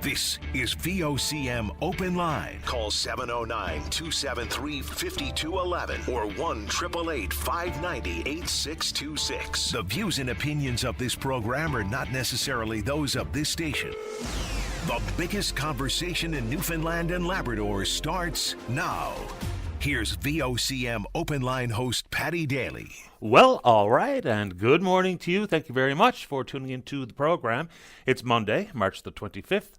This is VOCM Open Line. Call 709-273-5211 or 1-888-590-8626. The views and opinions of this program are not necessarily those of this station. The biggest conversation in Newfoundland and Labrador starts now. Here's VOCM Open Line host Paddy Daly. Well, all right, and good morning to you. Thank you very much for tuning into the program. It's Monday, March the 25th.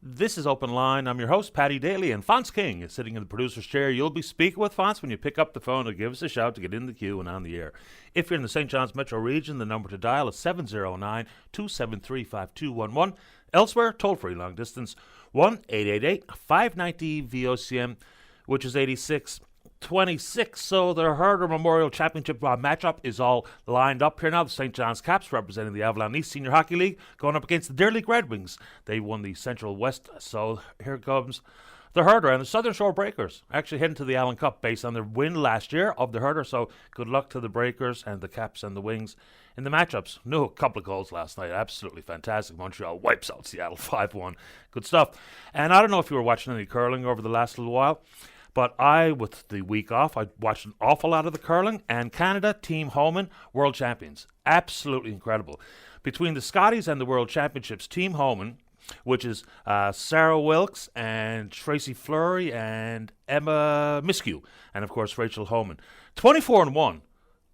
This is Open Line. I'm your host, Paddy Daly, and Fonz King is sitting in the producer's chair. You'll be speaking with Fonz when you pick up the phone or give us a shout to get in the queue and on the air. If you're in the St. John's metro region, the number to dial is 709-273-5211. Elsewhere, toll-free long distance, 1-888-590-VOCM, which is 8626. So the Herder Memorial Championship matchup is all lined up here now. The St. John's Caps representing the Avalon East Senior Hockey League going up against the Deer League Red Wings. They won the Central West, so here comes the Herder and the Southern Shore Breakers actually heading to the Allen Cup based on their win last year of the Herder. So good luck to the Breakers and the Caps and the Wings in the matchups. No, a couple of goals last night. Absolutely fantastic. Montreal wipes out Seattle 5-1. Good stuff. And I don't know if you were watching any curling over the last little while, but with the week off, I watched an awful lot of the curling, and Canada, Team Homan, world champions. Absolutely incredible. Between the Scotties and the World Championships, Team Homan, which is Sarah Wilkes and Tracy Fleury and Emma Miskew, and of course Rachel Homan, 24-1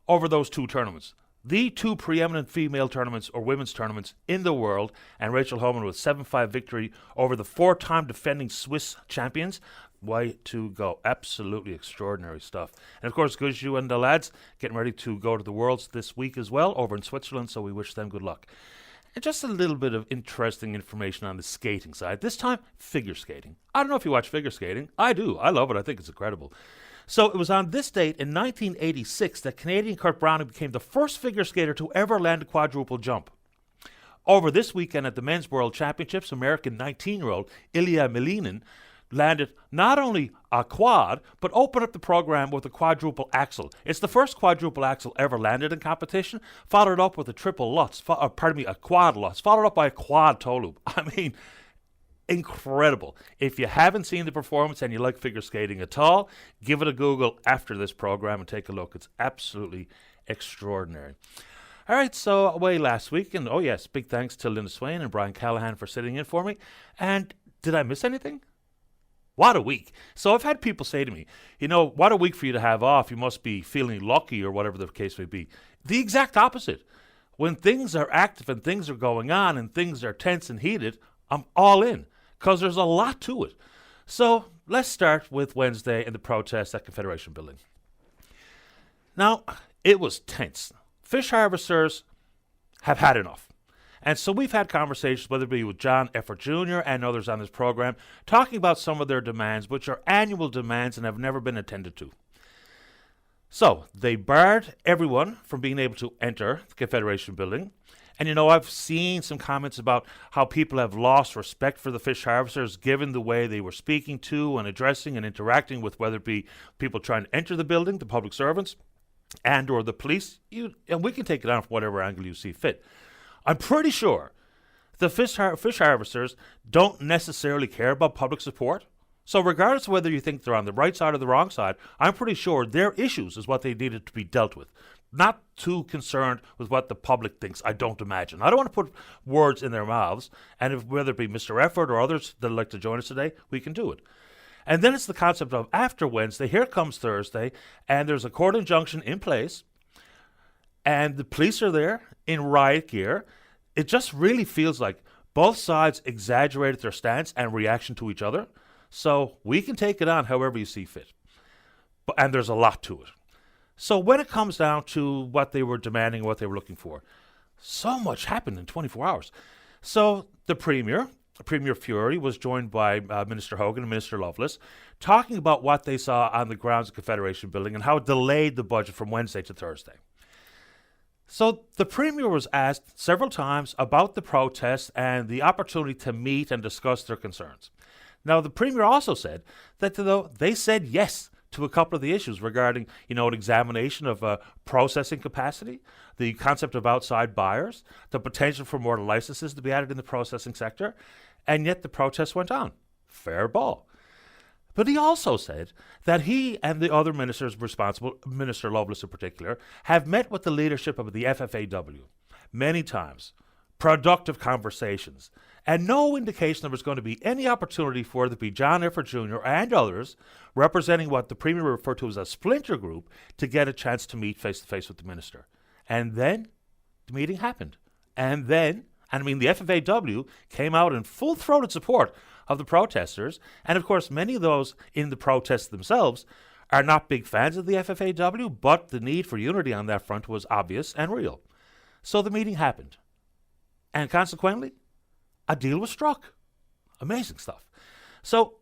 over those two tournaments. The two preeminent female tournaments or women's tournaments in the world, and Rachel Homan with 7-5 victory over the four-time defending Swiss champions. Way to go. Absolutely extraordinary stuff. And of course, Guzhu and the lads getting ready to go to the Worlds this week as well over in Switzerland, so we wish them good luck. And just a little bit of interesting information on the skating side. This time, figure skating. I don't know if you watch figure skating. I do. I love it. I think it's incredible. So it was on this date in 1986 that Canadian Kurt Browning became the first figure skater to ever land a quadruple jump. Over this weekend at the Men's World Championships, American 19-year-old Ilya Milinin landed not only a quad, but opened up the program with a quadruple axel. It's the first quadruple axel ever landed in competition, followed up with a a quad Lutz, followed up by a quad toe loop. I mean, incredible. If you haven't seen the performance and you like figure skating at all, give it a Google after this program and take a look. It's absolutely extraordinary. All right, so away last week, and oh yes, big thanks to Linda Swain and Brian Callahan for sitting in for me. And did I miss anything? What a week. So I've had people say to me, what a week for you to have off. You must be feeling lucky or whatever the case may be. The exact opposite. When things are active and things are going on and things are tense and heated, I'm all in because there's a lot to it. So let's start with Wednesday and the protest at Confederation Building. Now, it was tense. Fish harvesters have had enough. And so we've had conversations, whether it be with John Effort Jr. and others on this program, talking about some of their demands, which are annual demands and have never been attended to. So they barred everyone from being able to enter the Confederation Building. And I've seen some comments about how people have lost respect for the fish harvesters given the way they were speaking to and addressing and interacting with whether it be people trying to enter the building, the public servants, and or the police. And we can take it on from whatever angle you see fit. I'm pretty sure the fish harvesters don't necessarily care about public support. So regardless of whether you think they're on the right side or the wrong side, I'm pretty sure their issues is what they needed to be dealt with. Not too concerned with what the public thinks, I don't imagine. I don't want to put words in their mouths, and whether it be Mr. Effort or others that would like to join us today, we can do it. And then it's the concept of after Wednesday, here comes Thursday, and there's a court injunction in place, and the police are there in riot gear. It just really feels like both sides exaggerated their stance and reaction to each other. So we can take it on however you see fit. And there's a lot to it. So when it comes down to what they were demanding, what they were looking for, so much happened in 24 hours. So the Premier Fury, was joined by Minister Hogan and Minister Lovelace, talking about what they saw on the grounds of Confederation Building and how it delayed the budget from Wednesday to Thursday. So the Premier was asked several times about the protests and the opportunity to meet and discuss their concerns. Now, the Premier also said that they said yes to a couple of the issues regarding, an examination of processing capacity, the concept of outside buyers, the potential for more licenses to be added in the processing sector, and yet the protest went on. Fair ball. But he also said that he and the other ministers responsible, Minister Lovelace in particular, have met with the leadership of the FFAW many times, productive conversations, and no indication there was going to be any opportunity for there to be John Efford Jr. and others representing what the Premier referred to as a splinter group to get a chance to meet face-to-face with the minister. And then the meeting happened. And then, the FFAW came out in full-throated support of the protesters, and of course many of those in the protests themselves are not big fans of the FFAW, but the need for unity on that front was obvious and real. So the meeting happened, and consequently, a deal was struck. Amazing stuff. So,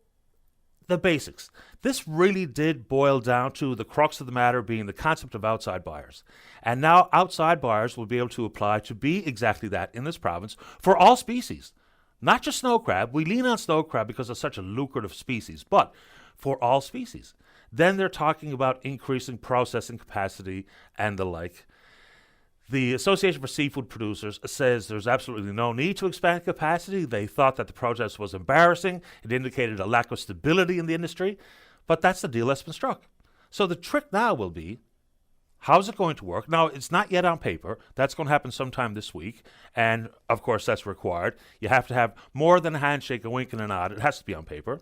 the basics. This really did boil down to the crux of the matter being the concept of outside buyers. And now outside buyers will be able to apply to be exactly that in this province for all species. Not just snow crab. We lean on snow crab because it's such a lucrative species, but for all species. Then they're talking about increasing processing capacity and the like. The Association for Seafood Producers says there's absolutely no need to expand capacity. They thought that the protest was embarrassing. It indicated a lack of stability in the industry. But that's the deal that's been struck. So the trick now will be, how's it going to work? Now, it's not yet on paper. That's going to happen sometime this week. And, of course, that's required. You have to have more than a handshake, a wink, and a nod. It has to be on paper.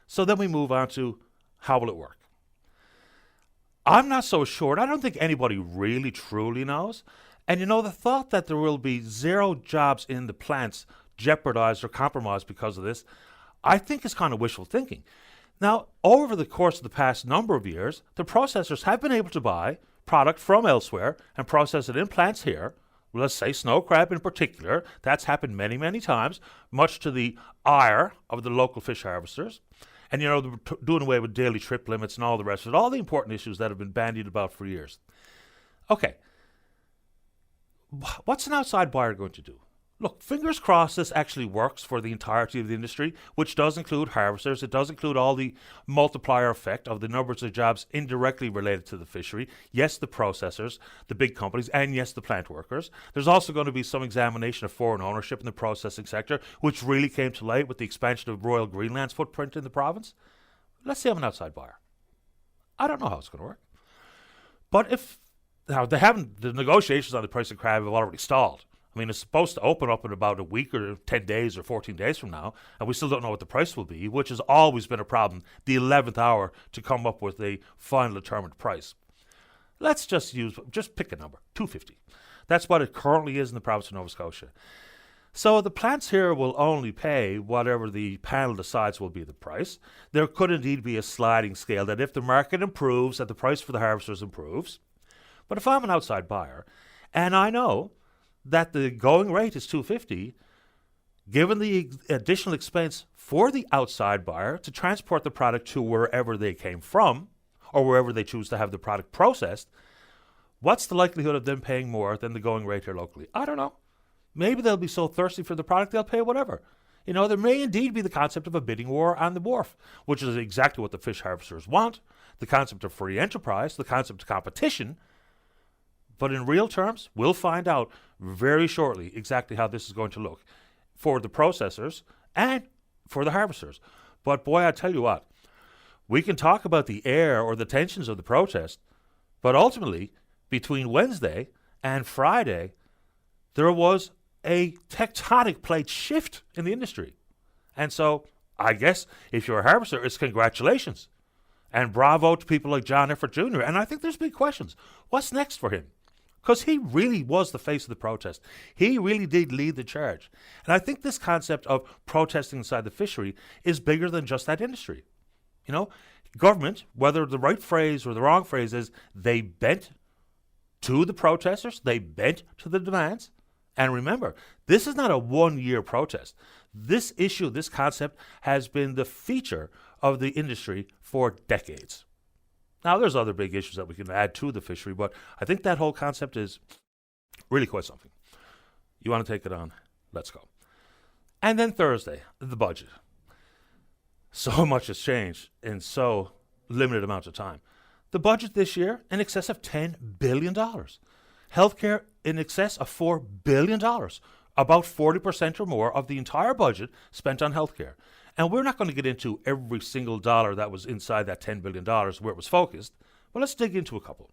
So then we move on to, how will it work? I'm not so sure. I don't think anybody really truly knows. And the thought that there will be zero jobs in the plants jeopardized or compromised because of this, I think is kind of wishful thinking. Now, over the course of the past number of years, the processors have been able to buy product from elsewhere and process it in plants here. Let's say snow crab in particular. That's happened many, many times, much to the ire of the local fish harvesters. And, they're doing away with daily trip limits and all the rest of it, all the important issues that have been bandied about for years. Okay. What's an outside buyer going to do? Look, fingers crossed this actually works for the entirety of the industry, which does include harvesters. It does include all the multiplier effect of the numbers of jobs indirectly related to the fishery. Yes, the processors, the big companies, and yes, the plant workers. There's also going to be some examination of foreign ownership in the processing sector, which really came to light with the expansion of Royal Greenland's footprint in the province. Let's say I'm an outside buyer. I don't know how it's going to work. But the negotiations on the price of crab have already stalled. It's supposed to open up in about a week or 10 days or 14 days from now, and we still don't know what the price will be, which has always been a problem, the 11th hour to come up with a final determined price. Let's just pick a number, $2.50. That's what it currently is in the province of Nova Scotia. So the plants here will only pay whatever the panel decides will be the price. There could indeed be a sliding scale that if the market improves, that the price for the harvesters improves. But if I'm an outside buyer, and I know that the going rate is $2.50, given the additional expense for the outside buyer to transport the product to wherever they came from or wherever they choose to have the product processed, what's the likelihood of them paying more than the going rate here locally? I don't know. Maybe they'll be so thirsty for the product they'll pay whatever. There may indeed be the concept of a bidding war on the wharf, which is exactly what the fish harvesters want, the concept of free enterprise, the concept of competition. But in real terms, we'll find out very shortly exactly how this is going to look for the processors and for the harvesters. But boy, I tell you what, we can talk about the air or the tensions of the protest, but ultimately, between Wednesday and Friday, there was a tectonic plate shift in the industry. And so, I guess, if you're a harvester, it's congratulations. And bravo to people like John Efford Jr. And I think there's big questions. What's next for him? Because he really was the face of the protest. He really did lead the charge. And I think this concept of protesting inside the fishery is bigger than just that industry. Government, whether the right phrase or the wrong phrase is, they bent to the protesters, they bent to the demands. And remember, this is not a one-year protest. This issue, this concept, has been the feature of the industry for decades. Now, there's other big issues that we can add to the fishery, but I think that whole concept is really quite something. You want to take it on? Let's go. And then Thursday, the budget. So much has changed in so limited amounts of time. The budget this year in excess of $10 billion. Healthcare in excess of $4 billion. About 40% or more of the entire budget spent on healthcare. And we're not going to get into every single dollar that was inside that $10 billion where it was focused, but let's dig into a couple.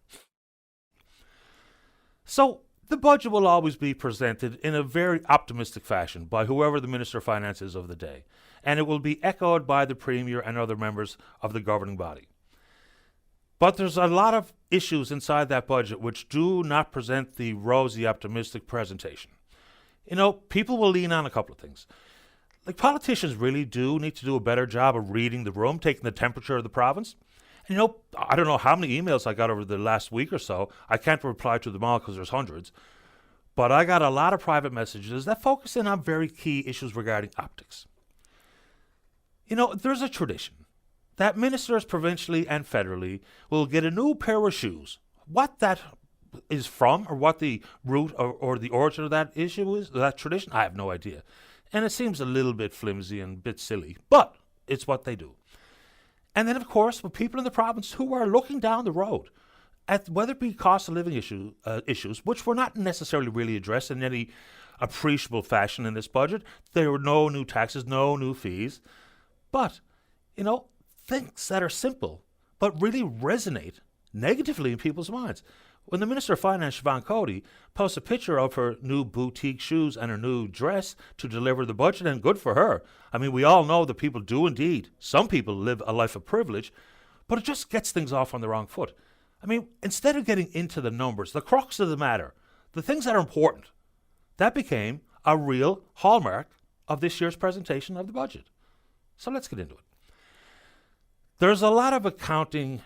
So the budget will always be presented in a very optimistic fashion by whoever the Minister of Finance is of the day, and it will be echoed by the Premier and other members of the governing body. But there's a lot of issues inside that budget which do not present the rosy, optimistic presentation. You know, people will lean on a couple of things. Like, politicians really do need to do a better job of reading the room, taking the temperature of the province. And, you know, I don't know how many emails I got over the last week or so. I can't reply to them all because there's hundreds. But I got a lot of private messages that focus in on very key issues regarding optics. You know, there's a tradition that ministers provincially and federally will get a new pair of shoes. What that is from, or what the root or the origin of that issue is, that tradition, I have no idea. And it seems a little bit flimsy and a bit silly, but it's what they do. And then, of course, with people in the province who are looking down the road at whether it be cost of living issues, which were not necessarily really addressed in any appreciable fashion in this budget. There were no new taxes, no new fees. But, you know, things that are simple but really resonate negatively in people's minds. When the Minister of Finance, Siobhan Cody, posts a picture of her new boutique shoes and her new dress to deliver the budget, and good for her. I mean, we all know that people do indeed. Some people live a life of privilege, but it just gets things off on the wrong foot. I mean, instead of getting into the numbers, the crux of the matter, the things that are important, that became a real hallmark of this year's presentation of the budget. So let's get into it. There's a lot of accounting,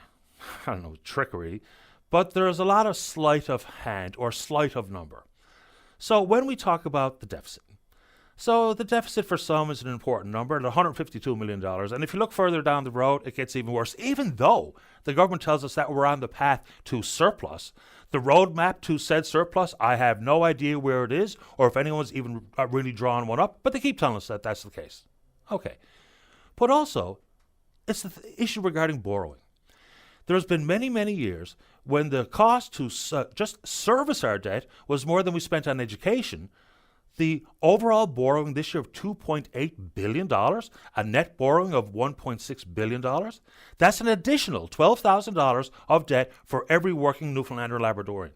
trickery, but there's a lot of sleight of hand or sleight of number. So when we talk about the deficit, so the deficit for some is an important number at $152 million. And if you look further down the road, it gets even worse. Even though the government tells us that we're on the path to surplus, the roadmap to said surplus, I have no idea where it is or if anyone's even really drawn one up, but they keep telling us that that's the case. Okay. But also, it's the issue regarding borrowing. There's been many, many years when the cost to just service our debt was more than we spent on education. The overall borrowing this year of $2.8 billion, a net borrowing of $1.6 billion, that's an additional $12,000 of debt for every working Newfoundlander Labradorian.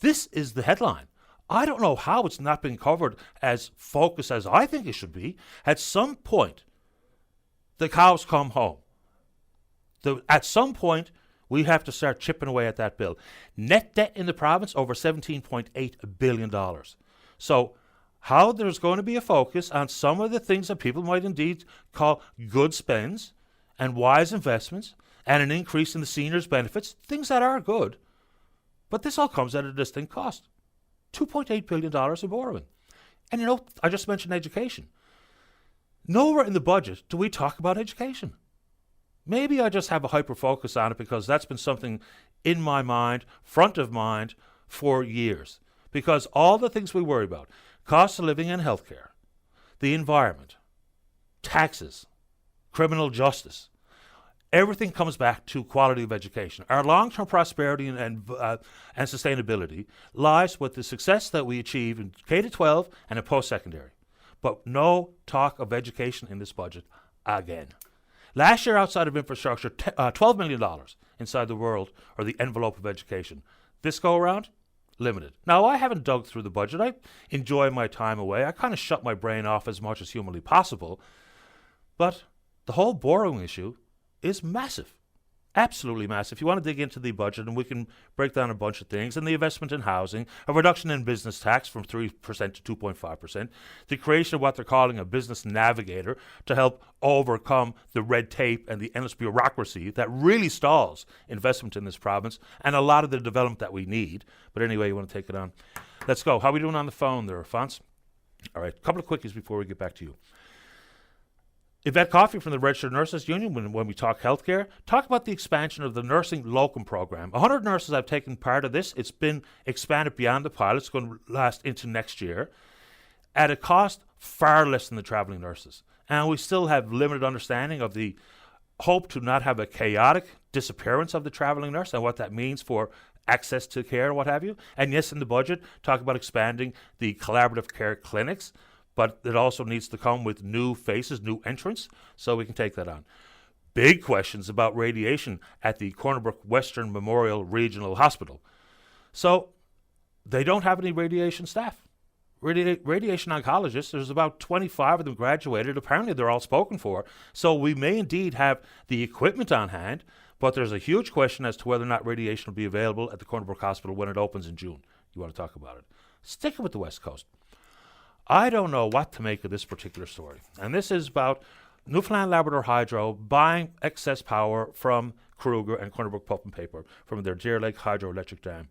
This is the headline. I don't know how it's not been covered as focused as I think it should be. At some point, the cows come home. At some point, we have to start chipping away at that bill. Net debt in the province over $17.8 billion. So how there's going to be a focus on some of the things that people might indeed call good spends and wise investments and an increase in the seniors' benefits, things that are good. But this all comes at a distinct cost. $2.8 billion in borrowing. And you know, I just mentioned education. Nowhere in the budget do we talk about education. Maybe I just have a hyper focus on it because that's been something in my mind, front of mind, for years. Because all the things we worry about, cost of living and healthcare, the environment, taxes, criminal justice, everything comes back to quality of education. Our long-term prosperity and sustainability lies with the success that we achieve in K-12 and in post-secondary. But no talk of education in this budget again. Last year, outside of infrastructure, $12 million inside the world or the envelope of education. This go around, limited. Now, I haven't dug through the budget. I enjoy my time away. I kind of shut my brain off as much as humanly possible. But the whole borrowing issue is massive. Absolutely massive. If you want to dig into the budget, and we can break down a bunch of things, and the investment in housing, a reduction in business tax from 3% to 2.5%, the creation of what they're calling a business navigator to help overcome the red tape and the endless bureaucracy that really stalls investment in this province and a lot of the development that we need. But anyway, you want to take it on. Let's go. How are we doing on the phone there, Fonz? All right, a couple of quickies before we get back to you. Yvette Coffey from the Registered Nurses Union, when we talk healthcare, talk about the expansion of the nursing locum program. 100 nurses have taken part of this. It's been expanded beyond the pilot. It's going to last into next year at a cost far less than the traveling nurses. And we still have limited understanding of the hope to not have a chaotic disappearance of the traveling nurse and what that means for access to care and what have you. And yes, in the budget, talk about expanding the collaborative care clinics, but it also needs to come with new faces, new entrants, so we can take that on. Big questions about radiation at the Cornerbrook Western Memorial Regional Hospital. So they don't have any radiation staff. Radiation oncologists, there's about 25 of them graduated. Apparently they're all spoken for. So we may indeed have the equipment on hand, but there's a huge question as to whether or not radiation will be available at the Cornerbrook Hospital when it opens in June. You want to talk about it. Sticking with the West Coast. I don't know what to make of this particular story. And this is about Newfoundland Labrador Hydro buying excess power from Kruger and Cornerbrook Pulp and Paper from their Deer Lake hydroelectric dam.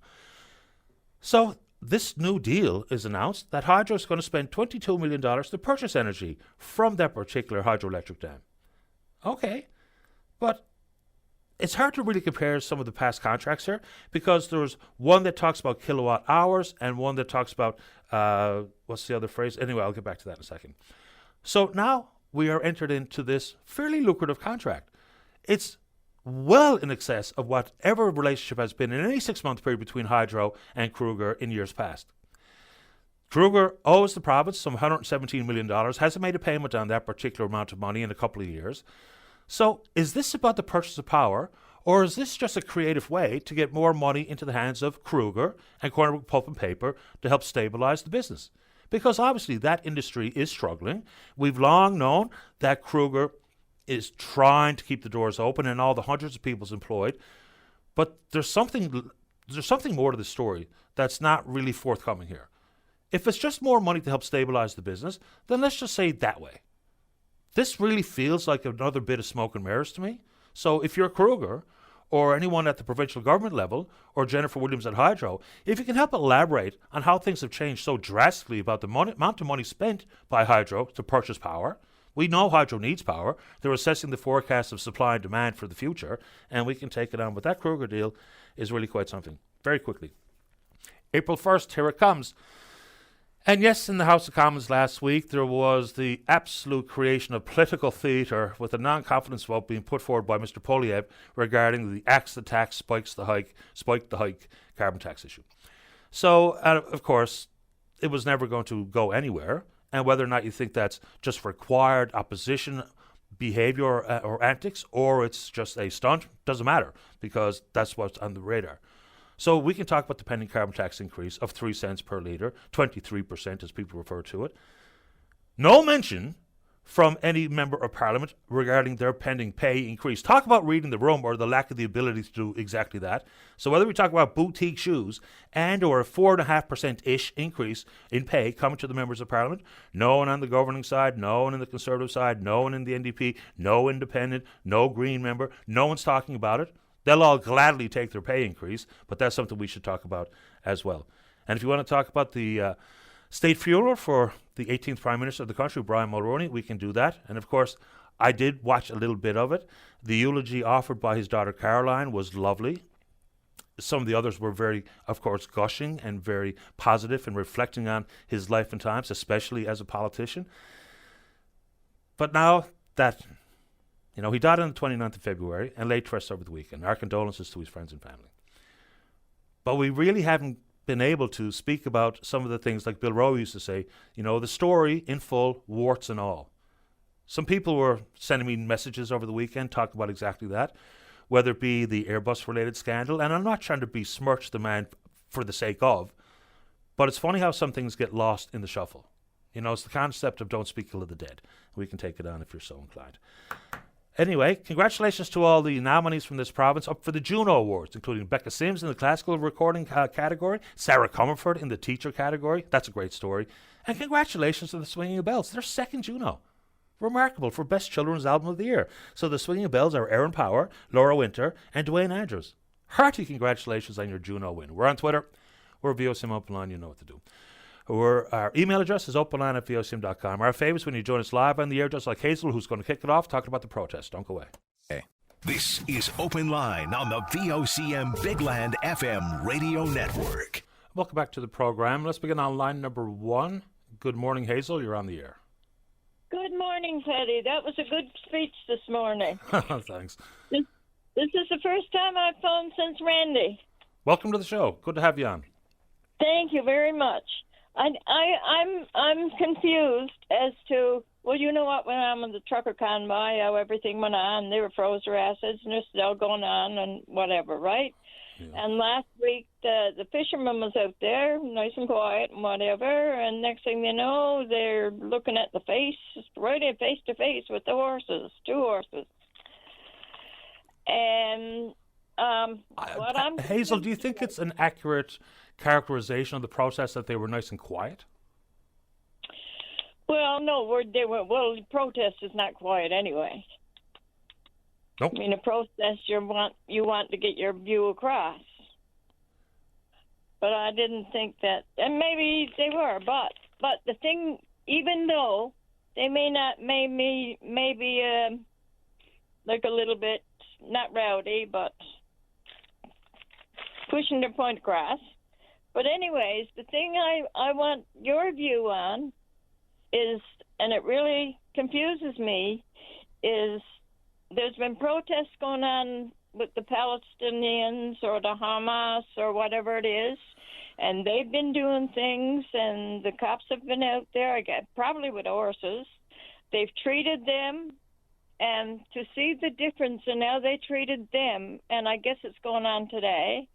So this new deal is announced that Hydro is going to spend $22 million to purchase energy from that particular hydroelectric dam. Okay, but it's hard to really compare some of the past contracts here because there's one that talks about kilowatt hours and one that talks about, what's the other phrase? Anyway, I'll get back to that in a second. So now we are entered into this fairly lucrative contract. It's well in excess of whatever relationship has been in any 6-month period between Hydro and Kruger in years past. Kruger owes the province some $117 million, hasn't made a payment on that particular amount of money in a couple of years. So is this about the purchase of power, or is this just a creative way to get more money into the hands of Kruger and Cornerbrook Pulp and Paper to help stabilize the business? Because obviously that industry is struggling. We've long known that Kruger is trying to keep the doors open and all the hundreds of people employed. But there's something more to the story that's not really forthcoming here. If it's just more money to help stabilize the business, then let's just say it that way. This really feels like another bit of smoke and mirrors to me. So if you're Kruger or anyone at the provincial government level or Jennifer Williams at Hydro, if you can help elaborate on how things have changed so drastically about the amount of money spent by Hydro to purchase power. We know Hydro needs power. They're assessing the forecast of supply and demand for the future, and we can take it on. But that Kruger deal is really quite something. Very quickly. April 1st, here it comes. And yes, in the House of Commons last week, there was the absolute creation of political theatre with a non-confidence vote being put forward by Mr. Polyev regarding the axe the tax, spike the hike carbon tax issue. So, of course, it was never going to go anywhere. And whether or not you think that's just required opposition behavior or antics, or it's just a stunt, doesn't matter, because that's what's on the radar. So we can talk about the pending carbon tax increase of 3 cents per litre, 23% as people refer to it. No mention from any member of parliament regarding their pending pay increase. Talk about reading the room or the lack of the ability to do exactly that. So whether we talk about boutique shoes and or a 4.5%-ish increase in pay coming to the members of parliament, no one on the governing side, no one in the Conservative side, no one in the NDP, no independent, no Green member, no one's talking about it. They'll all gladly take their pay increase, but that's something we should talk about as well. And if you want to talk about the state funeral for the 18th Prime Minister of the country, Brian Mulroney, we can do that. And of course, I did watch a little bit of it. The eulogy offered by his daughter Caroline was lovely. Some of the others were very, of course, gushing and very positive and reflecting on his life and times, especially as a politician. But now that, he died on the 29th of February and laid to rest over the weekend. Our condolences to his friends and family. But we really haven't been able to speak about some of the things like Bill Rowe used to say, the story in full, warts and all. Some people were sending me messages over the weekend talking about exactly that, whether it be the Airbus-related scandal, and I'm not trying to besmirch the man for the sake of, but it's funny how some things get lost in the shuffle. It's the concept of don't speak ill of the dead. We can take it on if you're so inclined. Anyway, congratulations to all the nominees from this province up for the Juno Awards, including Becca Sims in the classical recording category, Sarah Comerford in the teacher category. That's a great story. And congratulations to the Swinging Bells, their second Juno. Remarkable for Best Children's Album of the Year. So the Swinging Bells are Aaron Power, Laura Winter, and Dwayne Andrews. Hearty congratulations on your Juno win. We're on Twitter. We're VOCM Open Line. You know what to do. Our email address is openline@vocm.com. Our favorites when you join us live on the air, just like Hazel, who's going to kick it off, talking about the protest. Don't go away. Hey. This is Open Line on the VOCM Big Land FM radio network. Welcome back to the program. Let's begin on line number 1. Good morning, Hazel. You're on the air. Good morning, Teddy. That was a good speech this morning. Thanks. This is the first time I've phoned since Randy. Welcome to the show. Good to have you on. Thank you very much. I'm confused as to, well, you know what went on with the trucker convoy, how everything went on. They were froze their assets and they're still going on and whatever, right? Yeah. And last week, the fisherman was out there, nice and quiet and whatever, and next thing they know, they're looking at the face, right in face to face with the horses, 2 horses. And Hazel, do you think it's an accurate characterization of the process that they were nice and quiet? Well, no, the protest is not quiet anyway. Nope. I mean, a protest, you want to get your view across. But I didn't think that, and maybe they were, but the thing, even though they may not, maybe like a little bit, not rowdy, but pushing their point across. But anyways, the thing I want your view on is, and it really confuses me, is there's been protests going on with the Palestinians or the Hamas or whatever it is, and they've been doing things, and the cops have been out there, probably with horses. They've treated them, and to see the difference in how they treated them, and I guess it's going on today,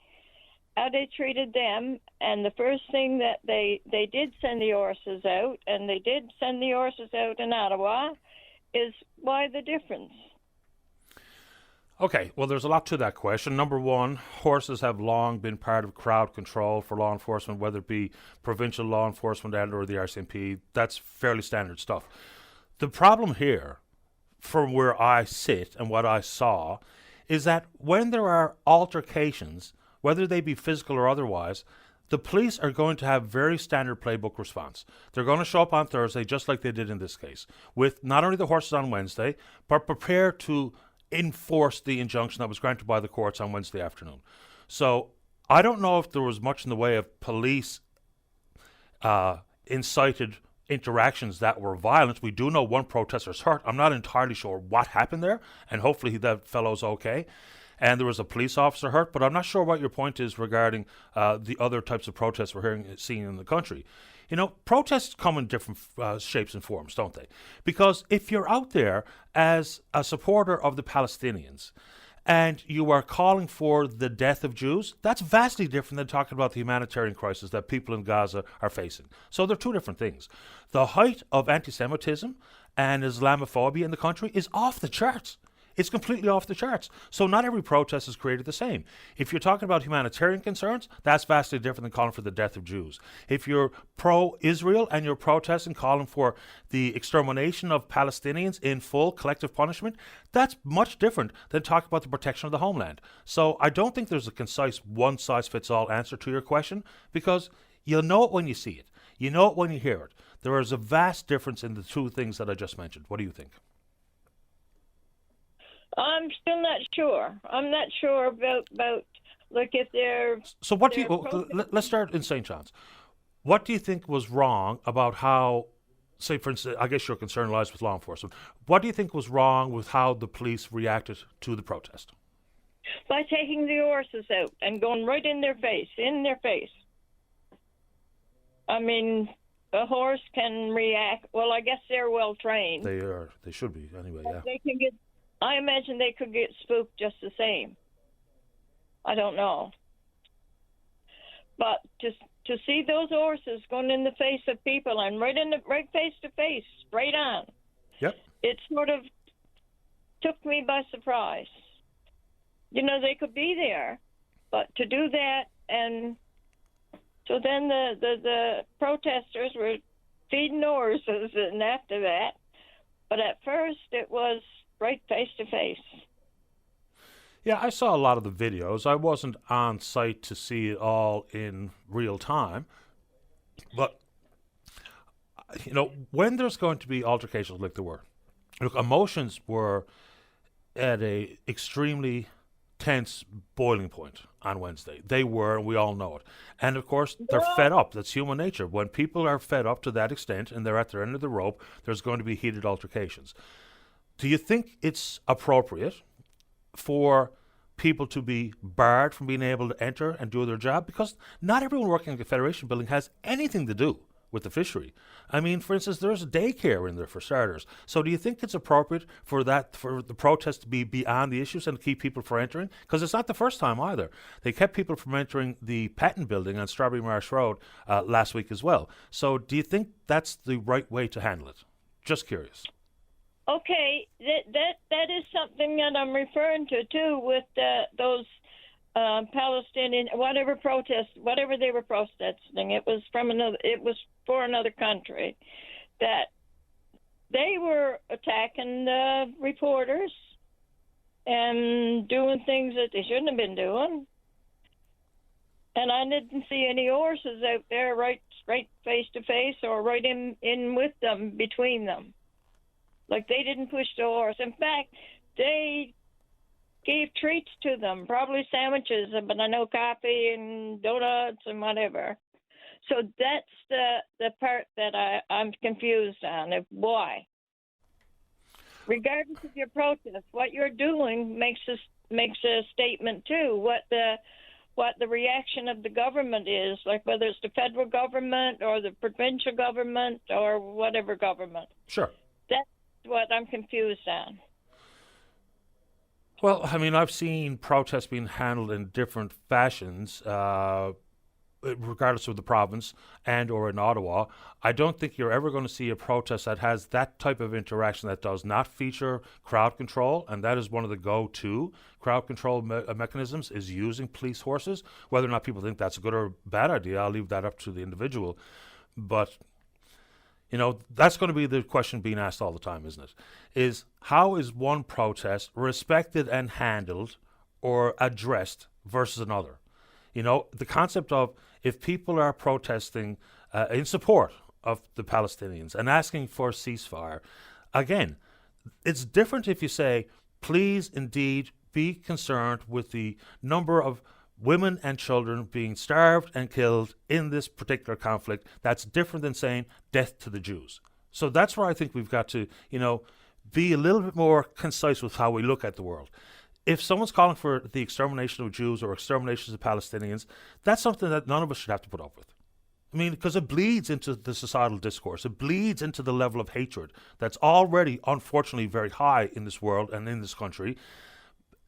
how they treated them, and the first thing that they did send the horses out, and they did send the horses out in Ottawa, is why the difference? Okay, well, there's a lot to that question. Number one, horses have long been part of crowd control for law enforcement, whether it be provincial law enforcement and or the RCMP. That's fairly standard stuff. The problem here, from where I sit and what I saw, is that when there are altercations, whether they be physical or otherwise, the police are going to have very standard playbook response. They're going to show up on Thursday, just like they did in this case, with not only the horses on Wednesday, but prepare to enforce the injunction that was granted by the courts on Wednesday afternoon. So I don't know if there was much in the way of police incited interactions that were violent. We do know one protester's hurt. I'm not entirely sure what happened there, and hopefully that fellow's okay. And there was a police officer hurt, but I'm not sure what your point is regarding the other types of protests we're seeing in the country. You know, protests come in different shapes and forms, don't they? Because if you're out there as a supporter of the Palestinians and you are calling for the death of Jews, that's vastly different than talking about the humanitarian crisis that people in Gaza are facing. So they're two different things. The height of anti-Semitism and Islamophobia in the country is off the charts. It's completely off the charts. So not every protest is created the same. If you're talking about humanitarian concerns, that's vastly different than calling for the death of Jews. If you're pro-Israel and you're protesting, calling for the extermination of Palestinians in full collective punishment, that's much different than talking about the protection of the homeland. So I don't think there's a concise one-size-fits-all answer to your question, because you'll know it when you see it. You know it when you hear it. There is a vast difference in the two things that I just mentioned. What do you think? I'm still not sure. I'm not sure about like if they're. So what do you? Let's start in St. John's. What do you think was wrong about how, say for instance, I guess your concern lies with law enforcement. What do you think was wrong with how the police reacted to the protest? By taking the horses out and going right in their face. I mean, a horse can react. Well, I guess they're well trained. They are. They should be anyway. Yeah. They can get. I imagine they could get spooked just the same. I don't know. But to see those horses going in the face of people and right face to face, straight on. Yep. It sort of took me by surprise. You know, they could be there, but to do that, and so then the protesters were feeding horses, and after that, but at first it was right face to face. Yeah, I saw a lot of the videos. I wasn't on site to see it all in real time. But, you know, when there's going to be altercations like there were, look, emotions were at a extremely tense boiling point on Wednesday. They were, and we all know it. And of course, they're fed up. That's human nature. When people are fed up to that extent and they're at their end of the rope, there's going to be heated altercations. Do you think it's appropriate for people to be barred from being able to enter and do their job? Because not everyone working in the Federation building has anything to do with the fishery. I mean, for instance, there's a daycare in there for starters. So do you think it's appropriate for the protest to be beyond the issues and to keep people from entering? Because it's not the first time either. They kept people from entering the Patton building on Strawberry Marsh Road last week as well. So do you think that's the right way to handle it? Just curious. Okay, that is something that I'm referring to too with those Palestinian whatever they were protesting. It was for another country that they were attacking the reporters and doing things that they shouldn't have been doing. And I didn't see any horses out there right face to face or right in with them, between them. Like, they didn't push the horse. In fact, they gave treats to them, probably sandwiches, but I know coffee and donuts and whatever. So that's the part that I'm confused on, of why. Regardless of your protest, what you're doing makes a statement too. What the reaction of the government is, like whether it's the federal government or the provincial government or whatever government. Sure. That's what I'm confused on. Well, I mean, I've seen protests being handled in different fashions, regardless of the province and or in Ottawa. I don't think you're ever going to see a protest that has that type of interaction that does not feature crowd control, and that is one of the go-to crowd control mechanisms, is using police horses. Whether or not people think that's a good or bad idea, I'll leave that up to the individual. But you know, that's going to be the question being asked all the time, isn't it? Is how is one protest respected and handled or addressed versus another? You know, the concept of if people are protesting in support of the Palestinians and asking for a ceasefire, again, it's different if you say, please indeed be concerned with the number of women and children being starved and killed in this particular conflict. That's different than saying death to the Jews. So that's where I think we've got to, you know, be a little bit more concise with how we look at the world. If someone's calling for the extermination of Jews or extermination of Palestinians, that's something that none of us should have to put up with. I mean, because it bleeds into the societal discourse. It bleeds into the level of hatred that's already, unfortunately, very high in this world and in this country.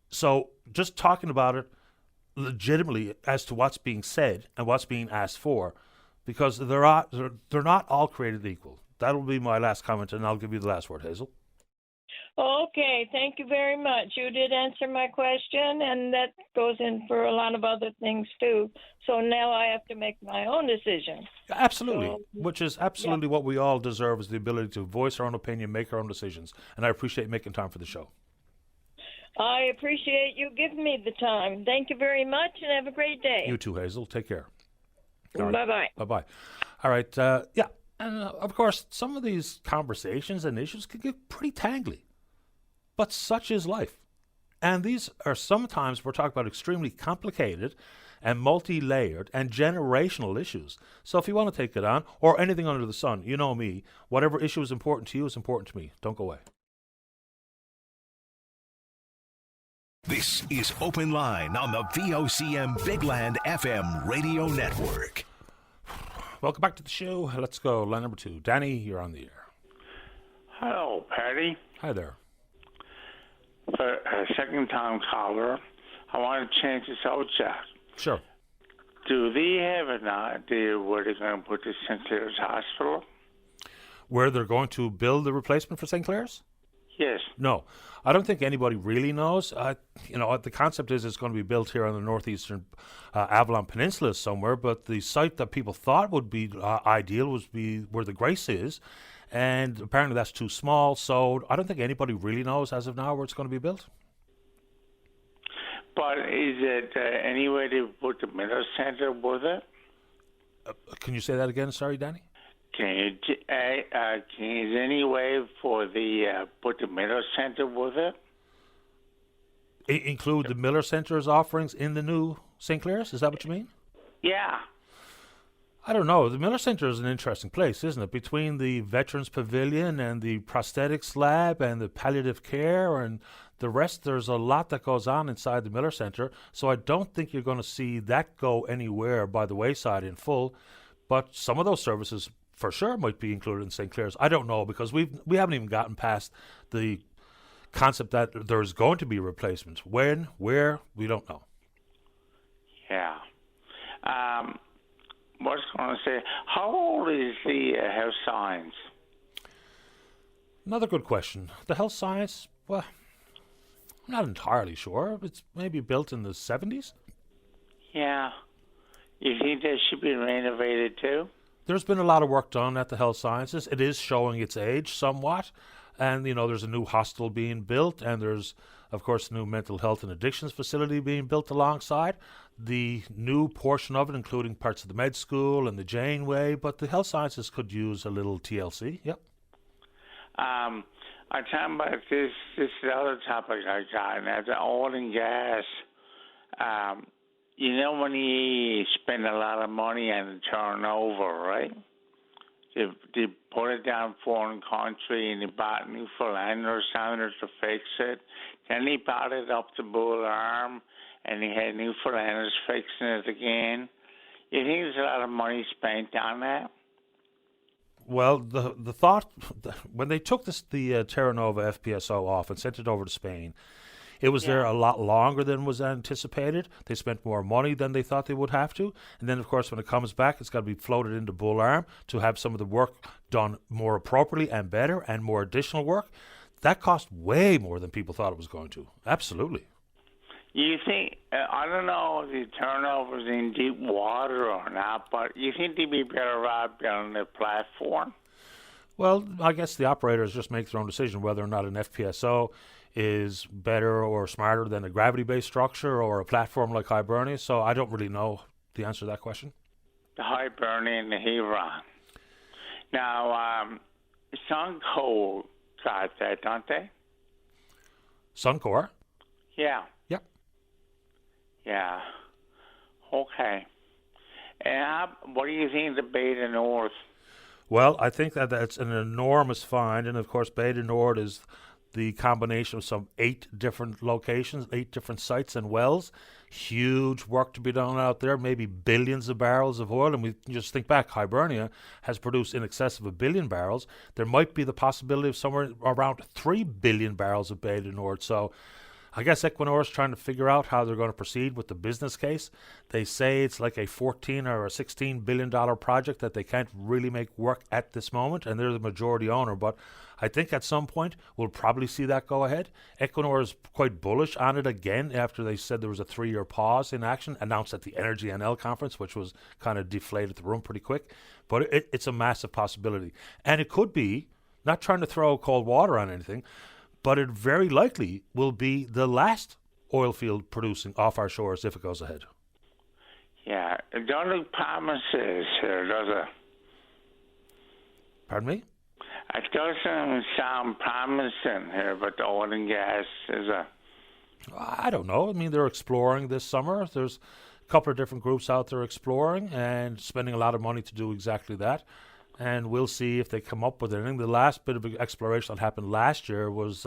So just talking about it legitimately as to what's being said and what's being asked for, because they're not all created equal. That'll be my last comment, and I'll give you the last word, Hazel. Okay, thank you very much. You did answer my question, and that goes in for a lot of other things too. So now I have to make my own decision. Absolutely, So, which is absolutely what we all deserve, is the ability to voice our own opinion, make our own decisions. And I appreciate making time for the show. I appreciate you giving me the time. Thank you very much, and have a great day. You too, Hazel. Take care. Bye-bye. Bye-bye. All right, yeah. And of course, some of these conversations and issues can get pretty tangly. But such is life. And these are sometimes, we're talking about extremely complicated and multi-layered and generational issues. So if you want to take it on, or anything under the sun, you know me, whatever issue is important to you is important to me. Don't go away. This is Open Line on the VOCM Big Land FM radio network. Welcome back to the show. Let's go. Line number 2. Danny, you're on the air. Hello, Patty. Hi there. For a second-time caller, I want to change the subject. Sure. Do they have an idea where they're going to put the St. Clair's Hospital? Where they're going to build the replacement for St. Clair's? Yes. No. I don't think anybody really knows. You know, the concept is it's going to be built here on the northeastern Avalon Peninsula somewhere, but the site that people thought would be ideal was where the Grace is, and apparently that's too small, so I don't think anybody really knows as of now where it's going to be built. But is it any way to put the Meadow Center with it? Can you say that again? Sorry, Danny? Is there any way for the put the Meadow Center with it? Include the Miller Centre's offerings in the new St. Clair's? Is that what you mean? Yeah. I don't know. The Miller Centre is an interesting place, isn't it? Between the Veterans Pavilion and the Prosthetics Lab and the Palliative Care and the rest, there's a lot that goes on inside the Miller Centre. So I don't think you're going to see that go anywhere by the wayside in full. But some of those services, for sure, might be included in St. Clair's. I don't know, because we haven't even gotten past the concept that there's going to be replacements. When, where, we don't know. Yeah. What's going to say? How old is the health science? Another good question. The health science, well, I'm not entirely sure. It's maybe built in the 70s. Yeah. You think they should be renovated too? There's been a lot of work done at the health sciences. It is showing its age somewhat. And, there's a new hostel being built, and there's, of course, a new mental health and addictions facility being built alongside. The new portion of it, including parts of the med school and the Janeway, but the health sciences could use a little TLC. Yep. I'm talking about this other topic I got, and that's oil and gas. When you spend a lot of money on turnover, right? They put it down foreign country, and they bought Newfoundlanders down there to fix it. Then they bought it up to Bull Arm, and they had Newfoundlanders fixing it again. You think there's a lot of money spent on that? Well, the thought, when they took the Terra Nova FPSO off and sent it over to Spain, it was there a lot longer than was anticipated. They spent more money than they thought they would have to. And then, of course, when it comes back, it's got to be floated into Bull Arm to have some of the work done more appropriately and better and more additional work. That cost way more than people thought it was going to. Absolutely. You think, I don't know if the turnover's in deep water or not, but you think they'd be better off on the platform? Well, I guess the operators just make their own decision whether or not an FPSO is better or smarter than a gravity-based structure or a platform like Hibernia. So I don't really know the answer to that question. The Hibernia and the Huron. Now, Sunco got that, don't they? Suncor? Yeah. Yep. Yeah. Okay. And what do you think of the Bay de North? Well, I think that's an enormous find. And, of course, Bay de Nord is the combination of some 8 different locations, 8 different sites and wells. Huge work to be done out there, maybe billions of barrels of oil. And we just think back, Hibernia has produced in excess of 1 billion barrels. There might be the possibility of somewhere around 3 billion barrels of Bay de Nord. So I guess Equinor is trying to figure out how they're going to proceed with the business case. They say it's like a $14 or a $16 billion project that they can't really make work at this moment, and they're the majority owner. But I think at some point we'll probably see that go ahead. Equinor is quite bullish on it again after they said there was a 3-year pause in action, announced at the Energy NL conference, which was kind of deflated the room pretty quick. But it's a massive possibility. And it could be, not trying to throw cold water on anything, but it very likely will be the last oil field producing off our shores if it goes ahead. Yeah, it don't look promises here, does it? Pardon me? It doesn't sound promising here, but the oil and gas is a... I don't know. I mean, they're exploring this summer. There's a couple of different groups out there exploring and spending a lot of money to do exactly that. And we'll see if they come up with anything. The last bit of exploration that happened last year was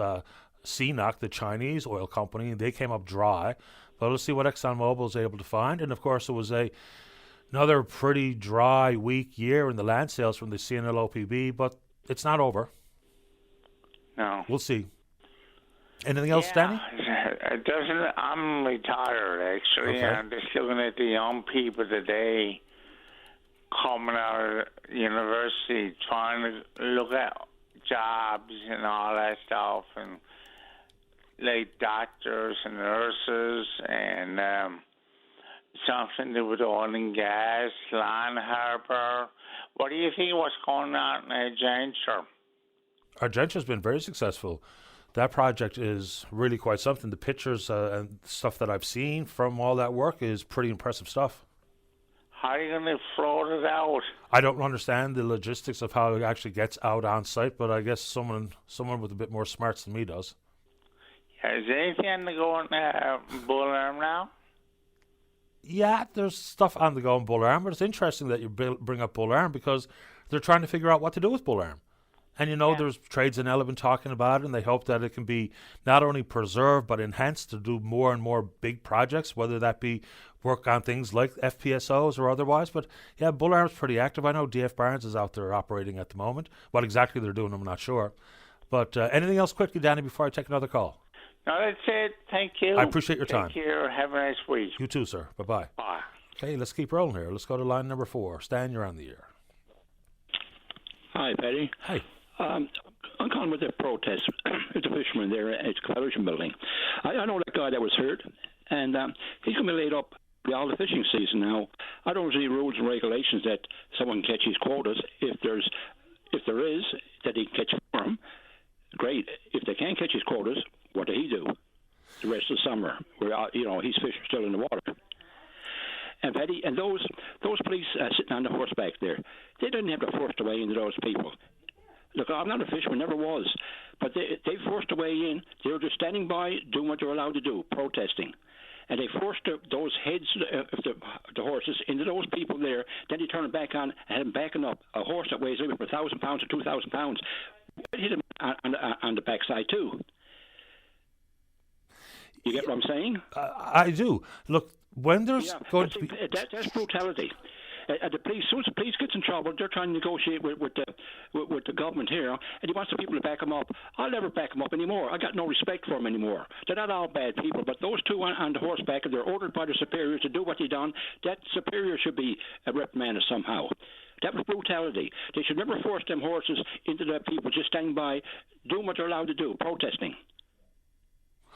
CNOOC, the Chinese oil company. They came up dry. But we'll see what ExxonMobil is able to find. And, of course, it was another pretty dry, weak year in the land sales from the CNLOPB. But it's not over. No. We'll see. Anything else, Danny? It doesn't. I'm retired, actually. Okay. I'm just looking at the young people today coming out of university, trying to look at jobs and all that stuff, and like doctors and nurses, and something to do with oil and gas, Land Harbor. What do you think what's going on in Argentina? Argentina's been very successful. That project is really quite something. The pictures and stuff that I've seen from all that work is pretty impressive stuff. How are you going to float it out? I don't understand the logistics of how it actually gets out on site, but I guess someone with a bit more smarts than me does. Is anything on the go on Bull Arm now? Yeah, there's stuff on the go in Bull Arm, but it's interesting that you bring up Bull Arm because they're trying to figure out what to do with Bull Arm. And there's Trades and Ella been talking about it, and they hope that it can be not only preserved but enhanced to do more and more big projects, whether that be work on things like FPSOs or otherwise. But yeah, Bull Arm's pretty active. I know DF Barnes is out there operating at the moment. What exactly they're doing, I'm not sure. But anything else quickly, Danny, before I take another call? No, that's it. Thank you. I appreciate your time. Take care. Have a nice week. You too, sir. Bye-bye. Bye. Okay, let's keep rolling here. Let's go to line number 4. Stan, you're on the air. Hi, Paddy. Hi. I'm calling with a protest. It's a fisherman there at the Federation Building. I know that guy that was hurt, and he's going to be laid up all the fishing season now. I don't see rules and regulations that someone can catch his quotas. If there is, that he can catch for him, great. If they can't catch his quotas, what do he do the rest of the summer? Where his fish are still in the water. And Paddy, and those police sitting on the horseback there, they didn't have to force their way into those people. Look, I'm not a fisherman, never was, but they forced their way in. They were just standing by, doing what they're allowed to do, protesting. And they forced those heads of the horses into those people there. Then they turned them back on and had them backing up. A horse that weighs over 1,000 pounds or 2,000 pounds hit him on the backside too. You get what I'm saying? I do. Look, when there's going to be... That's brutality. The police, as soon as the police gets in trouble, they're trying to negotiate with the government here, and he wants the people to back him up. I'll never back him up anymore. I got no respect for them anymore. They're not all bad people, but those two on the horseback, they're ordered by their superiors to do what they done. That superior should be reprimanded somehow. That was brutality. They should never force them horses into the people just standing by, doing what they're allowed to do, protesting.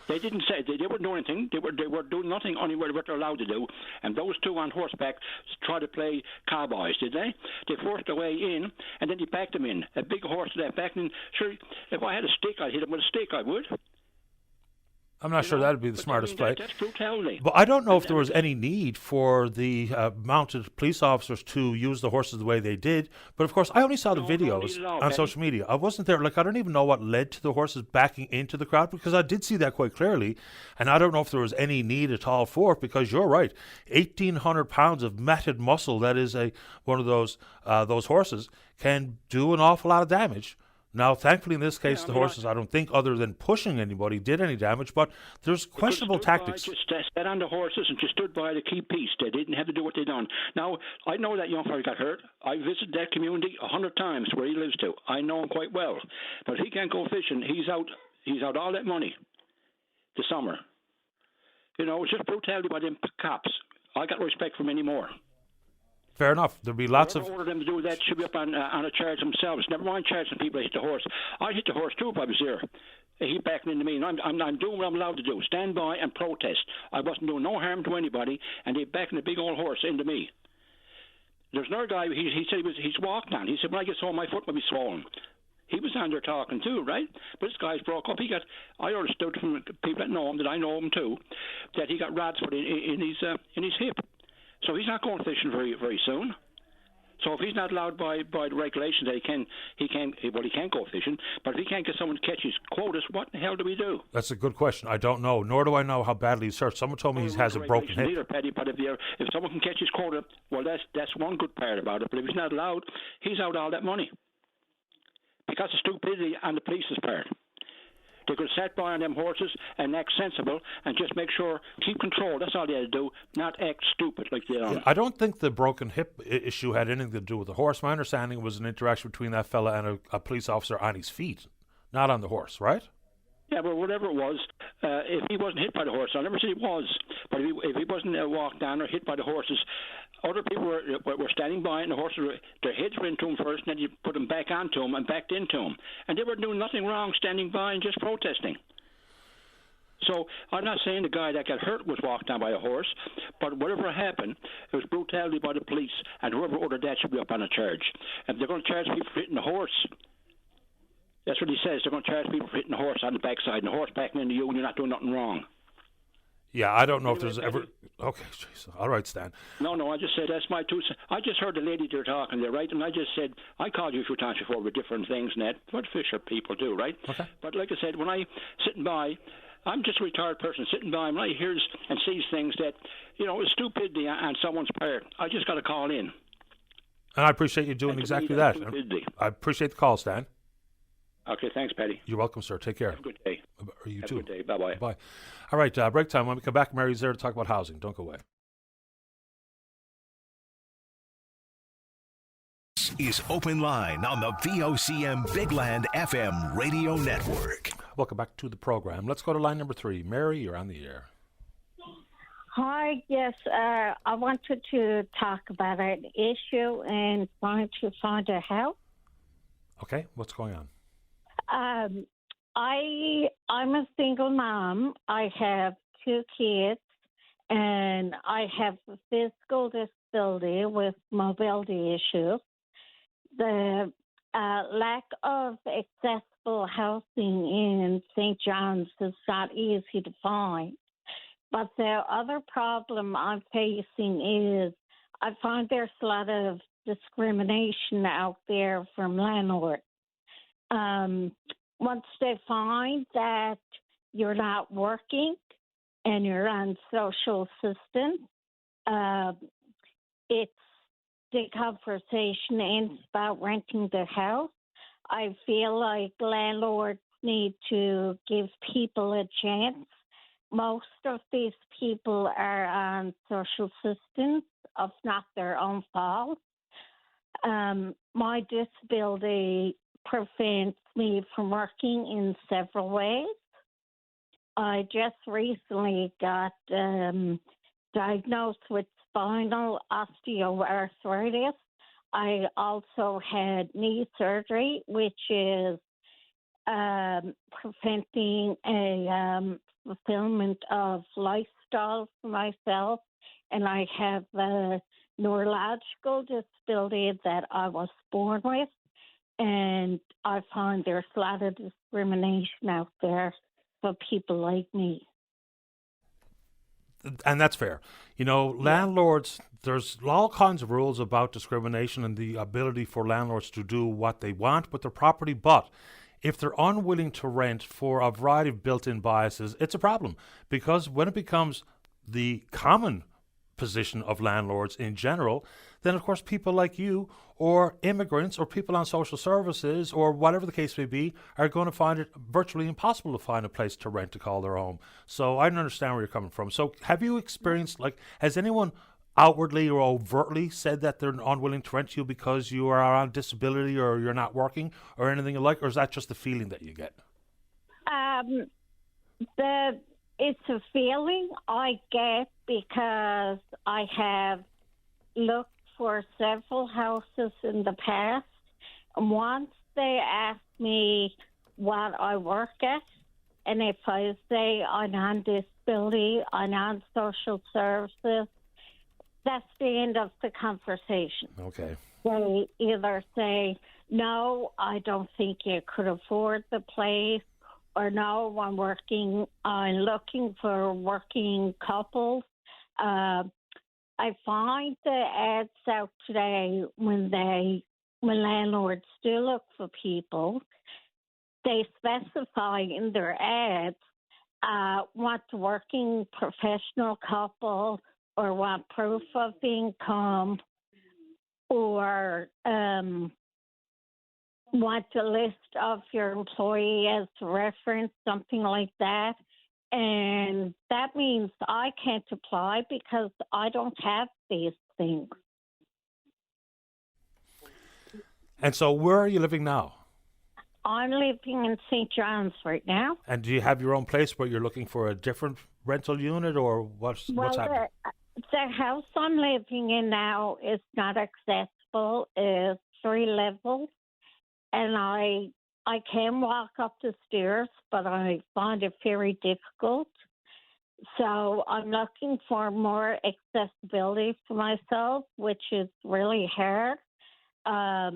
They didn't say they weren't doing anything. They were doing nothing only what they're allowed to do. And those two on horseback tried to play cowboys, did they? They forced their way in, and then they backed them in. A big horse that backed in. Sure, if I had a stick, I'd hit him with a stick. I would. I'm not sure that'd be the smartest play. That's brutality. But I don't know if there was any need for the mounted police officers to use the horses the way they did. But of course, I only saw the videos on social media. I wasn't there. Like, I don't even know what led to the horses backing into the crowd, because I did see that quite clearly. And I don't know if there was any need at all for it, because you're right. 1,800 pounds of matted muscle, that is one of those horses, can do an awful lot of damage. Now, thankfully, in this case, the horses, I don't think, other than pushing anybody, did any damage, but there's questionable tactics. Just sat on the horses and just stood by to keep peace. They didn't have to do what they done. Now, I know that young fella got hurt. I visited that community 100 times where he lives to. I know him quite well. But if he can't go fishing, he's out all that money this summer. It's just brutality by them cops. I got no respect for them anymore. Fair enough. There'll be lots of... Whoever ordered them to do that should be up on a charge themselves. Never mind charging people that hit the horse. I'd hit the horse too if I was there. He backing into me, and I'm doing what I'm allowed to do. Stand by and protest. I wasn't doing no harm to anybody, and they backing the big old horse into me. There's another guy, he said he's walked on. He said, when I get home, my foot will be swollen. He was on there talking too, right? But this guy's broke up. I understood from people that know him, that I know him too, that he got rods put in his hip. So he's not going fishing very, very soon. So if he's not allowed by the regulations that he can't go fishing. But if he can't get someone to catch his quotas, what the hell do we do? That's a good question. I don't know. Nor do I know how badly he's hurt. Someone told me he has a broken hip. Either, Paddy, but if someone can catch his quota, well, that's one good part about it. But if he's not allowed, he's out all that money because of stupidity on the police's part. They could sit by on them horses and act sensible and just make sure, keep control. That's all they had to do, not act stupid like they are. Yeah, I don't think the broken hip issue had anything to do with the horse. My understanding was an interaction between that fella and a police officer on his feet, not on the horse, right? Yeah, but whatever it was, if he wasn't hit by the horse, I never said he was, but if he wasn't walked down or hit by the horses, other people were standing by, and the horses, their heads were into him first, and then you put them back onto him and backed into him. And they were doing nothing wrong, standing by and just protesting. So I'm not saying the guy that got hurt was walked down by a horse, but whatever happened, it was brutality by the police, and whoever ordered that should be up on a charge. And they're going to charge people for hitting the horse. That's what he says. They're going to charge people for hitting the horse on the backside, and the horse backing into you, and you're not doing nothing wrong. Yeah, I don't know if there's ever... Okay, geez. All right, Stan. No, I just said that's my two... I just heard the lady there talking there, right? And I just said, I called you a few times before with different things, and that. What fisher people do, right? Okay. But like I said, when I sitting by, I'm just a retired person sitting by, and I hears and sees things that, is stupidity on someone's part. I just got to call in. And I appreciate you doing exactly that. I appreciate the call, Stan. Okay, thanks, Paddy. You're welcome, sir. Take care. Have a good day. You Have too. a good day. Bye-bye. Bye. All right, break time. When we come back, Mary's there to talk about housing. Don't go away. Is Open Line on the VOCM Big Land FM radio network. Welcome back to the program. Let's go to line number 3. Mary, you're on the air. Hi, yes, I wanted to talk about an issue and trying to find a help. Okay, what's going on? I'm a single mom. I have 2 kids, and I have a physical disability with mobility issues. The lack of accessible housing in St. John's is not easy to find. But the other problem I'm facing is I find there's a lot of discrimination out there from landlords. Once they find that you're not working and you're on social assistance, the conversation ends about renting the house. I feel like landlords need to give people a chance. Most of these people are on social assistance of not their own fault. My disability prevents me from working in several ways. I just recently got diagnosed with spinal osteoarthritis. I also had knee surgery, which is preventing a fulfillment of lifestyle for myself. And I have a neurological disability that I was born with. And I find there's a lot of discrimination out there for people like me. And that's fair. Landlords, there's all kinds of rules about discrimination and the ability for landlords to do what they want with their property. But if they're unwilling to rent for a variety of built-in biases, it's a problem. Because when it becomes the common position of landlords in general, then of course people like you or immigrants or people on social services or whatever the case may be are going to find it virtually impossible to find a place to rent to call their home. So I don't understand where you're coming from. So have you experienced, has anyone outwardly or overtly said that they're unwilling to rent you because you are on disability or you're not working or anything like, or is that just the feeling that you get? It's a feeling I get because I have looked for several houses in the past. And once they ask me what I work at, and if I say I'm on disability, I'm on social services, that's the end of the conversation. Okay. They either say, no, I don't think you could afford the place, or no, I'm looking for working couples. I find the ads out today when landlords do look for people, they specify in their ads want a working professional couple or want proof of income or want a list of your employee as a reference, something like that. And that means I can't apply because I don't have these things. And so where are you living now? I'm living in St. John's right now. And do you have your own place where you're looking for a different rental unit or what's happening? The house I'm living in now is not accessible. It's 3 levels. And I can walk up the stairs, but I find it very difficult. So I'm looking for more accessibility for myself, which is really hard. I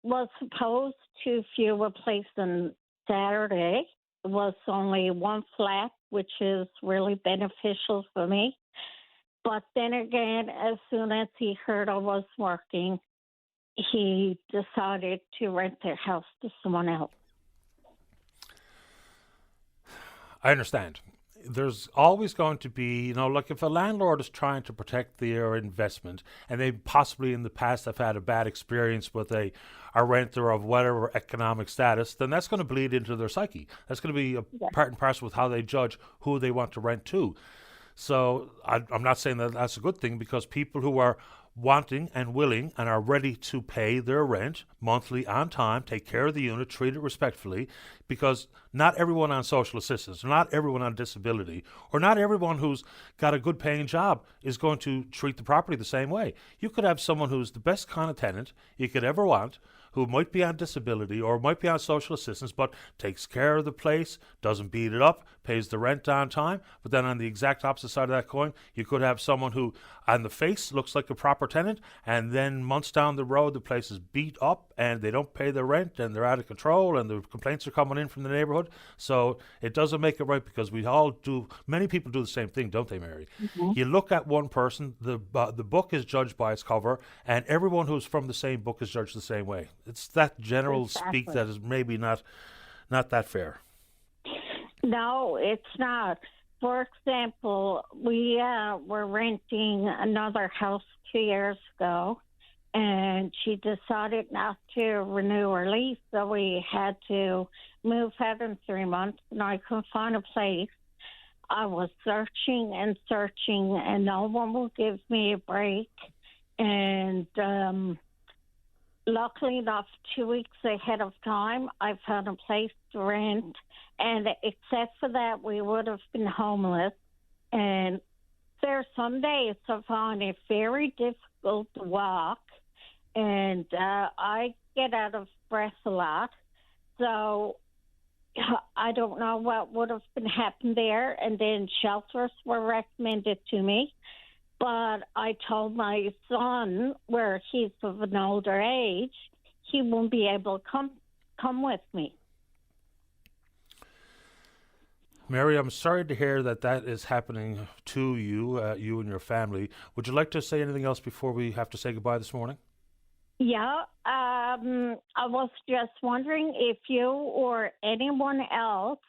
was supposed to view a place on Saturday. It was only 1 flat, which is really beneficial for me. But then again, as soon as he heard I was working, he decided to rent their house to someone else. I understand. There's always going to be, like if a landlord is trying to protect their investment and they possibly in the past have had a bad experience with a renter of whatever economic status, then that's going to bleed into their psyche. That's going to be a part and parcel with how they judge who they want to rent to. So I'm not saying that that's a good thing, because people who are wanting and willing and are ready to pay their rent monthly on time, take care of the unit, treat it respectfully, because not everyone on social assistance, not everyone on disability, or not everyone who's got a good paying job is going to treat the property the same way. You could have someone who's the best kind of tenant you could ever want, who might be on disability or might be on social assistance, but takes care of the place, doesn't beat it up, pays the rent on time. But then on the exact opposite side of that coin, you could have someone who on the face looks like a proper tenant, and then months down the road the place is beat up and they don't pay their rent and they're out of control and the complaints are coming in from the neighborhood. So it doesn't make it right, because many people do the same thing, don't they, Mary? Mm-hmm. You look at one person, the book is judged by its cover, and everyone who's from the same book is judged the same way. It's that general speak that is maybe not that fair. No, it's not. For example, we were renting another house 2 years ago, and she decided not to renew her lease, so we had to move out in 3 months, and I couldn't find a place. I was searching and searching, and no one would give me a break. And luckily enough, 2 weeks ahead of time, I found a place to rent. And except for that, we would have been homeless. And there are some days I find it very difficult to walk. And I get out of breath a lot. So I don't know what would have been happened there. And then shelters were recommended to me. But I told my son, where he's of an older age, he won't be able to come with me. Mary, I'm sorry to hear that is happening to you, you and your family. Would you like to say anything else before we have to say goodbye this morning? Yeah, I was just wondering if you or anyone else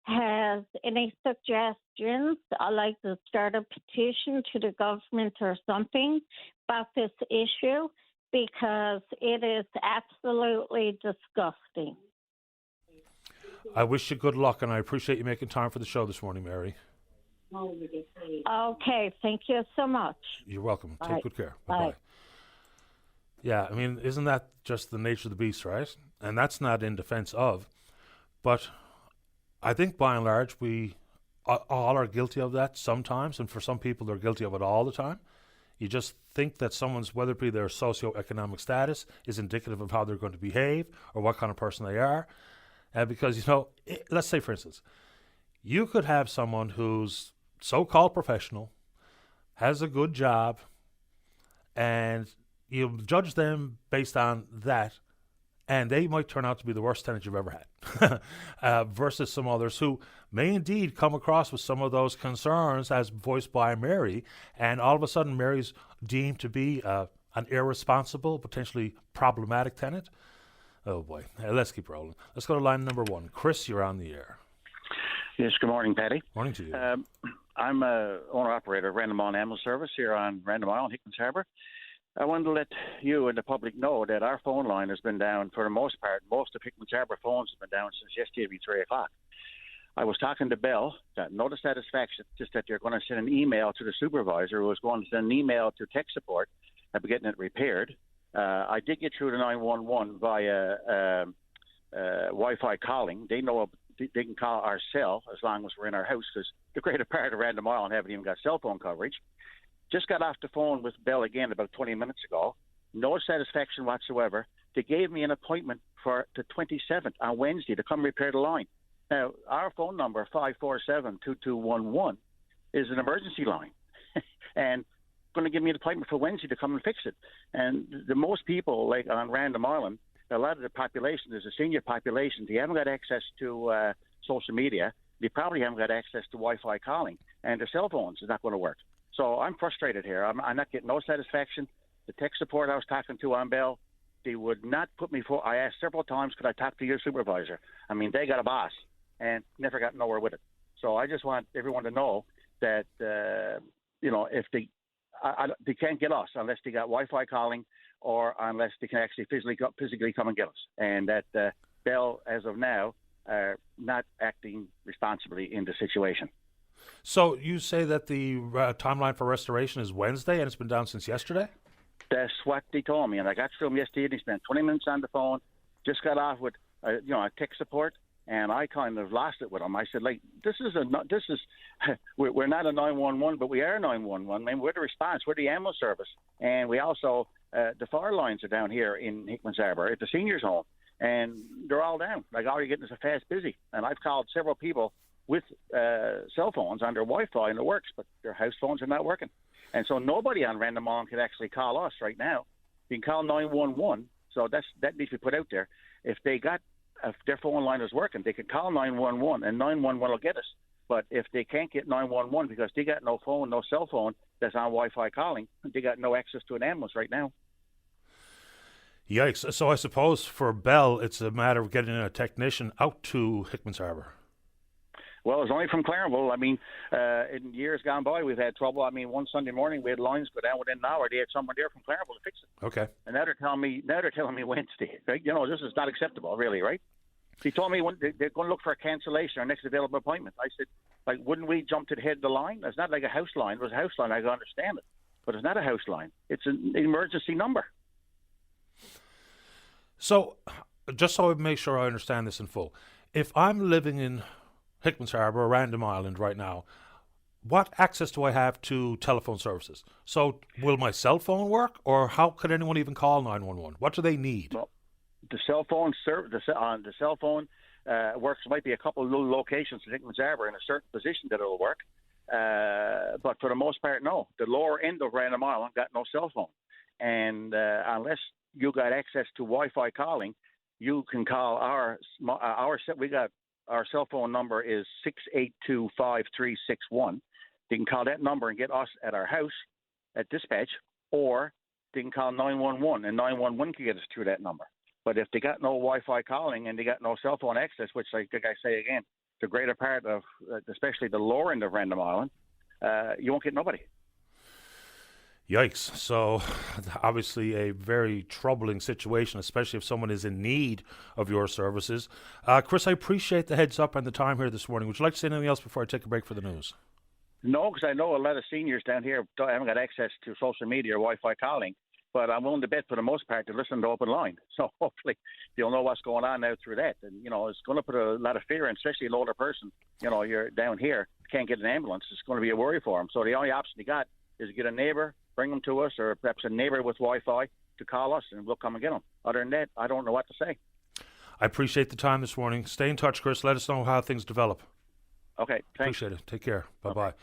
has any suggestions. I'd like to start a petition to the government or something about this issue, because it is absolutely disgusting. I wish you good luck, and I appreciate you making time for the show this morning, Mary. Okay, thank you so much. You're welcome. Bye. Take good care. Bye. Bye-bye. Yeah, I mean, isn't that just the nature of the beast, right? And that's not in defense of, but I think by and large we all are guilty of that sometimes, and for some people they're guilty of it all the time. You just think that someone's, whether it be their socioeconomic status, is indicative of how they're going to behave or what kind of person they are. Because, let's say, for instance, you could have someone who's so-called professional, has a good job, and you judge them based on that, and they might turn out to be the worst tenant you've ever had, versus some others who may indeed come across with some of those concerns as voiced by Mary, and all of a sudden Mary's deemed to be an irresponsible, potentially problematic tenant. Oh, boy. Let's keep rolling. Let's go to line number 1. Chris, you're on the air. Yes, good morning, Paddy. Morning to you. I'm a owner-operator of Random Island Animal Service here on Random Island, Hickman's Harbour. I wanted to let you and the public know that our phone line has been down for the most part. Most of Hickman's Harbour phones have been down since yesterday at 3 o'clock. I was talking to Bell, got no satisfaction, just that they're going to send an email to the supervisor, who was going to send an email to tech support about getting it repaired. I did get through to 911 via Wi-Fi calling. They know they can call our cell as long as we're in our house, because the greater part of Random Island haven't even got cell phone coverage. Just got off the phone with Bell again about 20 minutes ago. No satisfaction whatsoever. They gave me an appointment for the 27th on Wednesday to come repair the line. Now, our phone number, 547-2211, is an emergency line. And going to give me an appointment for Wednesday to come and fix it. And the most people, like on Random Island, a lot of the population is a senior population. They haven't got access to social media. They probably haven't got access to Wi-Fi calling, and their cell phones is not going to work. So I'm frustrated here. I'm not getting no satisfaction. The tech support I was talking to on Bell, they would not put me for. I asked several times, could I talk to your supervisor? I mean, they got a boss, and never got nowhere with it. So I just want everyone to know that, if they can't get us unless they got Wi-Fi calling or unless they can actually physically come and get us. And that Bell, as of now, are not acting responsibly in the situation. So you say that the timeline for restoration is Wednesday, and it's been down since yesterday? That's what they told me. And I got through them yesterday, and they spent 20 minutes on the phone, just got off with, a tech support. And I kind of lost it with them. I said, we're not a 911, but we are 911. I mean, we're the response. We're the ambulance service. And we also, the fire lines are down here in Hickman's Harbour at the seniors' home. And they're all down. Like, all you're getting is a fast busy. And I've called several people with cell phones on their Wi-Fi, and it works, but their house phones are not working. And so nobody on Random Island can actually call us right now. You can call 911. So that needs to be put out there. If their phone line is working, they can call 911, and 911 will get us. But if they can't get 911 because they got no phone, no cell phone that's on Wi-Fi calling, they got no access to an ambulance right now. Yikes. So I suppose for Bell, it's a matter of getting a technician out to Hickman's Harbour. Well, it's only from Clareville. I mean, in years gone by, we've had trouble. I mean, one Sunday morning, we had lines go down within an hour. They had someone there from Clareville to fix it. Okay. And now they're telling me Wednesday. Right? This is not acceptable, really, right? He told me they're going to look for a cancellation or next available appointment. I said, wouldn't we jump to the head of the line? It's not like a house line. If it was a house line, I can understand it. But it's not a house line. It's an emergency number. So, just so I make sure I understand this in full, if I'm living in Hickman's Harbour or Random Island right now, what access do I have to telephone services? So, will my cell phone work, or how could anyone even call 911? What do they need? Well, the cell phone works. Might be a couple of little locations in Hickman's Harbour in a certain position that it'll work, but for the most part, no. The lower end of Random Island got no cell phone, and unless you got access to Wi-Fi calling, you can call our cell phone number is 6825361. They can call that number and get us at our house at dispatch, or they can call 911, and 911 can get us through that number. But if they got no Wi-Fi calling and they got no cell phone access, which, like I say again, the greater part of, especially the lower end of Random Island, you won't get nobody. Yikes. So, obviously a very troubling situation, especially if someone is in need of your services. Chris, I appreciate the heads up and the time here this morning. Would you like to say anything else before I take a break for the news? No, because I know a lot of seniors down here haven't got access to social media or Wi-Fi calling, but I'm willing to bet for the most part to listen to Open Line. So hopefully they'll know what's going on now through that. And, it's going to put a lot of fear in, especially an older person. You're down here, can't get an ambulance. It's going to be a worry for them. So the only option you got is to get a neighbor, bring them to us, or perhaps a neighbor with Wi-Fi to call us, and we'll come and get them. Other than that, I don't know what to say. I appreciate the time this morning. Stay in touch, Chris. Let us know how things develop. Okay, thanks. Appreciate it. Take care. Bye-bye.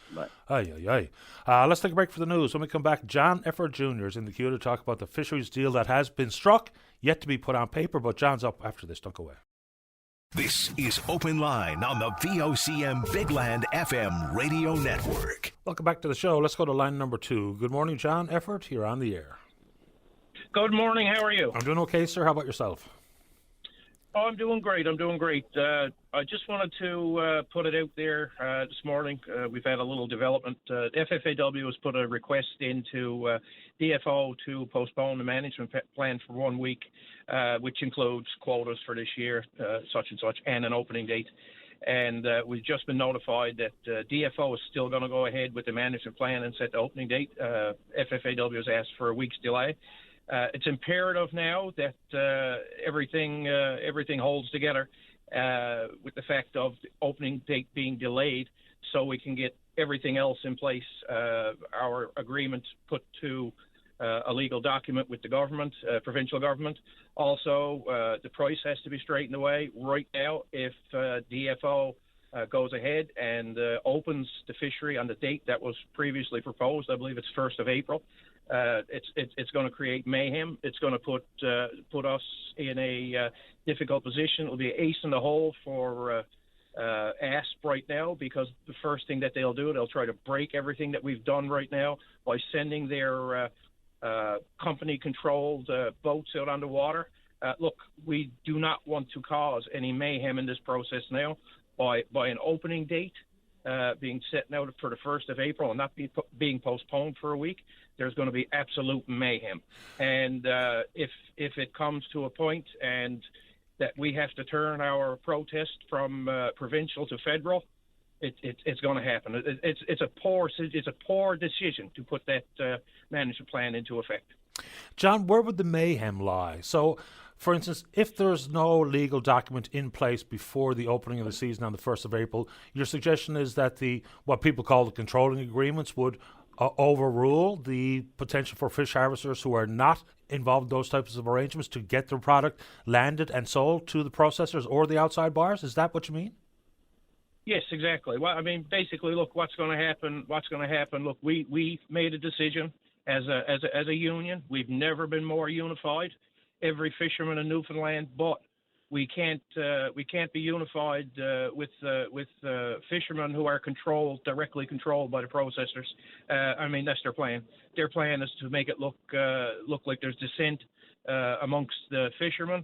Okay, bye. Let's take a break for the news. When we come back, John Efford Jr. is in the queue to talk about the fisheries deal that has been struck, yet to be put on paper, but John's up after this. Don't go away. This is Open Line on the VOCM Big Land FM radio network. Welcome back to the show. Let's go to line number 2. Good morning, John Efford. You're on the air. Good morning. How are you? I'm doing okay, sir. How about yourself? Oh, I'm doing great. I just wanted to put it out there this morning. We've had a little development. FFAW has put a request into DFO to postpone the management plan for 1 week, which includes quotas for this year, such and such, and an opening date. And we've just been notified that DFO is still going to go ahead with the management plan and set the opening date. FFAW has asked for a week's delay. It's imperative now that everything holds together with the fact of the opening date being delayed, so we can get everything else in place. Our agreement put to a legal document with the government, provincial government. Also, the price has to be straightened away. Right now, if DFO goes ahead and opens the fishery on the date that was previously proposed, I believe it's 1st of April, it's going to create mayhem. It's going to put us in a difficult position. It'll be an ace in the hole for ASP right now, because the first thing that they'll do, they'll try to break everything that we've done right now by sending their company-controlled boats out on the water. Look, we do not want to cause any mayhem in this process now by an opening date. being set now for the 1st of April and not being postponed for a week, there's going to be absolute mayhem. And if it comes to a point and that we have to turn our protest from provincial to federal, it's going to happen. It's a poor decision to put that management plan into effect. John, where would the mayhem lie? So, for instance, if there's no legal document in place before the opening of the season on the 1st of April, your suggestion is that what people call the controlling agreements would overrule the potential for fish harvesters who are not involved in those types of arrangements to get their product landed and sold to the processors or the outside buyers? Is that what you mean? Yes, exactly. Well, I mean, basically, look, what's going to happen? Look, we made a decision as a union. We've never been more unified. Every fisherman in Newfoundland, but we can't be unified with fishermen who are directly controlled by the processors. I mean, that's their plan. Their plan is to make it look like there's dissent amongst the fishermen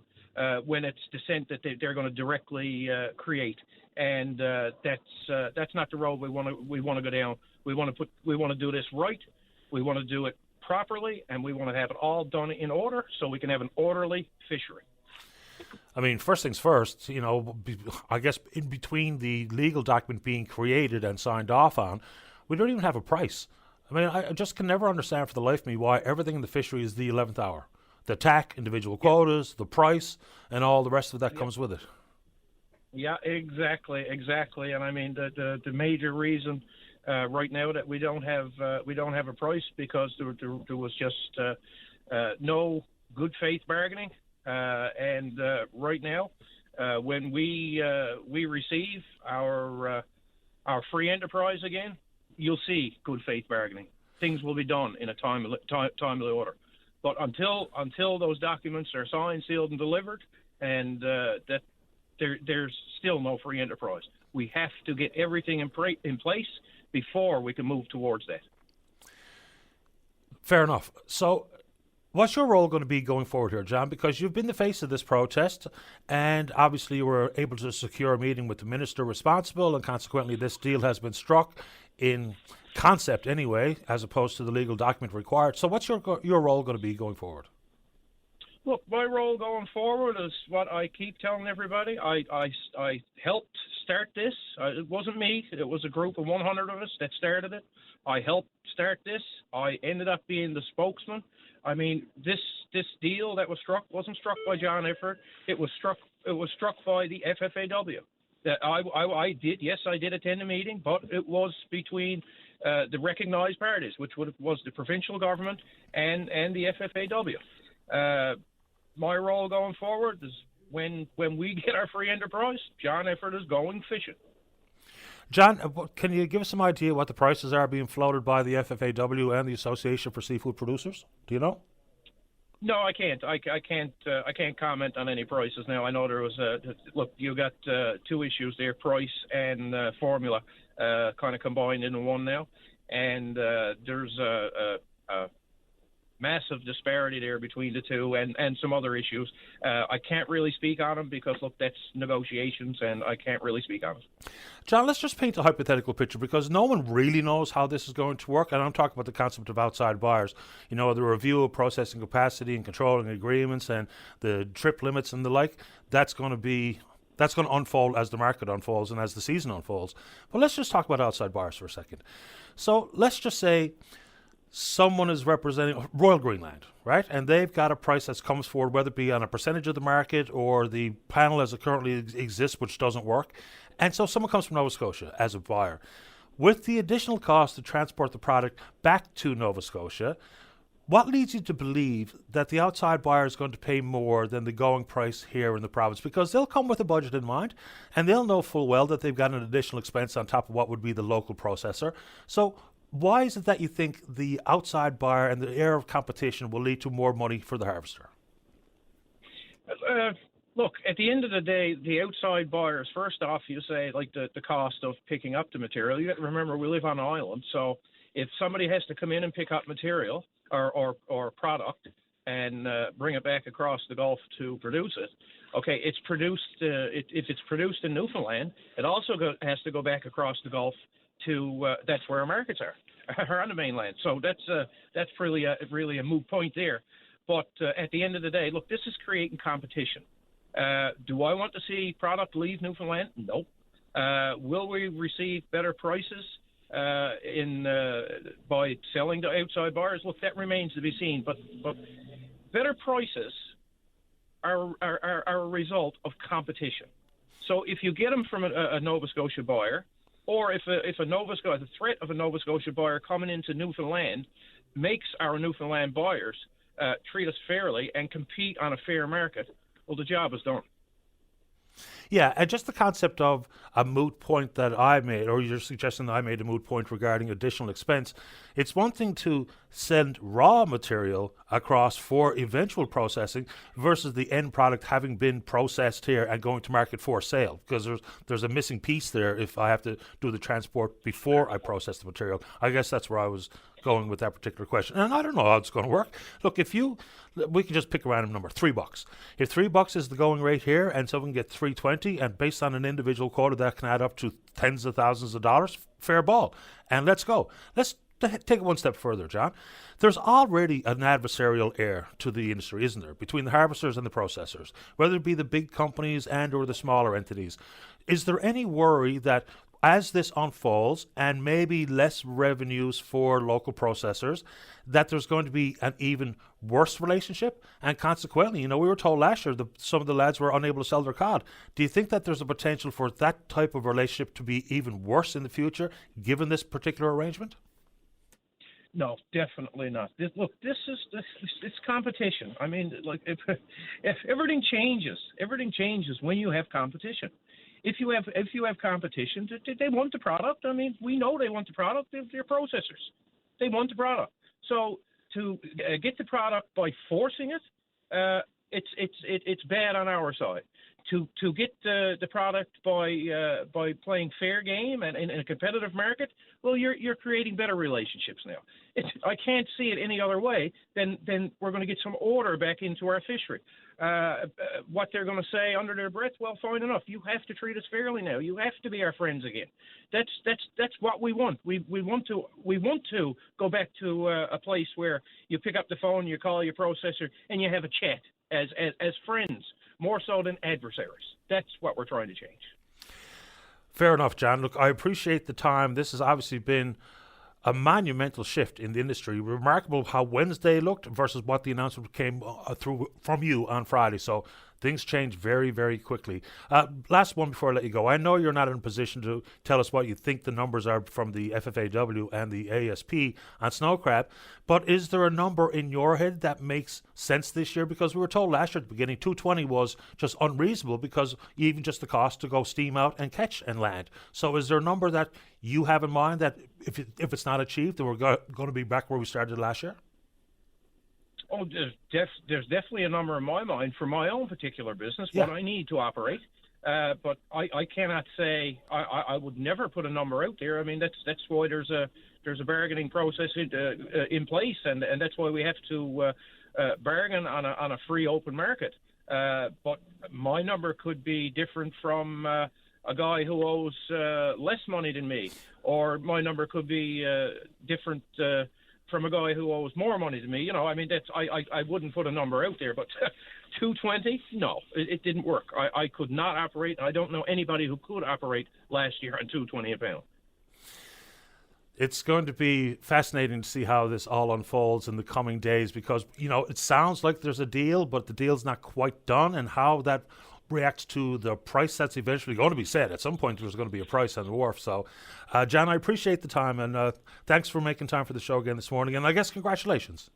when it's dissent that they're going to directly create, and that's not the road we want to go down. We want to do this right. We want to do it properly, and we want to have it all done in order so we can have an orderly fishery. I mean, first things first, I guess in between the legal document being created and signed off on, we don't even have a price. I mean, I just can never understand for the life of me why everything in the fishery is the 11th hour. The TAC, individual quotas, the price, and all the rest of that comes with it. Yeah, exactly. And I mean, the major reason right now that we don't have a price because there was just no good faith bargaining, and right now when we receive our free enterprise again, you'll see good faith bargaining. Things will be done in a timely order. But until those documents are signed, sealed, and delivered, and that there's still no free enterprise. We have to get everything in place before we can move towards that. Fair enough. So what's your role going to be going forward here, John? Because you've been the face of this protest, and obviously you were able to secure a meeting with the minister responsible, and consequently this deal has been struck in concept anyway, as opposed to the legal document required. So what's your role going to be going forward? Look, my role going forward is what I keep telling everybody. I helped start this. It wasn't me. It was a group of 100 of us that started it. I helped start this. I ended up being the spokesman. I mean, this deal that was struck wasn't struck by John Efford. It was struck by the FFAW. That I did attend a meeting, but it was between the recognised parties, which was the provincial government and the FFAW. My role going forward is when we get our free enterprise, John Efford is going fishing. John, can you give us some idea what the prices are being floated by the FFAW and the Association for Seafood Producers? Do you know? No, I can't. I can't comment on any prices now. I know there was look. You got two issues there: price and formula, kind of combined into one now, and there's a massive disparity there between the two and some other issues. I can't really speak on them because, look, that's negotiations and I can't really speak on it. John, let's just paint a hypothetical picture because no one really knows how this is going to work. And I'm talking about the concept of outside buyers. You know, the review of processing capacity and controlling agreements and the trip limits and the like, that's going to unfold as the market unfolds and as the season unfolds. But let's just talk about outside buyers for a second. So let's just say someone is representing Royal Greenland, right? And they've got a price that comes forward, whether it be on a percentage of the market or the panel as it currently exists, which doesn't work. And so someone comes from Nova Scotia as a buyer. With the additional cost to transport the product back to Nova Scotia, what leads you to believe that the outside buyer is going to pay more than the going price here in the province? Because they'll come with a budget in mind, and they'll know full well that they've got an additional expense on top of what would be the local processor. So why is it that you think the outside buyer and the air of competition will lead to more money for the harvester? Look, at the end of the day, the outside buyers, first off, you say, like, the cost of picking up the material. You got to remember, we live on an island, so if somebody has to come in and pick up material or product, and bring it back across the Gulf to produce it. Okay, it's produced. If it's produced in Newfoundland, it also has to go back across the Gulf to. That's where our markets are on the mainland. So that's really a moot point there. But at the end of the day, look, this is creating competition. Do I want to see product leave Newfoundland? Nope. Will we receive better prices by selling to outside buyers? Look, that remains to be seen. But better prices are a result of competition. So if you get them from a Nova Scotia buyer, or if the threat of a Nova Scotia buyer coming into Newfoundland makes our Newfoundland buyers treat us fairly and compete on a fair market, well, the job is done. Yeah, and just the concept of a moot point that I made, or you're suggesting that I made a moot point regarding additional expense. It's one thing to send raw material across for eventual processing versus the end product having been processed here and going to market for sale, because there's a missing piece there if I have to do the transport before I process the material. I guess that's where I was going with that particular question. And I don't know how it's going to work. Look, we can just pick a random number, $3. If $3 is the going rate here and someone can get $3.20, and based on an individual quota that can add up to tens of thousands of dollars, fair ball. And let's go. Let's take it one step further, John. There's already an adversarial air to the industry, isn't there, between the harvesters and the processors, whether it be the big companies and or the smaller entities. Is there any worry that as this unfolds and maybe less revenues for local processors, that there's going to be an even worse relationship? And consequently, we were told last year that some of the lads were unable to sell their cod. Do you think that there's a potential for that type of relationship to be even worse in the future, given this particular arrangement? No, definitely not. This is competition. I mean, like if everything changes when you have competition. If you have competition, they want the product. I mean, we know they want the product. They're processors. They want the product. So to get the product by forcing it, it's bad on our side. To get the product by playing fair game and in a competitive market, well, you're creating better relationships now. I can't see it any other way than we're going to get some order back into our fishery. What they're going to say under their breath, well, fine enough. You have to treat us fairly now. You have to be our friends again. That's what we want. We want to go back to a place where you pick up the phone, you call your processor, and you have a chat as friends, more so than adversaries. That's what we're trying to change. Fair enough, John. Look, I appreciate the time. This has obviously been a monumental shift in the industry. Remarkable how Wednesday looked versus what the announcement came through from you on Friday. So things change very, very quickly. Last one before I let you go. I know you're not in a position to tell us what you think the numbers are from the FFAW and the ASP on snow crab, but is there a number in your head that makes sense this year? Because we were told last year at the beginning, 220 was just unreasonable because even just the cost to go steam out and catch and land. So is there a number that you have in mind that if it's not achieved, then we're going to be back where we started last year? Oh, there's definitely a number in my mind for my own particular business, what I need to operate. But I cannot say I would never put a number out there. I mean, that's why there's a bargaining process in place, and that's why we have to bargain on a free open market. But my number could be different from a guy who owes less money than me, or my number could be different from a guy who owes more money than me. I mean, I wouldn't put a number out there, but 220, no, it didn't work. I could not operate. I don't know anybody who could operate last year on 220 a pound. It's going to be fascinating to see how this all unfolds in the coming days because, it sounds like there's a deal, but the deal's not quite done, and how that reacts to the price that's eventually going to be set. At some point, there's going to be a price on the wharf. So, John, I appreciate the time, and thanks for making time for the show again this morning. And I guess congratulations.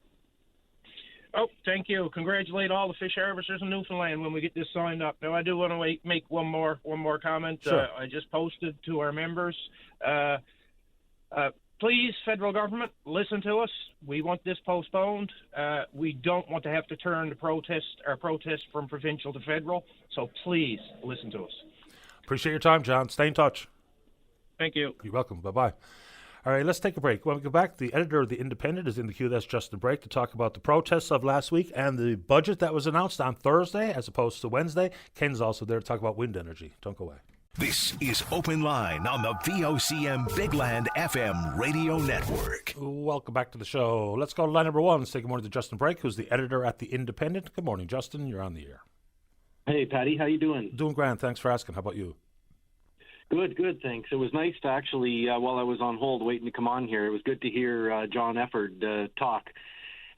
Oh, thank you. Congratulate all the fish harvesters in Newfoundland when we get this signed up. Now, I do want to make one more comment. Sure. I just posted to our members. Please, federal government, listen to us. We want this postponed. We don't want to have to turn our protest from provincial to federal. So please listen to us. Appreciate your time, John. Stay in touch. Thank you. You're welcome. Bye-bye. All right, let's take a break. When we go back, the editor of The Independent is in the queue. That's Justin Brake to talk about the protests of last week and the budget that was announced on Thursday as opposed to Wednesday. Ken's also there to talk about wind energy. Don't go away. This is Open Line on the VOCM Big Land FM radio network. Welcome back to the show. Let's go to line number one. Let's say good morning to Justin Brake, who's the editor at The Independent. Good morning, Justin. You're on the air. Hey, Patty. How you doing? Doing grand. Thanks for asking. How about you? Good, thanks. It was nice to actually, while I was on hold waiting to come on here, it was good to hear John Efford talk.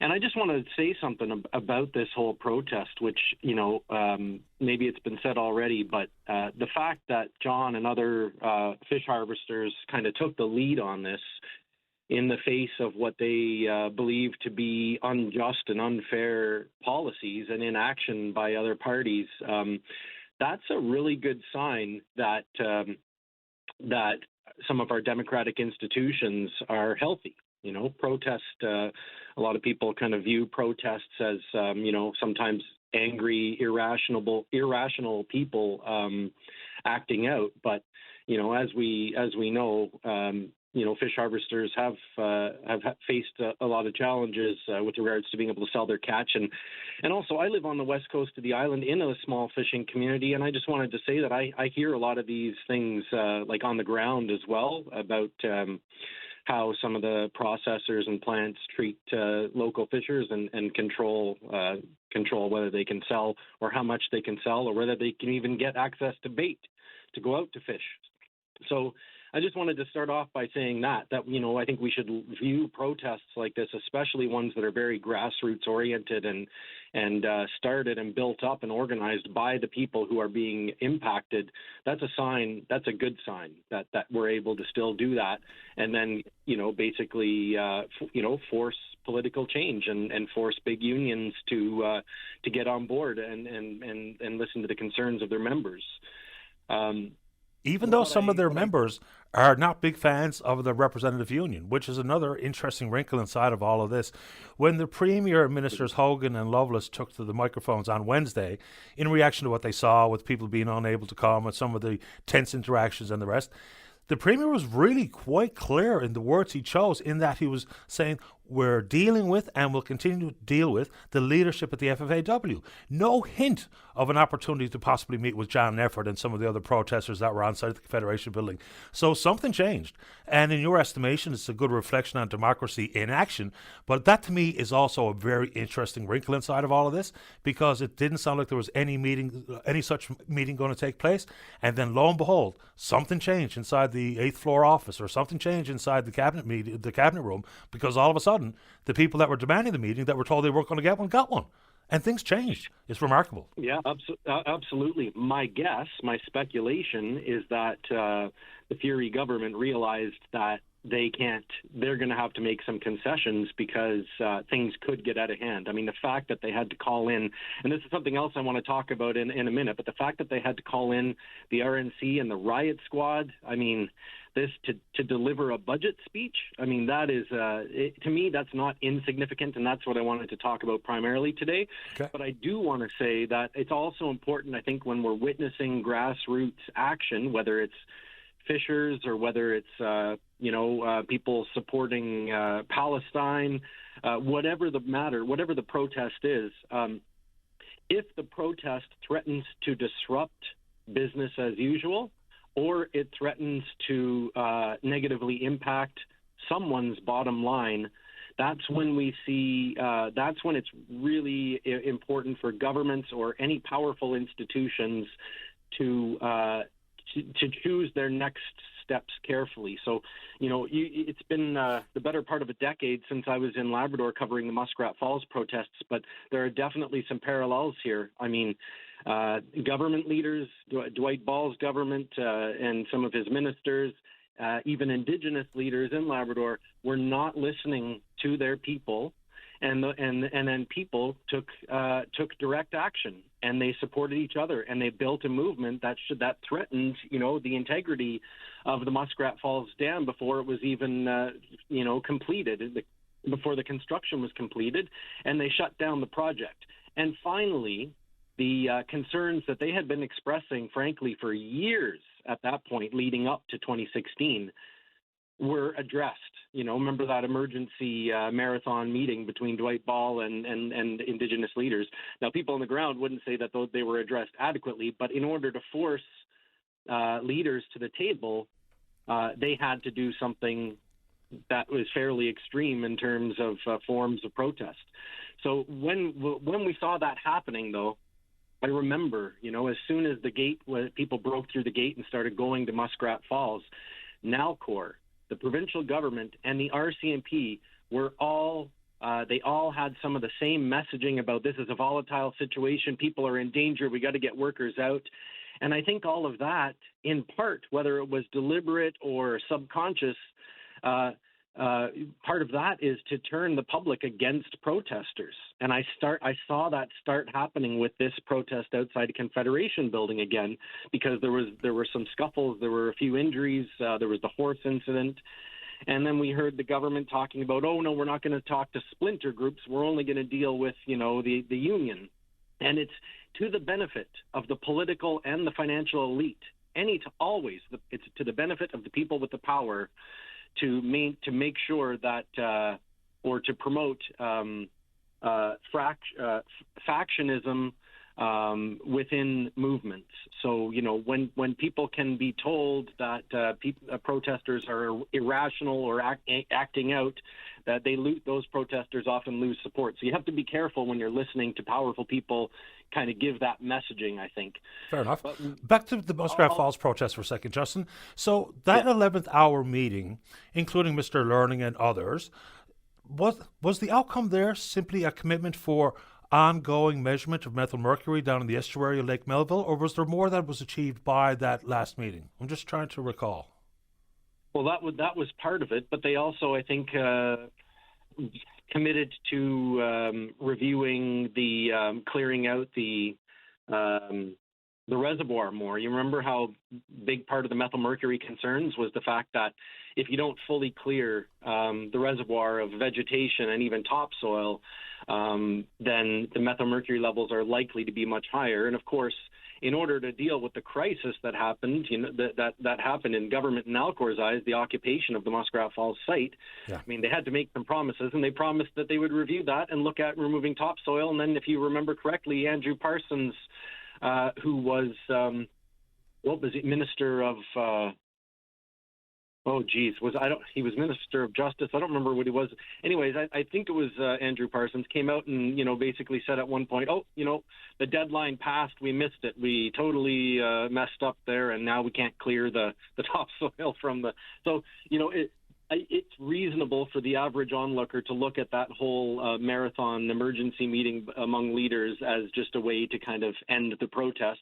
And I just want to say something about this whole protest, which, maybe it's been said already, but the fact that John and other fish harvesters kind of took the lead on this in the face of what they believe to be unjust and unfair policies and inaction by other parties, that's a really good sign that that some of our democratic institutions are healthy. Protest, a lot of people kind of view protests as, sometimes angry, irrational people acting out. But, as we know, fish harvesters have faced a lot of challenges with regards to being able to sell their catch. And also, I live on the west coast of the island in a small fishing community, and I just wanted to say that I hear a lot of these things like on the ground as well about how some of the processors and plants treat local fishers and control whether they can sell or how much they can sell or whether they can even get access to bait to go out to fish. So I just wanted to start off by saying that I think we should view protests like this, especially ones that are very grassroots oriented and started and built up and organized by the people who are being impacted. That's a sign. That's a good sign that we're able to still do that, and then basically force political change and force big unions to get on board and listen to the concerns of their members. Even though some of their members are not big fans of the representative union, which is another interesting wrinkle inside of all of this. When the Premier, Ministers Hogan and Lovelace took to the microphones on Wednesday, in reaction to what they saw with people being unable to come and some of the tense interactions and the rest, the Premier was really quite clear in the words he chose, in that he was saying, we're dealing with and will continue to deal with the leadership at the FFAW. No hint of an opportunity to possibly meet with John Efford and some of the other protesters that were on site at the Confederation building. So something changed. And in your estimation, it's a good reflection on democracy in action. But that to me is also a very interesting wrinkle inside of all of this, because it didn't sound like there was any such meeting going to take place. And then lo and behold, something changed inside the 8th floor office, or something changed inside the cabinet room, because all of a sudden the people that were demanding the meeting, that were told they weren't going to get one, got one. And things changed. It's remarkable. Yeah, absolutely. My speculation is that the Fury government realized that they're going to have to make some concessions because things could get out of hand. I mean, the fact that they had to call in, and this is something else I want to talk about in a minute, but the fact that they had to call in the RNC and the riot squad, I mean, this to deliver a budget speech, I mean, that is, to me, that's not insignificant, and that's what I wanted to talk about primarily today. Okay. But I do want to say that it's also important, I think, when we're witnessing grassroots action, whether it's fishers or whether it's people supporting Palestine, whatever the matter, whatever the protest is, if the protest threatens to disrupt business as usual, or it threatens to negatively impact someone's bottom line, that's when we see, that's when it's really important for governments or any powerful institutions to choose their next steps carefully. So, it's been the better part of a decade since I was in Labrador covering the Muskrat Falls protests, but there are definitely some parallels here. I mean, government leaders, Dwight Ball's government and some of his ministers, even Indigenous leaders in Labrador, were not listening to their people, and then people took direct action, and they supported each other, and they built a movement that threatened, the integrity of the Muskrat Falls Dam before it was even, completed, before the construction was completed, and they shut down the project. And finally, the concerns that they had been expressing, frankly, for years at that point, leading up to 2016, were addressed. Remember that emergency marathon meeting between Dwight Ball and Indigenous leaders. Now, people on the ground wouldn't say that they were addressed adequately, but in order to force leaders to the table, they had to do something that was fairly extreme in terms of forms of protest. So when we saw that happening, though, I remember, as soon as people broke through the gate and started going to Muskrat Falls, Nalcor, the provincial government, and the RCMP were they all had some of the same messaging about this is a volatile situation, people are in danger, we got to get workers out. And I think all of that, in part, whether it was deliberate or subconscious, part of that is to turn the public against protesters. And I saw that start happening with this protest outside the Confederation building again, because there were some scuffles, there were a few injuries, there was the horse incident. And then we heard the government talking about, oh, no, we're not going to talk to splinter groups. We're only going to deal with, the union. And it's to the benefit of the political and the financial elite. It's to the benefit of the people with the power to make sure that or to promote factionism within movements. So, when people can be told that protesters are irrational or acting out, that those protesters often lose support. So you have to be careful when you're listening to powerful people kind of give that messaging, I think. Fair enough. Back to the Muskrat Falls protest for a second, Justin. So that 11th hour meeting, including Mr. Learning and others, was the outcome there simply a commitment for ongoing measurement of methyl mercury down in the estuary of Lake Melville, or was there more that was achieved by that last meeting? I'm just trying to recall. Well, that was part of it, but they also, I think, committed to reviewing the clearing out the reservoir more. You remember how big part of the methyl mercury concerns was the fact that if you don't fully clear the reservoir of vegetation and even topsoil, then the methyl mercury levels are likely to be much higher. And of course, in order to deal with the crisis that happened, that happened in government and Nalcor's eyes, the occupation of the Muskrat Falls site. Yeah. I mean, they had to make some promises, and they promised that they would review that and look at removing topsoil. And then, if you remember correctly, Andrew Parsons, who was Minister of he was Minister of Justice. I don't remember what he was. Anyways, I think it was Andrew Parsons came out and, basically said at one point, the deadline passed. We missed it. We totally messed up there, and now we can't clear the topsoil from the. So, it's reasonable for the average onlooker to look at that whole marathon emergency meeting among leaders as just a way to kind of end the protests,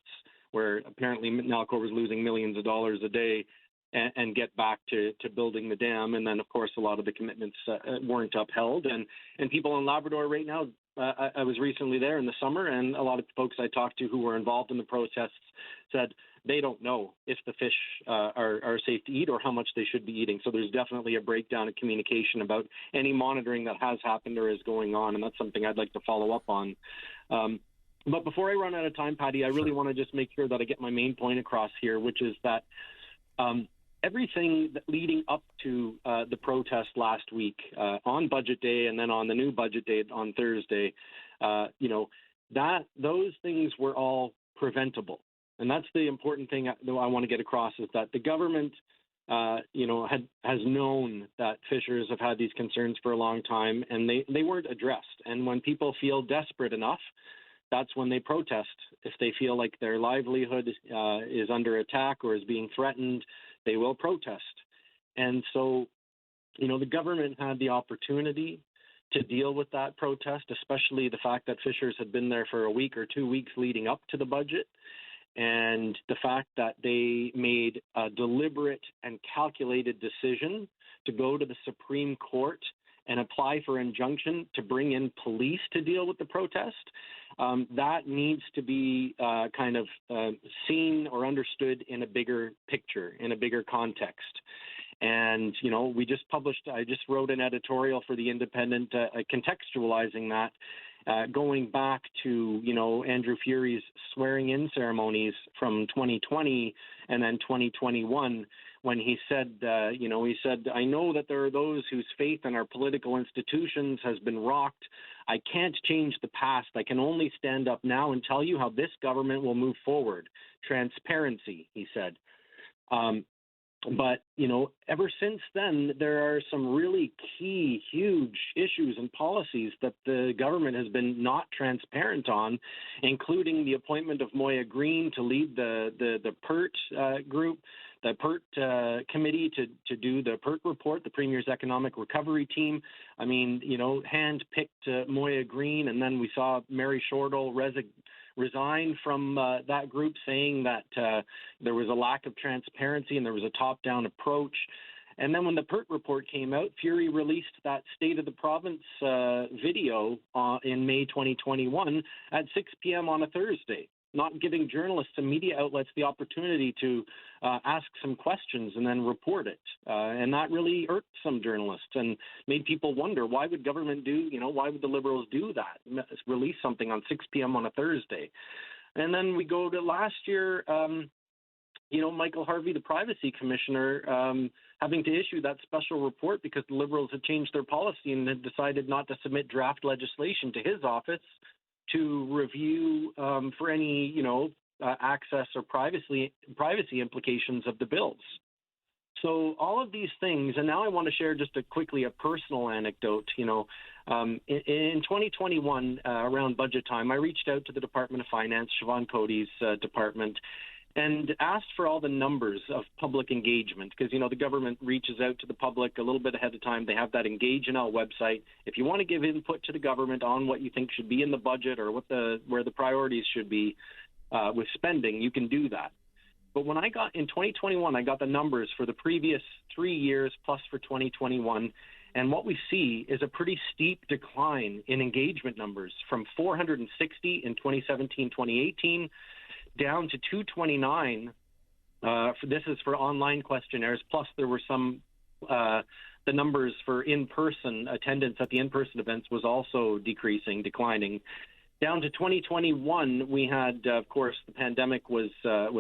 where apparently Nalcor was losing millions of dollars a day, and get back to building the dam. And then, of course, a lot of the commitments weren't upheld. And people in Labrador right now, I was recently there in the summer, and a lot of folks I talked to who were involved in the protests said they don't know if the fish are safe to eat or how much they should be eating. So there's definitely a breakdown in communication about any monitoring that has happened or is going on, and that's something I'd like to follow up on. But before I run out of time, Patty, I really want to just make sure that I get my main point across here, which is that everything leading up to the protest last week on Budget Day and then on the new Budget Day on Thursday, those things were all preventable. And that's the important thing that I want to get across, is that the government, has known that fishers have had these concerns for a long time, and they weren't addressed. And when people feel desperate enough, that's when they protest. If they feel like their livelihood is under attack or is being threatened, they will protest. And so, the government had the opportunity to deal with that protest, especially the fact that fishers had been there for a week or 2 weeks leading up to the budget, and the fact that they made a deliberate and calculated decision to go to the Supreme Court and apply for injunction to bring in police to deal with the protest. That needs to be seen or understood in a bigger picture, in a bigger context. And, I just wrote an editorial for The Independent contextualizing that. going back to, Andrew Furey's swearing-in ceremonies from 2020 and then 2021, when he said, I know that there are those whose faith in our political institutions has been rocked. I can't change the past. I can only stand up now and tell you how this government will move forward. Transparency, he said. But, ever since then, there are some really key, huge issues and policies that the government has been not transparent on, including the appointment of Moya Green to lead the PERT group, the PERT committee to do the PERT report, the Premier's Economic Recovery Team. I mean, hand-picked Moya Green, and then we saw Mary Shortall resign from that group, saying that there was a lack of transparency and there was a top-down approach. And then when the PERT report came out, Furey released that State of the Province video in May 2021 at 6 p.m. on a Thursday, not giving journalists and media outlets the opportunity to ask some questions and then report it. And that really irked some journalists and made people wonder, why would government why would the Liberals do that, release something on 6 p.m. on a Thursday? And then we go to last year, Michael Harvey, the Privacy Commissioner, having to issue that special report because the Liberals had changed their policy and had decided not to submit draft legislation to his office to review for any, access or privacy implications of the bills. So all of these things, and now I want to share just quickly a personal anecdote. In 2021, around budget time, I reached out to the Department of Finance, Siobhan Cody's department, and asked for all the numbers of public engagement because, the government reaches out to the public a little bit ahead of time. They have that Engage in Our website. If you want to give input to the government on what you think should be in the budget or where the priorities should be with spending, you can do that. But when in 2021, I got the numbers for the previous 3 years plus for 2021, and what we see is a pretty steep decline in engagement numbers from 460 in 2017-2018 down to 229. This is for online questionnaires, plus there were some, the numbers for in-person attendance at the in-person events was also declining. Down to 2021, we had, of course, the pandemic was at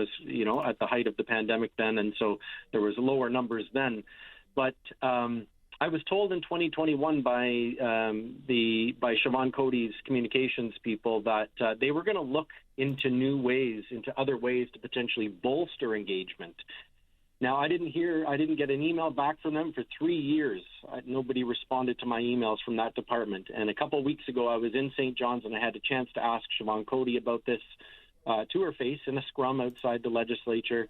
the height of the pandemic then, and so there was lower numbers then. But I was told in 2021 by Siobhan Cody's communications people that they were going to look into other ways to potentially bolster engagement. Now, I didn't get an email back from them for 3 years. Nobody responded to my emails from that department. And a couple of weeks ago, I was in St. John's and I had a chance to ask Siobhan Cody about this to her face in a scrum outside the legislature.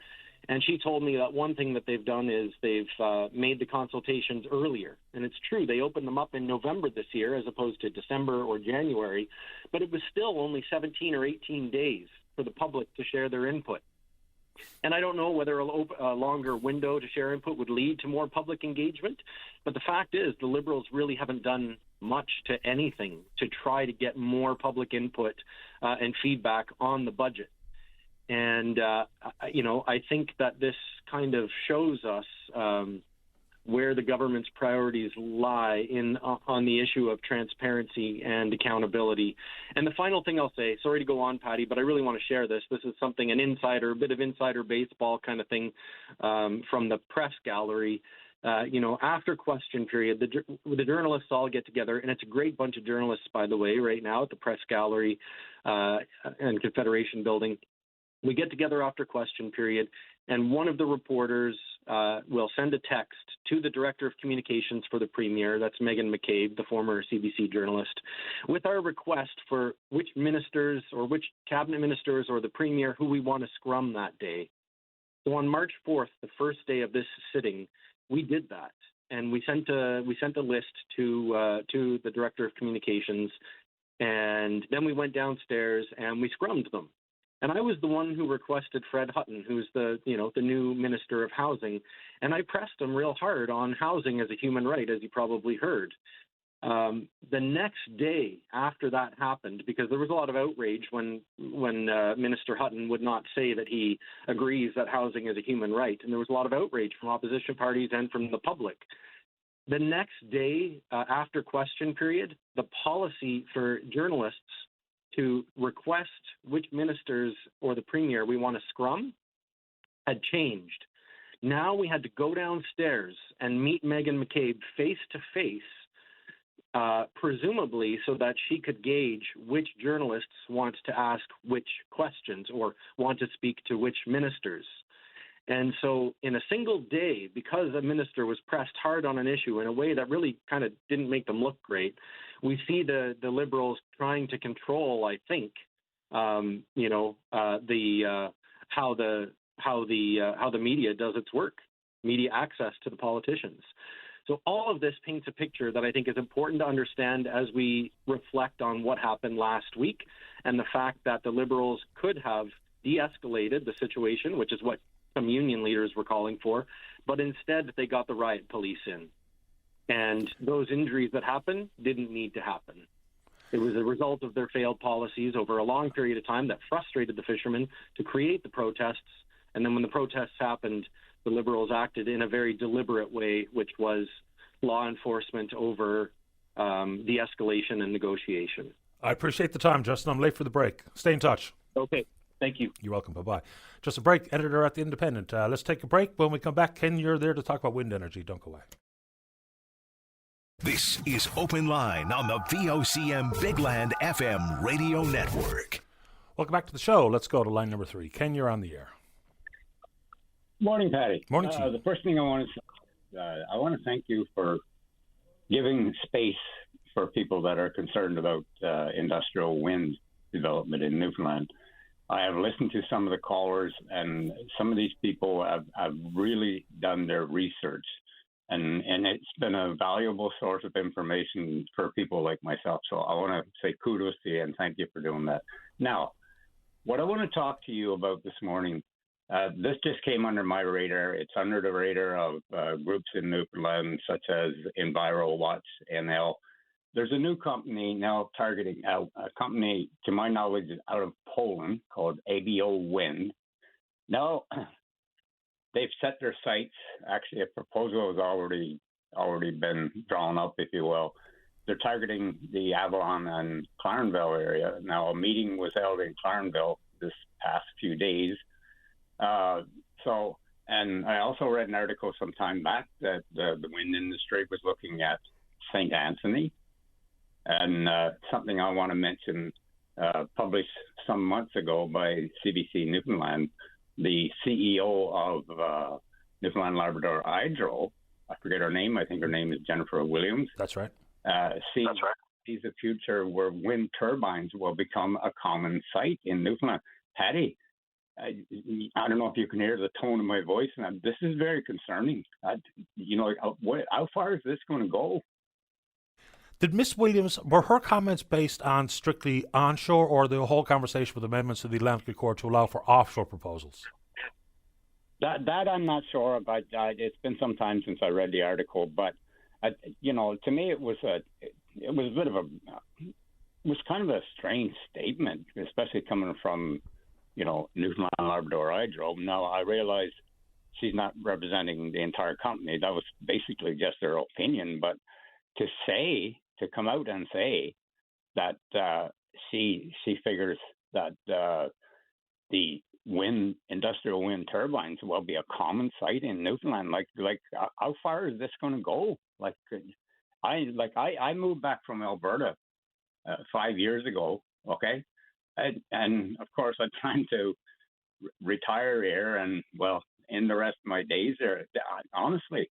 And she told me that one thing that they've done is they've made the consultations earlier. And it's true, they opened them up in November this year as opposed to December or January. But it was still only 17 or 18 days for the public to share their input. And I don't know whether a longer window to share input would lead to more public engagement. But the fact is, the Liberals really haven't done much to anything to try to get more public input and feedback on the budget. And, I think that this kind of shows us where the government's priorities lie on the issue of transparency and accountability. And the final thing I'll say, sorry to go on, Patty, but I really want to share this. This is something, a bit of insider baseball kind of thing from the press gallery. After question period, the journalists all get together, and it's a great bunch of journalists, by the way, right now at the press gallery and Confederation Building. We get together after question period, and one of the reporters will send a text to the Director of Communications for the Premier, that's Megan McCabe, the former CBC journalist, with our request for which ministers or which cabinet ministers or the Premier who we want to scrum that day. So on March 4th, the first day of this sitting, we did that, and we sent a list to the Director of Communications, and then we went downstairs and we scrummed them. And I was the one who requested Fred Hutton, who's the new Minister of Housing, and I pressed him real hard on housing as a human right, as you probably heard. The next day after that happened, because there was a lot of outrage when Minister Hutton would not say that he agrees that housing is a human right, and there was a lot of outrage from opposition parties and from the public. The next day, after question period, the policy for journalists to request which ministers or the premier we want to scrum had changed. Now we had to go downstairs and meet Meghan McCabe face to face, presumably so that she could gauge which journalists want to ask which questions or want to speak to which ministers. And so in a single day, because a minister was pressed hard on an issue in a way that really kind of didn't make them look great, we see the Liberals trying to control, I think, how the media does its work, media access to the politicians. So all of this paints a picture that I think is important to understand as we reflect on what happened last week and the fact that the Liberals could have de-escalated the situation, which is what some union leaders were calling for, but instead they got the riot police in. And those injuries that happened didn't need to happen. It was a result of their failed policies over a long period of time that frustrated the fishermen to create the protests. And then when the protests happened, the Liberals acted in a very deliberate way, which was law enforcement over de-escalation and negotiation. I appreciate the time, Justin. I'm late for the break. Stay in touch. Okay. Thank you. You're welcome. Bye-bye. Just a break. Editor at The Independent. Let's take a break. When we come back, Ken, you're there to talk about wind energy. Don't go away. This is Open Line on the VOCM Big Land FM radio network. Welcome back to the show. Let's go to line number 3. Ken, you're on the air. Morning, Patty. Morning to you. The first thing I want to thank you for giving space for people that are concerned about industrial wind development in Newfoundland. I have listened to some of the callers, and some of these people have really done their research, and it's been a valuable source of information for people like myself. So I want to say kudos to you and thank you for doing that. Now, what I want to talk to you about this morning, this just came under my radar. It's under the radar of groups in Newfoundland, such as EnviroWatch, NL. There's a new company now targeting a company, to my knowledge, out of Poland called ABO Wind. Now, they've set their sights. Actually, a proposal has already been drawn up, if you will. They're targeting the Avalon and Clarenville area. Now, a meeting was held in Clarenville this past few days. And I also read an article some time back that the wind industry was looking at St. Anthony. And something I want to mention, published some months ago by CBC Newfoundland, the CEO of Newfoundland Labrador Hydro, I forget her name, I think her name is Jennifer Williams. That's right. Sees a future where wind turbines will become a common sight in Newfoundland. Patty, I don't know if you can hear the tone of my voice, and this is very concerning. How far is this going to go? Did Miss Williams, were her comments based on strictly onshore, or the whole conversation with amendments to the Atlantic Accord to allow for offshore proposals? That I'm not sure about. It's been some time since I read the article, but to me it was kind of a strange statement, especially coming from Newfoundland Labrador Hydro. Now I realize she's not representing the entire company. That was basically just their opinion, but to come out and say that she figures that the industrial wind turbines will be a common sight in Newfoundland. Like how far is this going to go? I moved back from Alberta 5 years ago. Okay, and of course I'm trying to retire here and end the rest of my days there. Honestly.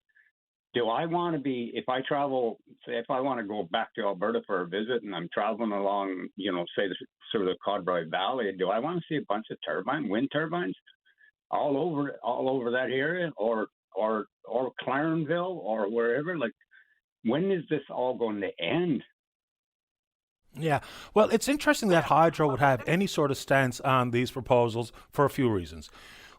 Do I want to be, if I travel, say if I want to go back to Alberta for a visit and I'm traveling along, say sort of the Codroy Valley, do I want to see a bunch of wind turbines all over that area or Clarenville or wherever? Like, when is this all going to end? Yeah, well, it's interesting that Hydro would have any sort of stance on these proposals for a few reasons.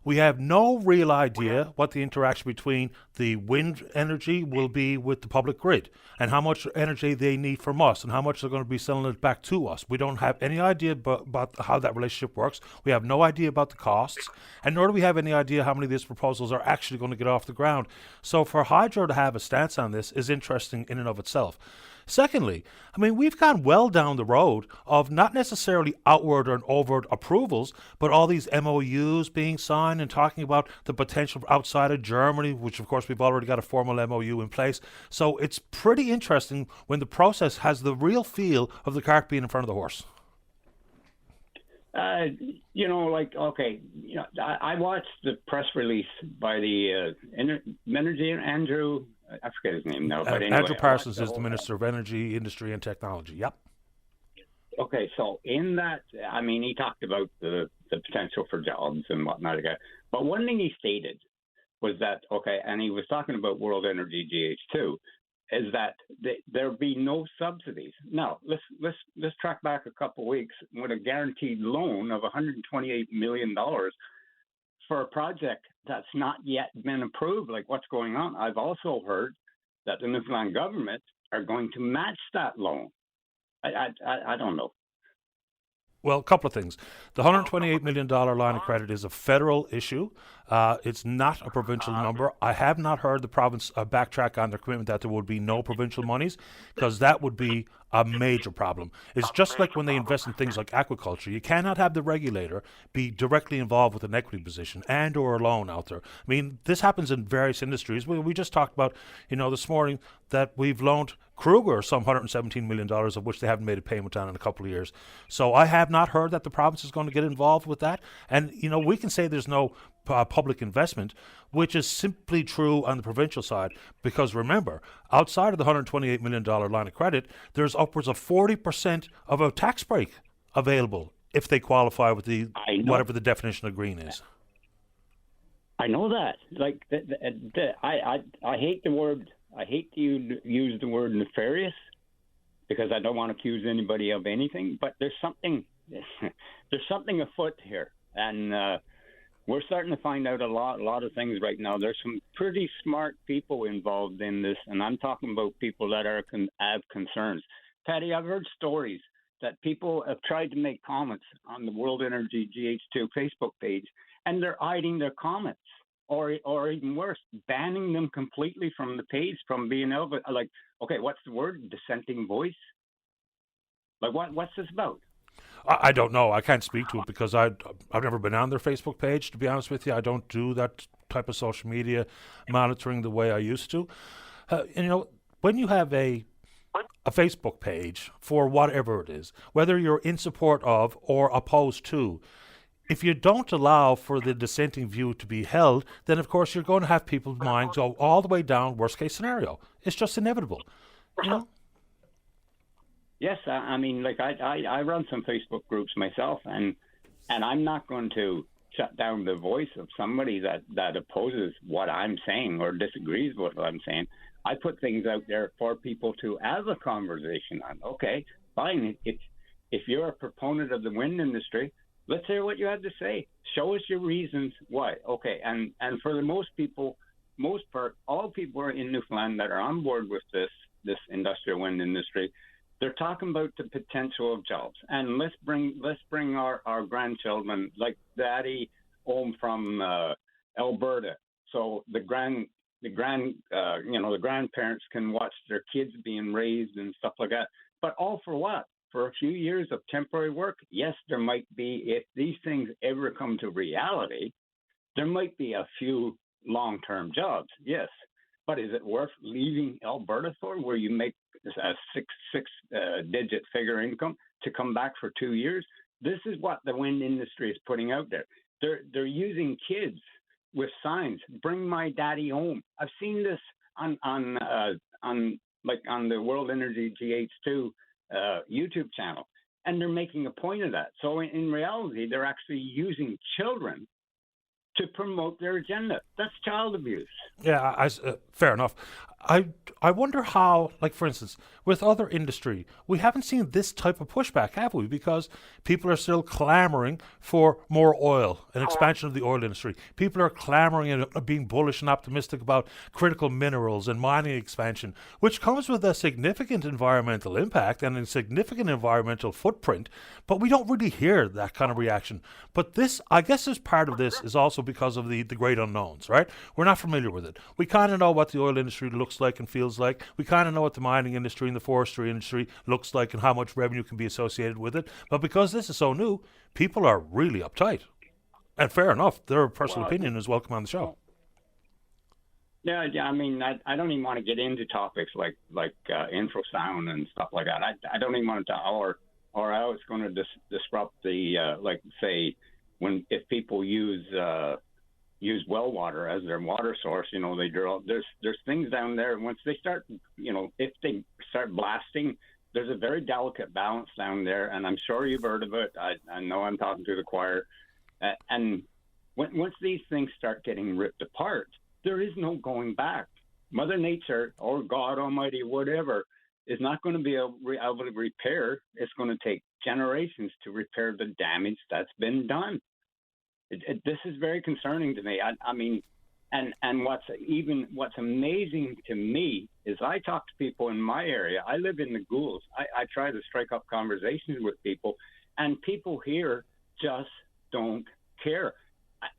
We have no real idea what the interaction between the wind energy will be with the public grid and how much energy they need from us and how much they're going to be selling it back to us. We don't have any idea about how that relationship works. We have no idea about the costs, and nor do we have any idea how many of these proposals are actually going to get off the ground. So for Hydro to have a stance on this is interesting in and of itself. Secondly, I mean, we've gone well down the road of not necessarily outward and overt approvals, but all these MOUs being signed and talking about the potential outside of Germany, which of course we've already got a formal MOU in place. So it's pretty interesting when the process has the real feel of the cart being in front of the horse. I watched the press release by the Energy Andrew. I forget his name now, but anyway. Andrew Parsons is the Minister of Energy, Industry and Technology. Yep. Okay, so in that, I mean, he talked about the potential for jobs and whatnot again. But one thing he stated was that, and he was talking about World Energy GH2, is that there'll be no subsidies. Now, let's track back a couple of weeks with a guaranteed loan of $128 million for a project that's not yet been approved, like what's going on. I've also heard that the Newfoundland government are going to match that loan. I don't know. Well, a couple of things. The $128 million line of credit is a federal issue. It's not a provincial number. I have not heard the province backtrack on their commitment that there would be no provincial monies, because that would be a major problem. It's just like when they invest in things like aquaculture. You cannot have the regulator be directly involved with an equity position and or a loan out there. I mean, this happens in various industries. We just talked about, this morning that we've loaned Kruger some $117 million, of which they haven't made a payment on in a couple of years. So I have not heard that the province is going to get involved with that. And, we can say there's no public investment, which is simply true on the provincial side, because remember, outside of the $128 million line of credit, there's upwards of 40% of a tax break available if they qualify with whatever the definition of green is. I know that. Like, I hate the word. I hate to use the word nefarious, because I don't want to accuse anybody of anything. But there's something afoot here, and we're starting to find out a lot of things right now. There's some pretty smart people involved in this, and I'm talking about people that have concerns. Patty, I've heard stories that people have tried to make comments on the World Energy GH2 Facebook page, and they're hiding their comments, or even worse, banning them completely from the page, from being able to, like, okay, what's the word? Dissenting voice? Like, what's this about? I don't know. I can't speak to it because I've never been on their Facebook page, to be honest with you. I don't do that type of social media monitoring the way I used to. When you have a Facebook page for whatever it is, whether you're in support of or opposed to, if you don't allow for the dissenting view to be held, then of course you're going to have people's minds go all the way down worst case scenario. It's just inevitable. Yes, I mean, like I run some Facebook groups myself, and I'm not going to shut down the voice of somebody that opposes what I'm saying or disagrees with what I'm saying. I put things out there for people to have a conversation on. Okay, fine. If you're a proponent of the wind industry, let's hear what you have to say. Show us your reasons why. Okay, and for the most part, all people in Newfoundland that are on board with this industrial wind industry, they're talking about the potential of jobs. And let's bring our grandchildren, like Daddy home from Alberta. So the grandparents can watch their kids being raised and stuff like that. But all for what? For a few years of temporary work? Yes, there might be, if these things ever come to reality, there might be a few long-term jobs, yes. But is it worth leaving Alberta for, where you make a six-digit figure income, to come back for 2 years? This is what the wind industry is putting out there. They're using kids with signs, "Bring my daddy home." I've seen this on the World Energy GH2 YouTube channel, and they're making a point of that. So in reality, they're actually using children to promote their agenda. That's child abuse. Yeah, fair enough. I wonder how, like for instance, with other industry, we haven't seen this type of pushback, have we? Because people are still clamoring for more oil, an expansion of the oil industry. People are clamoring and being bullish and optimistic about critical minerals and mining expansion, which comes with a significant environmental impact and a significant environmental footprint. But we don't really hear that kind of reaction. But this, I guess, is part of this is also because of the great unknowns, right? We're not familiar with it. We kind of know what the oil industry looks like and feels like. We kind of know what the mining industry and the forestry industry looks like and how much revenue can be associated with it. But because this is so new, people are really uptight. And fair enough, their personal opinion is welcome on the show. Yeah. I mean, I don't even want to get into topics like infrasound and stuff like that. I don't even want to, or how it's going to disrupt the like say if people use well water as their water source, they drill. There's things down there. Once they start, if they start blasting, there's a very delicate balance down there, and I'm sure you've heard of it. I know I'm talking to the choir, and once these things start getting ripped apart, there is no going back. Mother Nature or God Almighty, whatever, is not going to be able to repair. It's going to take generations to repair the damage that's been done. This is very concerning to me. I mean, and what's amazing to me is I talk to people in my area. I live in the Goulds. I try to strike up conversations with people, and people here just don't care.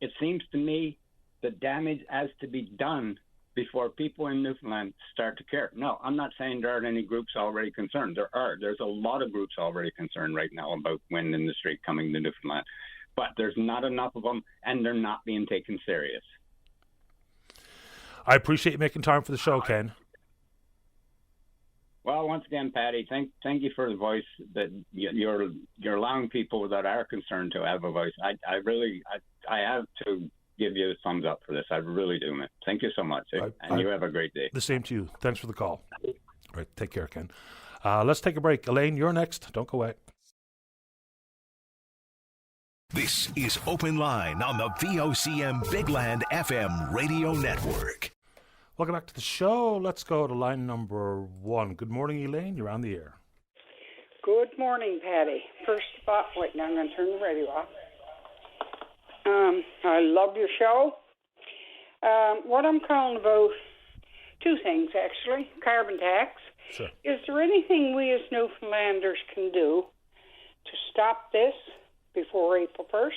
It seems to me the damage has to be done before people in Newfoundland start to care. No, I'm not saying there aren't any groups already concerned. There are. There's a lot of groups already concerned right now about wind industry coming to Newfoundland. But there's not enough of them, and they're not being taken serious. I appreciate you making time for the show, Ken. Well, once again, Patty, thank you for the voice that you're allowing people that are concerned to have a voice. I have to give you a thumbs up for this. I really do, man. Thank you so much, and you have a great day. The same to you. Thanks for the call. All right, take care, Ken. Let's take a break. Elaine, you're next. Don't go away. This is Open Line on the VOCM Big Land FM radio network. Welcome back to the show. Let's go to line number 1. Good morning, Elaine. You're on the air. Good morning, Patty. First spot. Wait, now I'm going to turn the radio off. I love your show. What I'm calling about, two things, actually. Carbon tax. Sure. Is there anything we as Newfoundlanders can do to stop this before April 1st?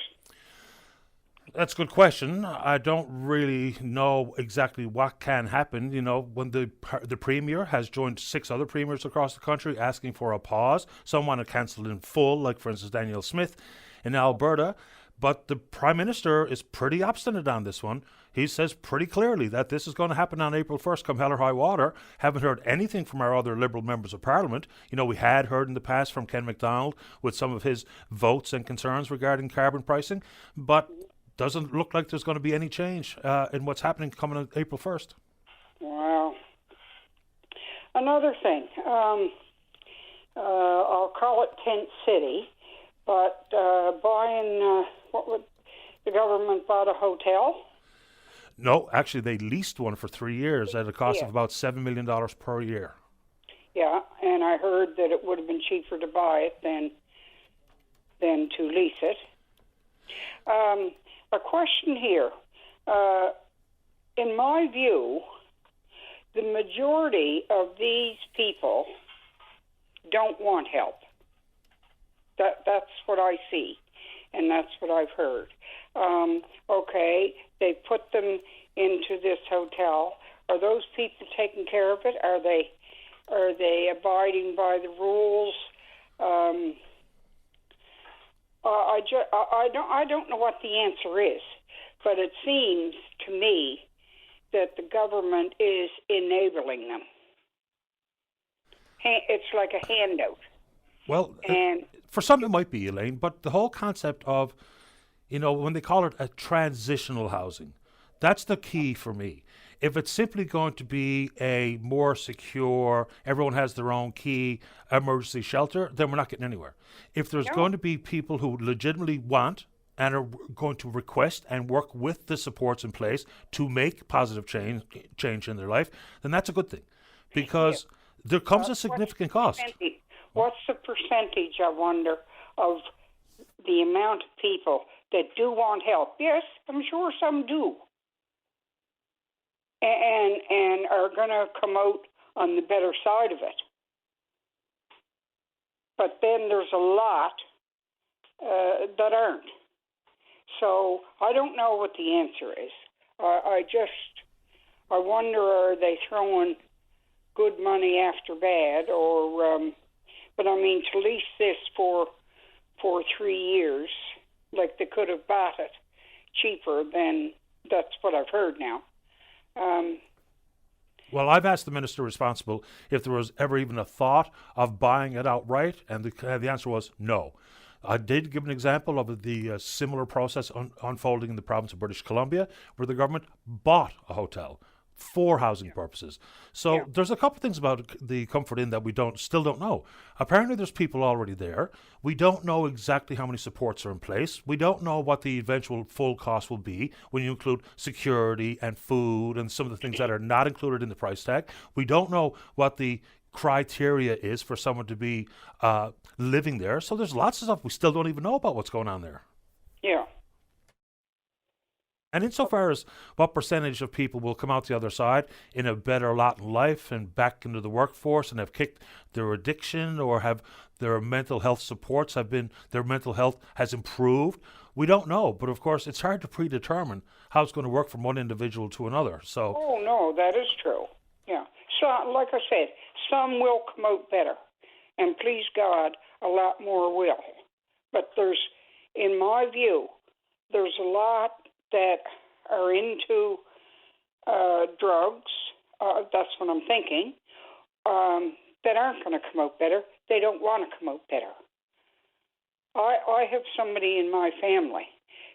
That's a good question. I don't really know exactly what can happen. When the Premier has joined 6 other Premiers across the country asking for a pause. Some want to cancel in full, like, for instance, Daniel Smith in Alberta. But the Prime Minister is pretty obstinate on this one. He says pretty clearly that this is going to happen on April 1st, come hell or high water. Haven't heard anything from our other Liberal members of Parliament. We had heard in the past from Ken MacDonald with some of his votes and concerns regarding carbon pricing, but doesn't look like there's going to be any change in what's happening coming on April 1st. Wow. Another thing, I'll call it Tent City, but the government bought a hotel? No, actually, they leased one for 3 years at a cost of about $7 million per year. Yeah, and I heard that it would have been cheaper to buy it than to lease it. A question here. In my view, the majority of these people don't want help. That's what I see, and that's what I've heard. Okay, they put them into this hotel. Are those people taking care of it? Are they abiding by the rules? I don't know what the answer is, but it seems to me that the government is enabling them. It's like a handout. Well, for some it might be, Elaine, but the whole concept of, when they call it a transitional housing, that's the key for me. If it's simply going to be a more secure, everyone has their own key emergency shelter, then we're not getting anywhere. If there's going to be people who legitimately want and are going to request and work with the supports in place to make positive change in their life, then that's a good thing, because there comes a significant cost. What's the percentage, I wonder, of the amount of people that do want help? Yes, I'm sure some do, and are going to come out on the better side of it. But then there's a lot that aren't. So I don't know what the answer is. I wonder, are they throwing good money after bad, or? But I mean, to lease this for 3 years, like they could have bought it cheaper than that's what I've heard now. Well, I've asked the minister responsible if there was ever even a thought of buying it outright, and the answer was no. I did give an example of the similar process unfolding in the province of British Columbia, where the government bought a hotel for housing purposes. So there's a couple of things about the Comfort Inn that we still don't know. Apparently there's people already there. We don't know exactly how many supports are in place. We don't know what the eventual full cost will be when you include security and food and some of the things that are not included in the price tag. We don't know what the criteria is for someone to be living there. So there's lots of stuff we still don't even know about what's going on there. Yeah. And insofar as what percentage of people will come out the other side in a better lot in life and back into the workforce and have kicked their addiction or have their mental health supports their mental health has improved, we don't know. But of course, it's hard to predetermine how it's going to work from one individual to another. So. Oh, no, that is true. Yeah. So, like I said, some will come out better. And please God, a lot more will. But in my view, there's a lot that are into drugs, that's what I'm thinking, that aren't going to come out better. They don't want to come out better. I have somebody in my family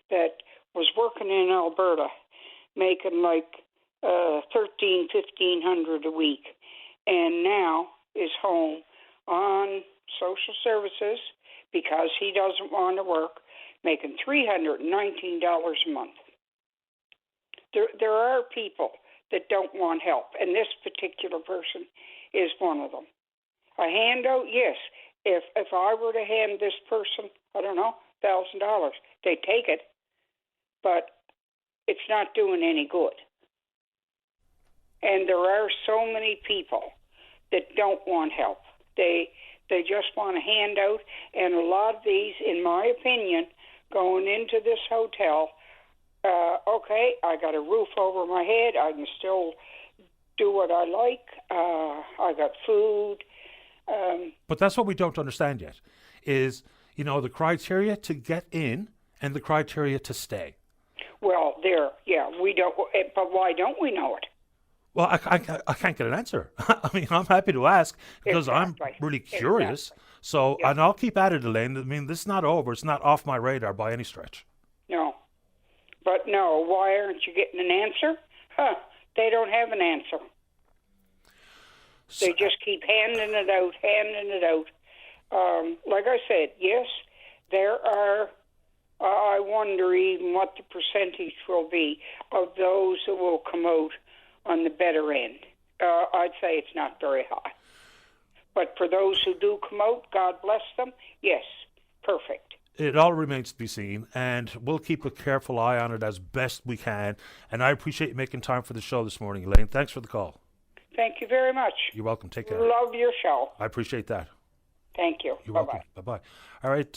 that was working in Alberta making like $1,500 a week, and now is home on social services because he doesn't want to work, making $319 a month. There are people that don't want help, and this particular person is one of them. A handout, yes. If I were to hand this person, I don't know, $1,000, they'd take it, but it's not doing any good. And there are so many people that don't want help. They just want a handout, and a lot of these, in my opinion, going into this hotel, okay, I got a roof over my head, I can still do what I like, I got food. But that's what we don't understand yet, is, the criteria to get in and the criteria to stay. Well, we don't, but why don't we know it? Well, I can't get an answer. I mean, I'm happy to ask because I'm really curious. Exactly. So, and I'll keep at it, Elaine. I mean, this is not over. It's not off my radar by any stretch. No. But no, why aren't you getting an answer? They don't have an answer. They just keep handing it out. Like I said, yes, there are, I wonder even what the percentage will be of those that will come out on the better end. I'd say it's not very high. But for those who do come out, God bless them, yes, perfect. It all remains to be seen, and we'll keep a careful eye on it as best we can. And I appreciate you making time for the show this morning, Elaine. Thanks for the call. Thank you very much. You're welcome. Take care. Love your show. I appreciate that. Thank you. You're Bye-bye. welcome. Bye-bye. All right,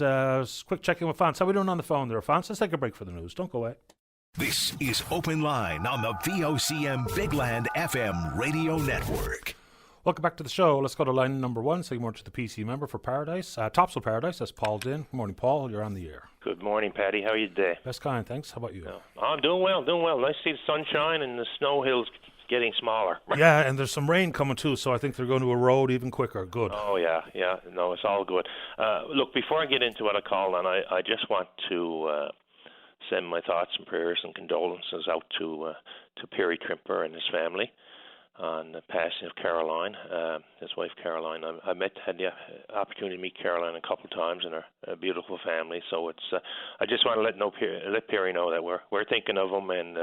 quick check-in with Fonz. How are we doing on the phone there, Fonz? Let's take a break for the news. Don't go away. This is Open Line on the VOCM Big Land FM radio network. Welcome back to the show. Let's go to line number one. Say more to the PC member for Paradise. Topsail Paradise, that's Paul Dinn. Good morning, Paul. You're on the air. Good morning, Paddy. How are you today? Best kind, thanks. How about you? I'm doing well. Nice to see the sunshine and the snow hills getting smaller. Yeah, and there's some rain coming too, so I think they're going to erode even quicker. Good. Oh, yeah. No, it's all good. Look, before I get into what I called on, I just want to send my thoughts and prayers and condolences out to Perry Trimper and his family. on the passing of Caroline, his wife Caroline. Had the opportunity to meet Caroline a couple of times, and a beautiful family. So it's I just want to let Perry know that we're thinking of him and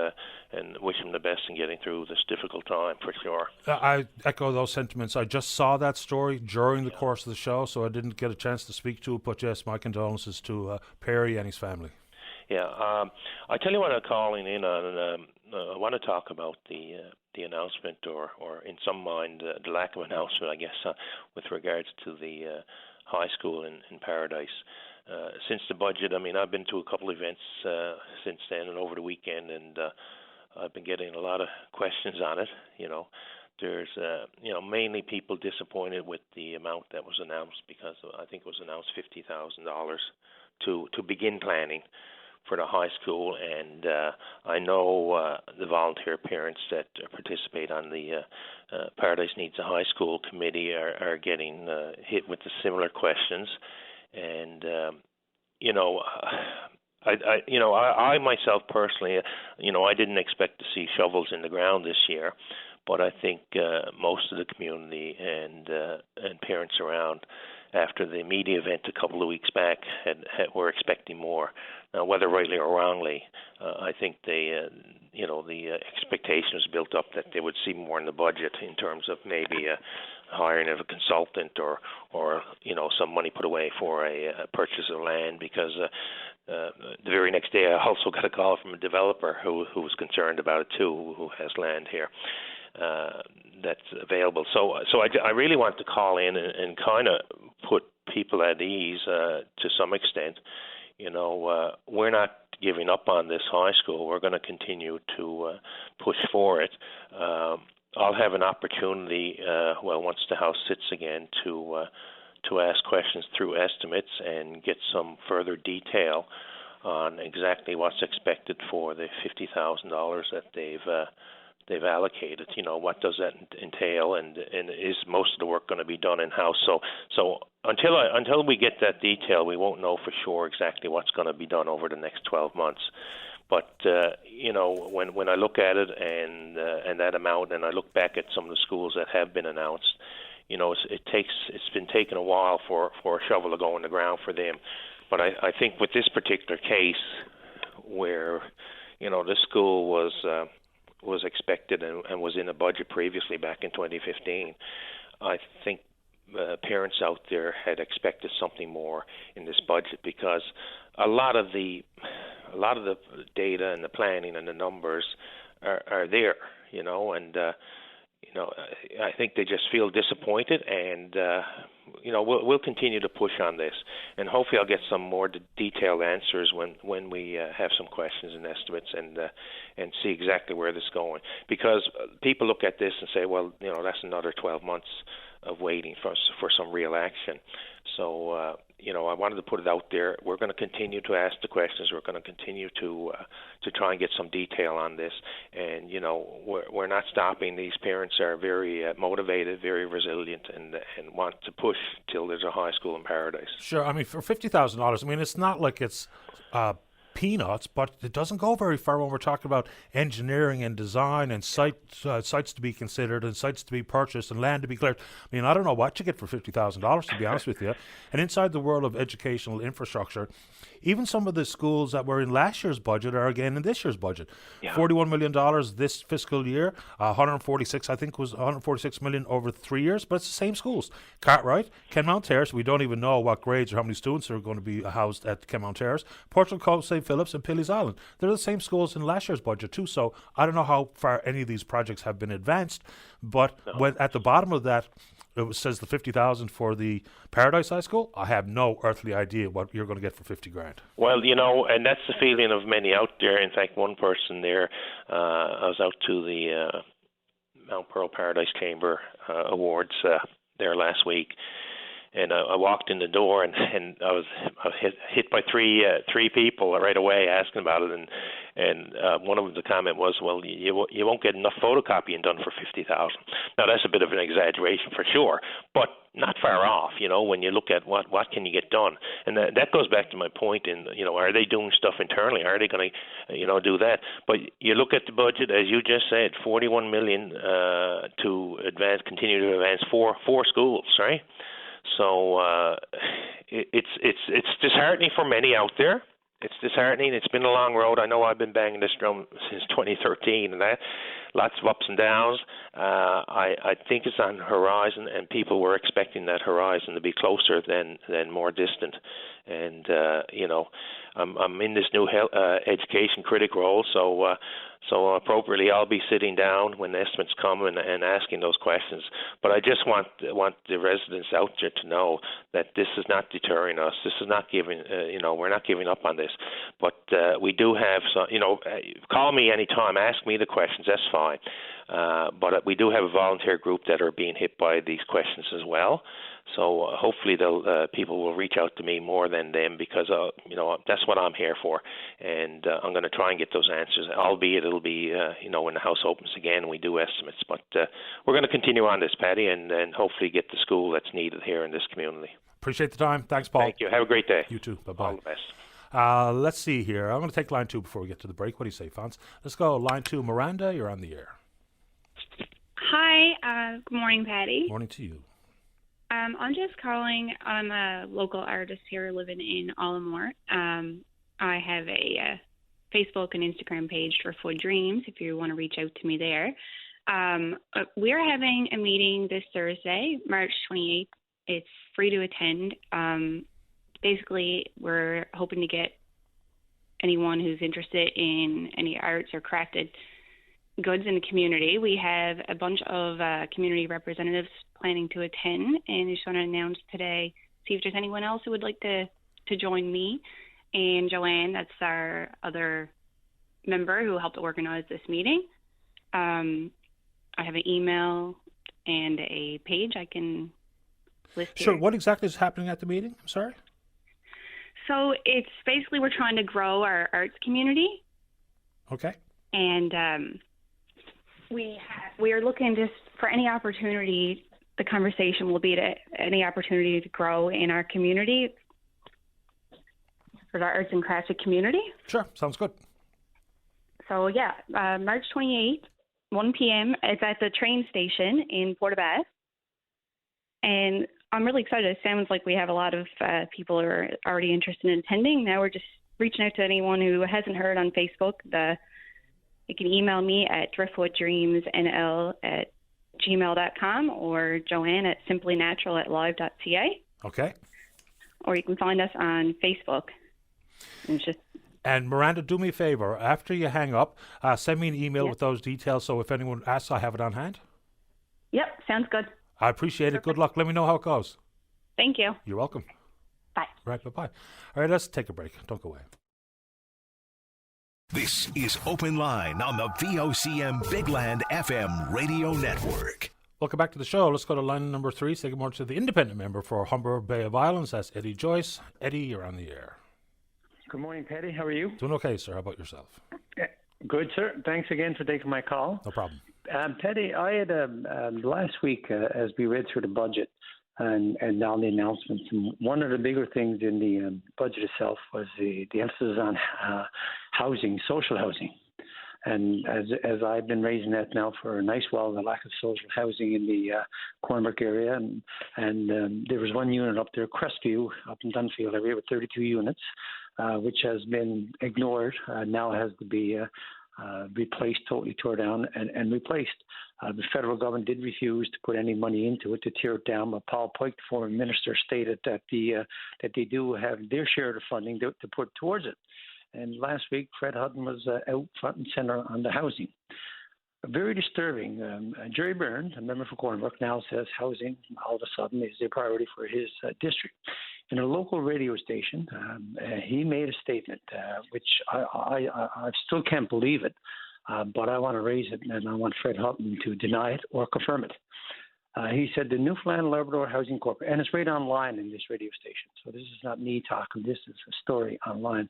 wish him the best in getting through this difficult time for sure. I echo those sentiments. I just saw that story during the course of the show, so I didn't get a chance to speak to it. But yes, my condolences to Perry and his family. Yeah, I tell you what I'm calling in on. I want to talk about the announcement, or in some mind, the lack of announcement, I guess, with regards to the high school in Paradise. Since the budget, I mean, I've been to a couple events since then and over the weekend, and I've been getting a lot of questions on it. There's mainly people disappointed with the amount that was announced, because I think it was announced $50,000 to begin planning for the high school, and I know the volunteer parents that participate on the Paradise Needs a High School committee are getting hit with the similar questions, and I myself personally, I didn't expect to see shovels in the ground this year, but I think most of the community and parents around, after the media event a couple of weeks back, were expecting more. Now, whether rightly or wrongly, I think the expectation was built up that they would see more in the budget in terms of maybe hiring of a consultant or some money put away for a purchase of land, because the very next day I also got a call from a developer who was concerned about it too, who has land here that's available. So I really want to call in and kind of put people at ease to some extent. We're not giving up on this high school. We're going to continue to push for it. I'll have an opportunity, once the House sits again, to ask questions through estimates and get some further detail on exactly what's expected for the $50,000 that they've allocated. What does that entail, and is most of the work going to be done in-house? So until we get that detail, we won't know for sure exactly what's going to be done over the next 12 months. But when I look at it and that amount, and I look back at some of the schools that have been announced, it's been taking a while for a shovel to go in the ground for them. But I think with this particular case, where this school was expected and was in a budget previously back in 2015, I think parents out there had expected something more in this budget, because a lot of the data and the planning and the numbers are there, and I think they just feel disappointed, and we'll continue to push on this, and hopefully I'll get some more detailed answers when we have some questions and estimates and see exactly where this is going, because people look at this and say, well, that's another 12 months of waiting for some real action. So I wanted to put it out there. We're going to continue to ask the questions. We're going to continue to try and get some detail on this. And we're not stopping. These parents are very motivated, very resilient, and want to push till there's a high school in Paradise. Sure. I mean, for $50,000, I mean, it's not like it's peanuts, but it doesn't go very far when we're talking about engineering and design and sites to be considered and sites to be purchased and land to be cleared. I mean, I don't know what you get for $50,000, to be honest with you. And inside the world of educational infrastructure, even some of the schools that were in last year's budget are again in this year's budget. Yeah. $41 million this fiscal year, 146, I think was $146 million over 3 years, but it's the same schools. Cartwright, Kenmount Terrace, we don't even know what grades or how many students are going to be housed at Kenmount Terrace. Portugal Cove, St. Phillips, and Pilley's Island. They're the same schools in last year's budget too, so I don't know how far any of these projects have been advanced, but when at the bottom of that, it says the $50,000 for the Paradise High School. I have no earthly idea what you're going to get for $50,000. Well, and that's the feeling of many out there. In fact, one person there, I was out to the Mount Pearl Paradise Chamber Awards there last week, And I walked in the door, and I was hit by three people right away asking about it, and one of them, the comment was, well, you won't get enough photocopying done for $50,000. Now that's a bit of an exaggeration for sure, but not far off, when you look at what can you get done. And that goes back to my point in, are they doing stuff internally? Are they going to, do that? But you look at the budget, as you just said, $41 million to continue to advance four schools, right? So it's disheartening for many out there. It's disheartening. It's been a long road. I know I've been banging this drum since 2013, and that lots of ups and downs. I think it's on the horizon, and people were expecting that horizon to be closer than more distant. And I'm in this new education critic role, so appropriately I'll be sitting down when the estimates come and asking those questions. But I just want the residents out there to know that this is not deterring us. This is not giving, we're not giving up on this. But we do have some, call me anytime, ask me the questions, that's fine. But we do have a volunteer group that are being hit by these questions as well. So hopefully people will reach out to me more than them, because that's what I'm here for, and I'm going to try and get those answers. Albeit it'll be when the house opens again and we do estimates. But we're going to continue on this, Paddy, and hopefully get the school that's needed here in this community. Appreciate the time. Thanks, Paul. Thank you. Have a great day. You too. Bye bye. All the best. Let's see here. I'm going to take line 2 before we get to the break. What do you say, Fons? Let's go. Line 2, Miranda, you're on the air. Hi. Good morning, Paddy. Morning to you. I'm just calling. I'm a local artist here living in Allamore. I have a Facebook and Instagram page, Driftwood Dreams, if you want to reach out to me there. We're having a meeting this Thursday, March 28th. It's free to attend. Basically, we're hoping to get anyone who's interested in any arts or crafted goods in the community. We have a bunch of community representatives planning to attend, and I just want to announce today, see if there's anyone else who would like to join me and Joanne, that's our other member who helped organize this meeting. I have an email and a page I can list Sure. here. What exactly is happening at the meeting? I'm sorry? So it's basically we're trying to grow our arts community. Okay. And we are looking just for any opportunity. The conversation will be to any opportunity to grow in our community, for our arts and crafts community. Sure, sounds good. So yeah, March 28th, 1 p.m. It's at the train station in Portabass, and I'm really excited. It sounds like we have a lot of people who are already interested in attending. Now we're just reaching out to anyone who hasn't heard on Facebook. You can email me at driftwooddreamsnl@gmail.com or Joanne at simplynatural@live.ca. Okay. Or you can find us on Facebook. And Miranda, do me a favor. After you hang up, send me an email with those details, so if anyone asks, I have it on hand. Yep, sounds good. I appreciate it. Good luck. Let me know how it goes. Thank you. You're welcome. Bye. Right, bye-bye. All right, let's take a break. Don't go away. This is Open Line on the VOCM Big Land FM radio network. Welcome back to the show. Let's go to line number 3. Say good morning to the independent member for Humber Bay of Islands. That's Eddie Joyce. Eddie, you're on the air. Good morning, Paddy. How are you? Doing okay, sir. How about yourself? Good, sir. Thanks again for taking my call. No problem. Paddy, I had last week, as we read through the budget and all the announcements, and one of the bigger things in the budget itself was the emphasis on housing, social housing. And as I've been raising that now for a nice while, the lack of social housing in the Cornbrook area, and there was one unit up there, Crestview, up in Dunfield area, with 32 units, which has been ignored, now has to be replaced, totally tore down and replaced. The federal government did refuse to put any money into it to tear it down, but Paul Poik, the former minister, stated that they do have their share of funding to put towards it. And last week, Fred Hutton was out front and center on the housing. Very disturbing. Jerry Byrne, a member for Cornbrook, now says housing all of a sudden is a priority for his district. In a local radio station, he made a statement, which I still can't believe it, but I want to raise it, and I want Fred Hutton to deny it or confirm it. He said the Newfoundland Labrador Housing Corporation, and it's right online in this radio station, so this is not me talking, this is a story online,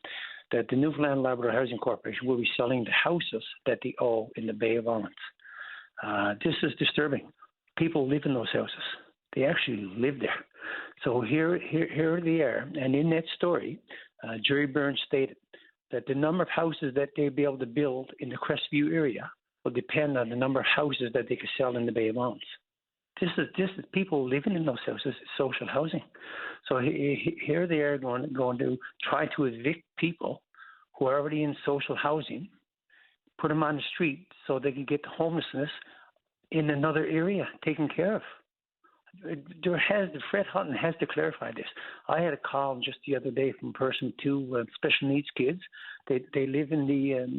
that the Newfoundland Labrador Housing Corporation will be selling the houses that they owe in the Bay of Islands. This is disturbing. People live in those houses. They actually live there. So here they are, and in that story, Jerry Burns stated that the number of houses that they'll be able to build in the Crestview area will depend on the number of houses that they can sell in the Bay of Islands. This is people living in those houses, social housing. So here they are going to try to evict people who are already in social housing, put them on the street so they can get the homelessness in another area taken care of. Fred Hutton has to clarify this. I had a call just the other day from a person, two special needs kids. They live in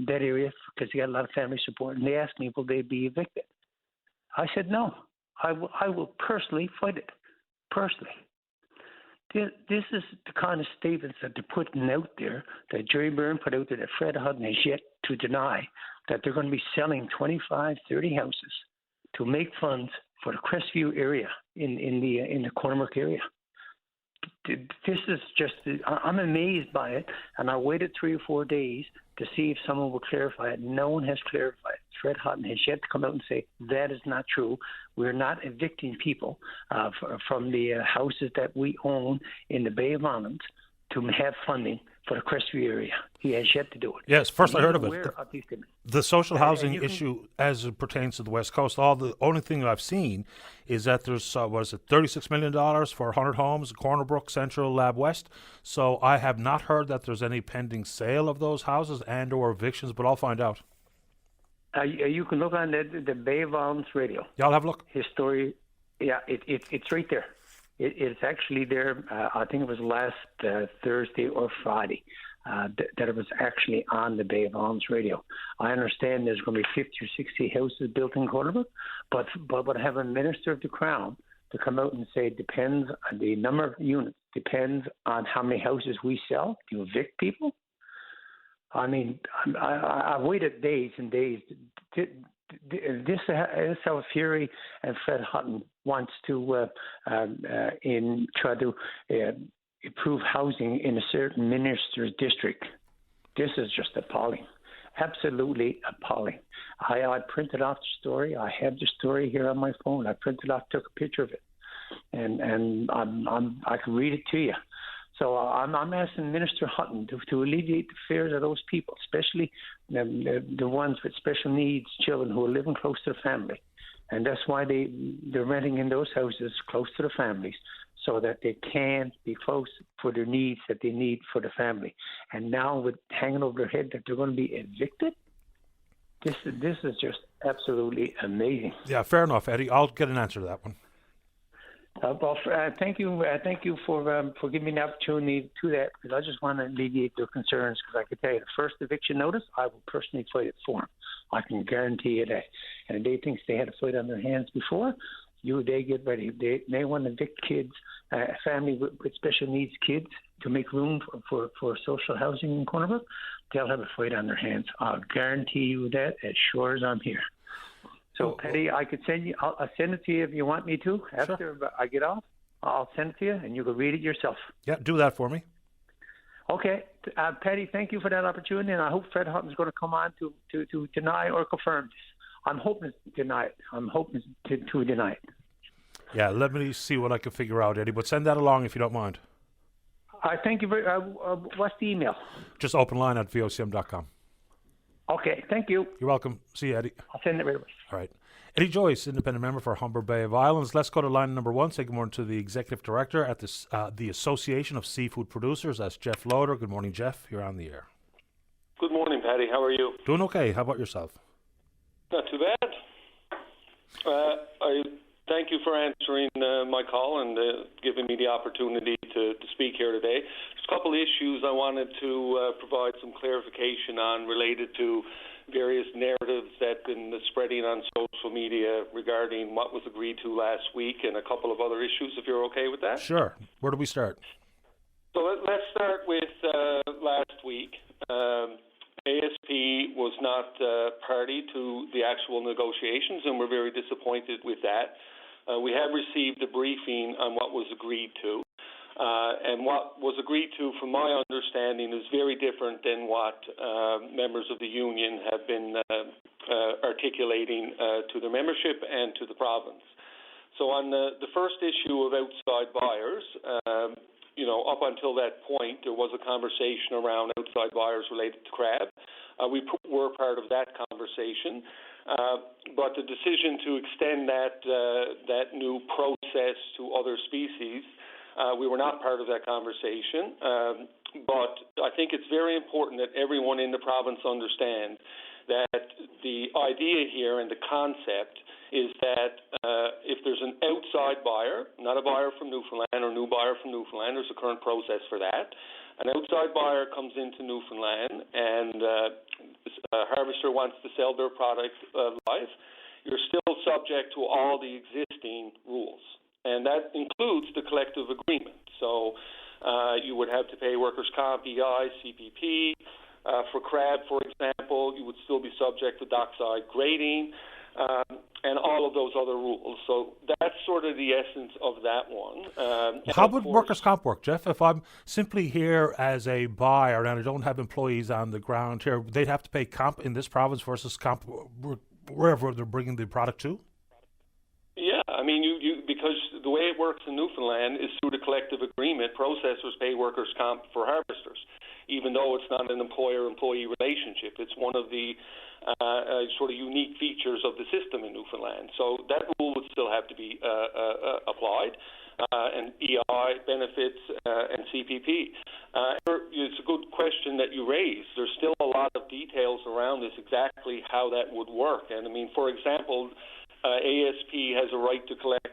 that area because they got a lot of family support, and they asked me, will they be evicted? I said no. I will personally fight it. Personally. This is the kind of statements that they're putting out there, that Jerry Byrne put out there, that Fred Hutton has yet to deny, that they're going to be selling 25, 30 houses to make funds for the Crestview area in the Cornmark area. This is just, I'm amazed by it, and I waited 3 or 4 days to see if someone would clarify it. No one has clarified it. Fred Hutton has yet to come out and say, that is not true. We're not evicting people from the houses that we own in the Bay of Islands to have funding for the Crestview area. He has yet to do it. Yes, first I heard of it. The social housing issue as it pertains to the West Coast, the only thing I've seen is that there's, $36 million for 100 homes, Cornerbrook, Central, Lab West. So I have not heard that there's any pending sale of those houses and or evictions, but I'll find out. You can look on the Bay of Islands radio. Yeah, I'll have a look. His story, it's right there. It's actually there. I think it was last Thursday or Friday that it was actually on the Bay of Islands radio. I understand there's going to be 50 or 60 houses built in Cornwall, but would have a minister of the Crown to come out and say it depends on the number of units, depends on how many houses we sell. Do you evict people? I mean, I waited days and days. This is how Fury and Fred Hutton wants to try to improve housing in a certain minister's district. This is just appalling, absolutely appalling. I printed off the story. I have the story here on my phone. I printed off, took a picture of it, and I can read it to you. So I'm asking Minister Hutton to alleviate the fears of those people, especially the ones with special needs children who are living close to the family. And that's why they're renting in those houses close to the families, so that they can be close for their needs that they need for the family. And now with hanging over their head that they're going to be evicted, this is just absolutely amazing. Yeah, fair enough, Eddie. I'll get an answer to that one. Thank you for giving me the opportunity to that, because I just want to alleviate their concerns, because I can tell you the first eviction notice, I will personally fight it for them. I can guarantee you that. And if they think they had a fight on their hands before, they get ready. They want to evict kids, a family with special needs kids, to make room for social housing in Cornwall. They'll have a fight on their hands. I'll guarantee you that as sure as I'm here. So, Patty, I could send you. I'll send it to you if you want me to. After I get off, I'll send it to you, and you can read it yourself. Yeah, do that for me. Okay, Patty, thank you for that opportunity, and I hope Fred Hutton's going to come on to deny or confirm this. I'm hoping to deny it. I'm hoping to deny it. Yeah, let me see what I can figure out, Eddie. But send that along if you don't mind. I thank you very. What's the email? Just openline@vocm.com. Okay, thank you. You're welcome. See you, Eddie. I'll send it right away. All right. Eddie Joyce, independent member for Humber Bay of Islands. Let's go to line number one. Say good morning to the executive director at the Association of Seafood Producers. That's Jeff Loader. Good morning, Jeff. You're on the air. Good morning, Paddy. How are you? Doing okay. How about yourself? Not too bad. I thank you for answering my call and giving me the opportunity to speak here today. There's a couple of issues I wanted to provide some clarification on related to various narratives that have been spreading on social media regarding what was agreed to last week and a couple of other issues, if you're okay with that. Sure. Where do we start? So let's start with last week. ASP was not party to the actual negotiations, and we're very disappointed with that. We have received a briefing on what was agreed to. And what was agreed to, from my understanding, is very different than what members of the union have been articulating to their membership and to the province. So on the first issue of outside buyers, up until that point, there was a conversation around outside buyers related to crab. We were part of that conversation. But the decision to extend that new process to other species, we were not part of that conversation. But I think it's very important that everyone in the province understand that the idea here and the concept is that if there's an outside buyer, not a buyer from Newfoundland or new buyer from Newfoundland, there's a current process for that. An outside buyer comes into Newfoundland and a harvester wants to sell their product live, you're still subject to all the existing rules. And that includes the collective agreement. So you would have to pay workers' comp, EI, CPP. For crab, for example, you would still be subject to dockside grading and all of those other rules. So that's sort of the essence of that one. How would workers' comp work, Jeff? If I'm simply here as a buyer and I don't have employees on the ground here, they'd have to pay comp in this province versus comp wherever they're bringing the product to? Yeah, I mean, you because the way it works in Newfoundland is through the collective agreement, processors pay workers' comp for harvesters, even though it's not an employer-employee relationship. It's one of the sort of unique features of the system in Newfoundland. So that rule would still have to be applied, and EI, benefits, and CPP. It's a good question that you raised. There's still a lot of details around this, exactly how that would work. And, I mean, for example, ASP has a right to collect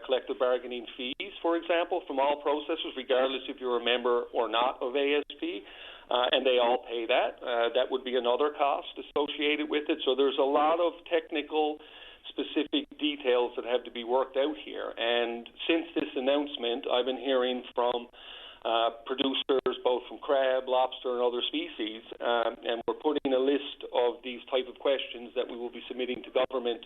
collective bargaining fees, for example, from all processors, regardless if you're a member or not of ASP, and they all pay that. That would be another cost associated with it. So there's a lot of technical, specific details that have to be worked out here. And since this announcement, I've been hearing from producers, both from crab, lobster, and other species, and we're putting a list of these type of questions that we will be submitting to government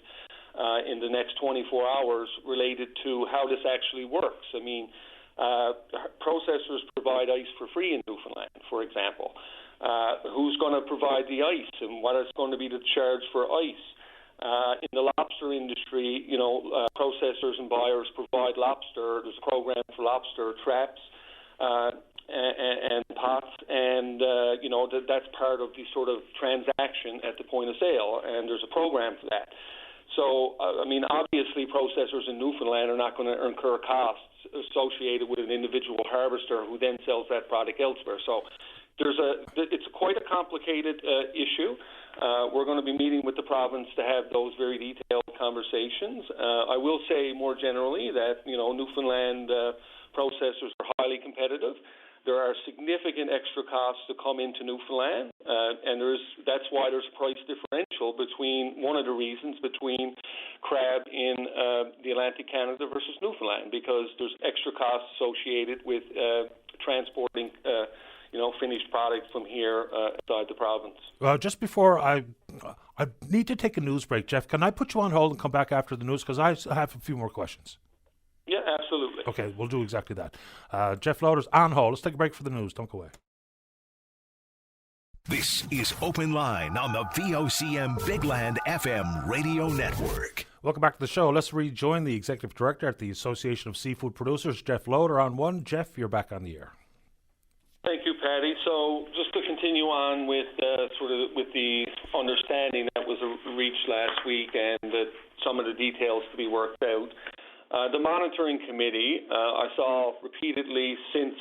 in the next 24 hours related to how this actually works. I mean, processors provide ice for free in Newfoundland, for example. Who's going to provide the ice, and what is going to be the charge for ice? In the lobster industry, processors and buyers provide lobster. There's a program for lobster traps and pots, and that's part of the sort of transaction at the point of sale, and there's a program for that. So, I mean, obviously processors in Newfoundland are not going to incur costs associated with an individual harvester who then sells that product elsewhere. So it's quite a complicated issue. We're going to be meeting with the province to have those very detailed conversations. I will say more generally that, Newfoundland processors are highly competitive. There are significant extra costs to come into Newfoundland, and that's why there's a price differential one of the reasons between crab in the Atlantic Canada versus Newfoundland, because there's extra costs associated with transporting finished product from here outside the province. Just before I need to take a news break, Jeff, can I put you on hold and come back after the news? Because I have a few more questions. Yeah, absolutely. Okay, we'll do exactly that. Jeff Loader's on hold. Let's take a break for the news. Don't go away. This is Open Line on the VOCM Big Land FM radio network. Welcome back to the show. Let's rejoin the Executive Director at the Association of Seafood Producers, Jeff Loader, on one. Jeff, you're back on the air. Thank you, Patty. So just to continue on with with the understanding that was reached last week and some of the details to be worked out, the monitoring committee, I saw repeatedly since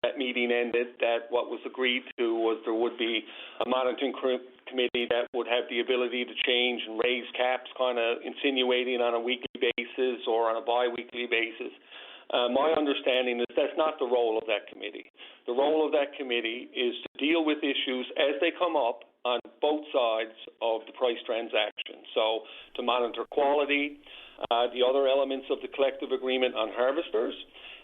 that meeting ended that what was agreed to was there would be a monitoring committee that would have the ability to change and raise caps, kind of insinuating on a weekly basis or on a bi-weekly basis. My understanding is that's not the role of that committee. The role of that committee is to deal with issues as they come up on both sides of the price transaction. So to monitor quality, the other elements of the collective agreement on harvesters,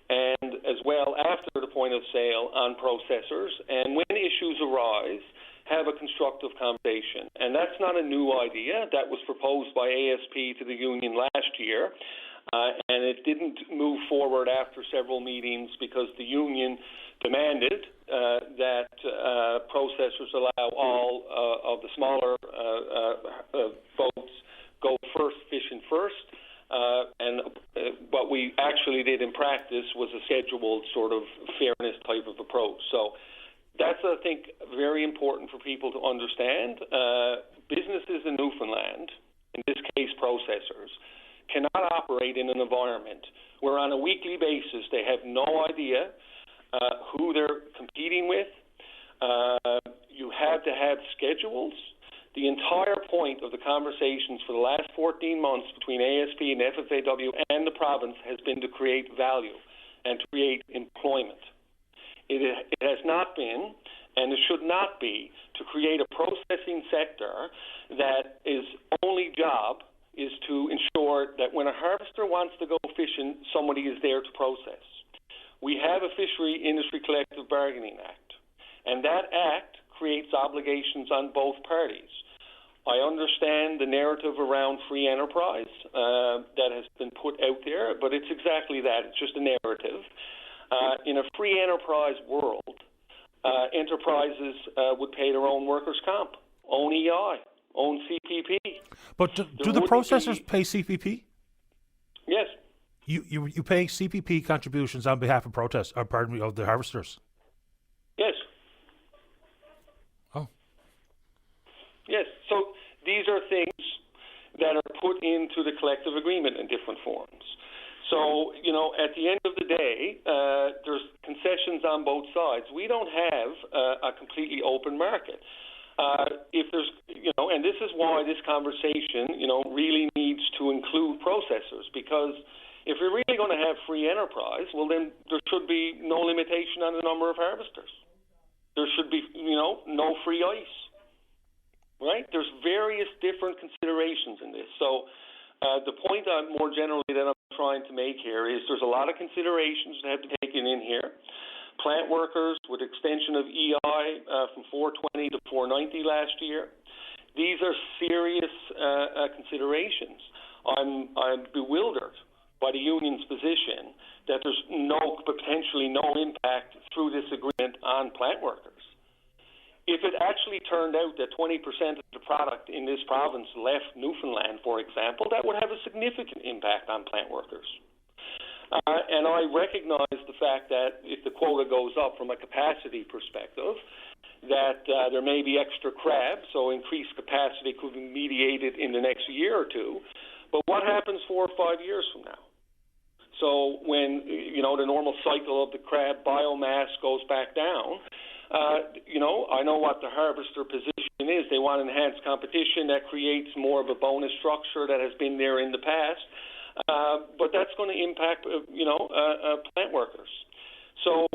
and as well after the point of sale on processors. And when issues arise, have a constructive conversation. And that's not a new idea. That was proposed by ASP to the union last year. and it didn't move forward after several meetings because the union demanded that processors allow all of the smaller boats go first, fishing first. And what we actually did in practice was a scheduled sort of fairness type of approach. So that's, I think, very important for people to understand. Businesses in Newfoundland, in this case processors, cannot operate in an environment where on a weekly basis they have no idea who they're competing with. You have to have schedules. The entire point of the conversations for the last 14 months between ASP and FFAW and the province has been to create value and to create employment. It has not been, and it should not be, to create a processing sector that is only job is to ensure that when a harvester wants to go fishing, somebody is there to process. We have a Fishery Industry Collective Bargaining Act, and that act creates obligations on both parties. I understand the narrative around free enterprise that has been put out there, but it's exactly that. It's just a narrative. In a free enterprise world, enterprises would pay their own workers' comp, own EI, own CPP. But do the processors pay CPP? Yes. You pay CPP contributions on behalf of of the harvesters? Yes. Oh. Yes. So these are things that are put into the collective agreement in different forms. So, at the end of the day, there's concessions on both sides. We don't have a completely open market. If there's, and this is why this conversation, really needs to include processors, because if we're really going to have free enterprise, well, then there should be no limitation on the number of harvesters. There should be, no free ice, right? There's various different considerations in this. So the point more generally that I'm trying to make here is there's a lot of considerations that have to be taken in here. Plant workers with extension of EI from 420 to 490 last year. These are serious considerations. I'm bewildered by the union's position that there's potentially no impact through this agreement on plant workers. If it actually turned out that 20% of the product in this province left Newfoundland, for example, that would have a significant impact on plant workers. And I recognize the fact that if the quota goes up from a capacity perspective, that there may be extra crab, so increased capacity could be mediated in the next year or two. But what happens 4 or 5 years from now? So when, the normal cycle of the crab biomass goes back down, I know what the harvester position is. They want enhanced competition that creates more of a bonus structure that has been there in the past. But that's going to impact, plant workers. So,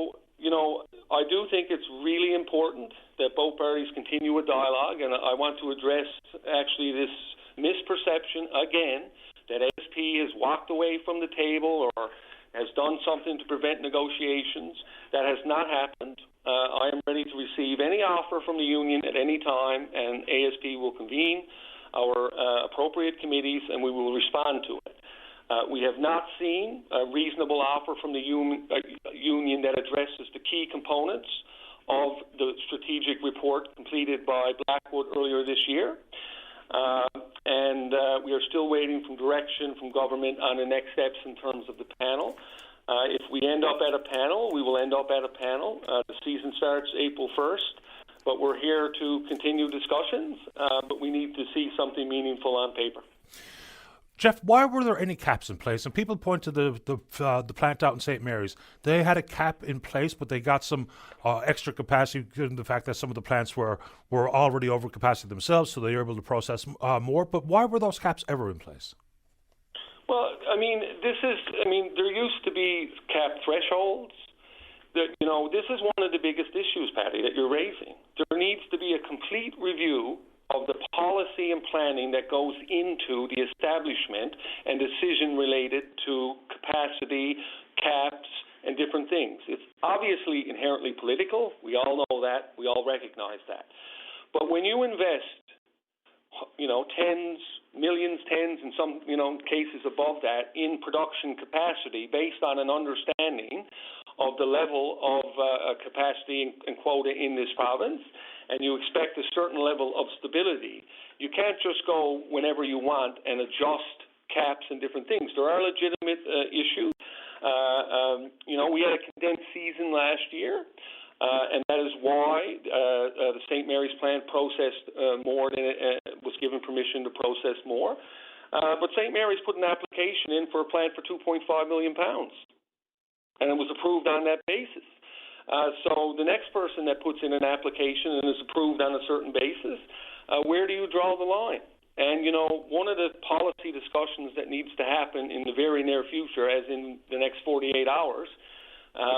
I do think it's really important that both parties continue a dialogue, and I want to address actually this misperception again that ASP has walked away from the table or has done something to prevent negotiations. That has not happened. I am ready to receive any offer from the union at any time, and ASP will convene our appropriate committees, and we will respond to it. We have not seen a reasonable offer from the union that addresses the key components of the strategic report completed by Blackwood earlier this year. And we are still waiting for direction from government on the next steps in terms of the panel. If we end up at a panel, we will end up at a panel. The season starts April 1st, but we're here to continue discussions, but we need to see something meaningful on paper. Jeff, why were there any caps in place? And people point to the plant out in St. Mary's. They had a cap in place, but they got some extra capacity given the fact that some of the plants were already over capacity themselves, so they were able to process more. But why were those caps ever in place? Well, there used to be cap thresholds. This is one of the biggest issues, Patty, that you're raising. There needs to be a complete review of the policy and planning that goes into the establishment and decision related to capacity, caps, and different things. It's obviously inherently political. We all know that. We all recognize that. But when you invest, tens, millions, tens, and some, cases above that in production capacity based on an understanding of the level of capacity and quota in this province, and you expect a certain level of stability. You can't just go whenever you want and adjust caps and different things. There are legitimate issues. We had a condensed season last year. And that is why the St. Mary's plant processed more than it was given permission to process more. But St. Mary's put an application in for a plant for £2.5 million, and it was approved on that basis. So the next person that puts in an application and is approved on a certain basis, where do you draw the line? And, one of the policy discussions that needs to happen in the very near future, as in the next 48 hours,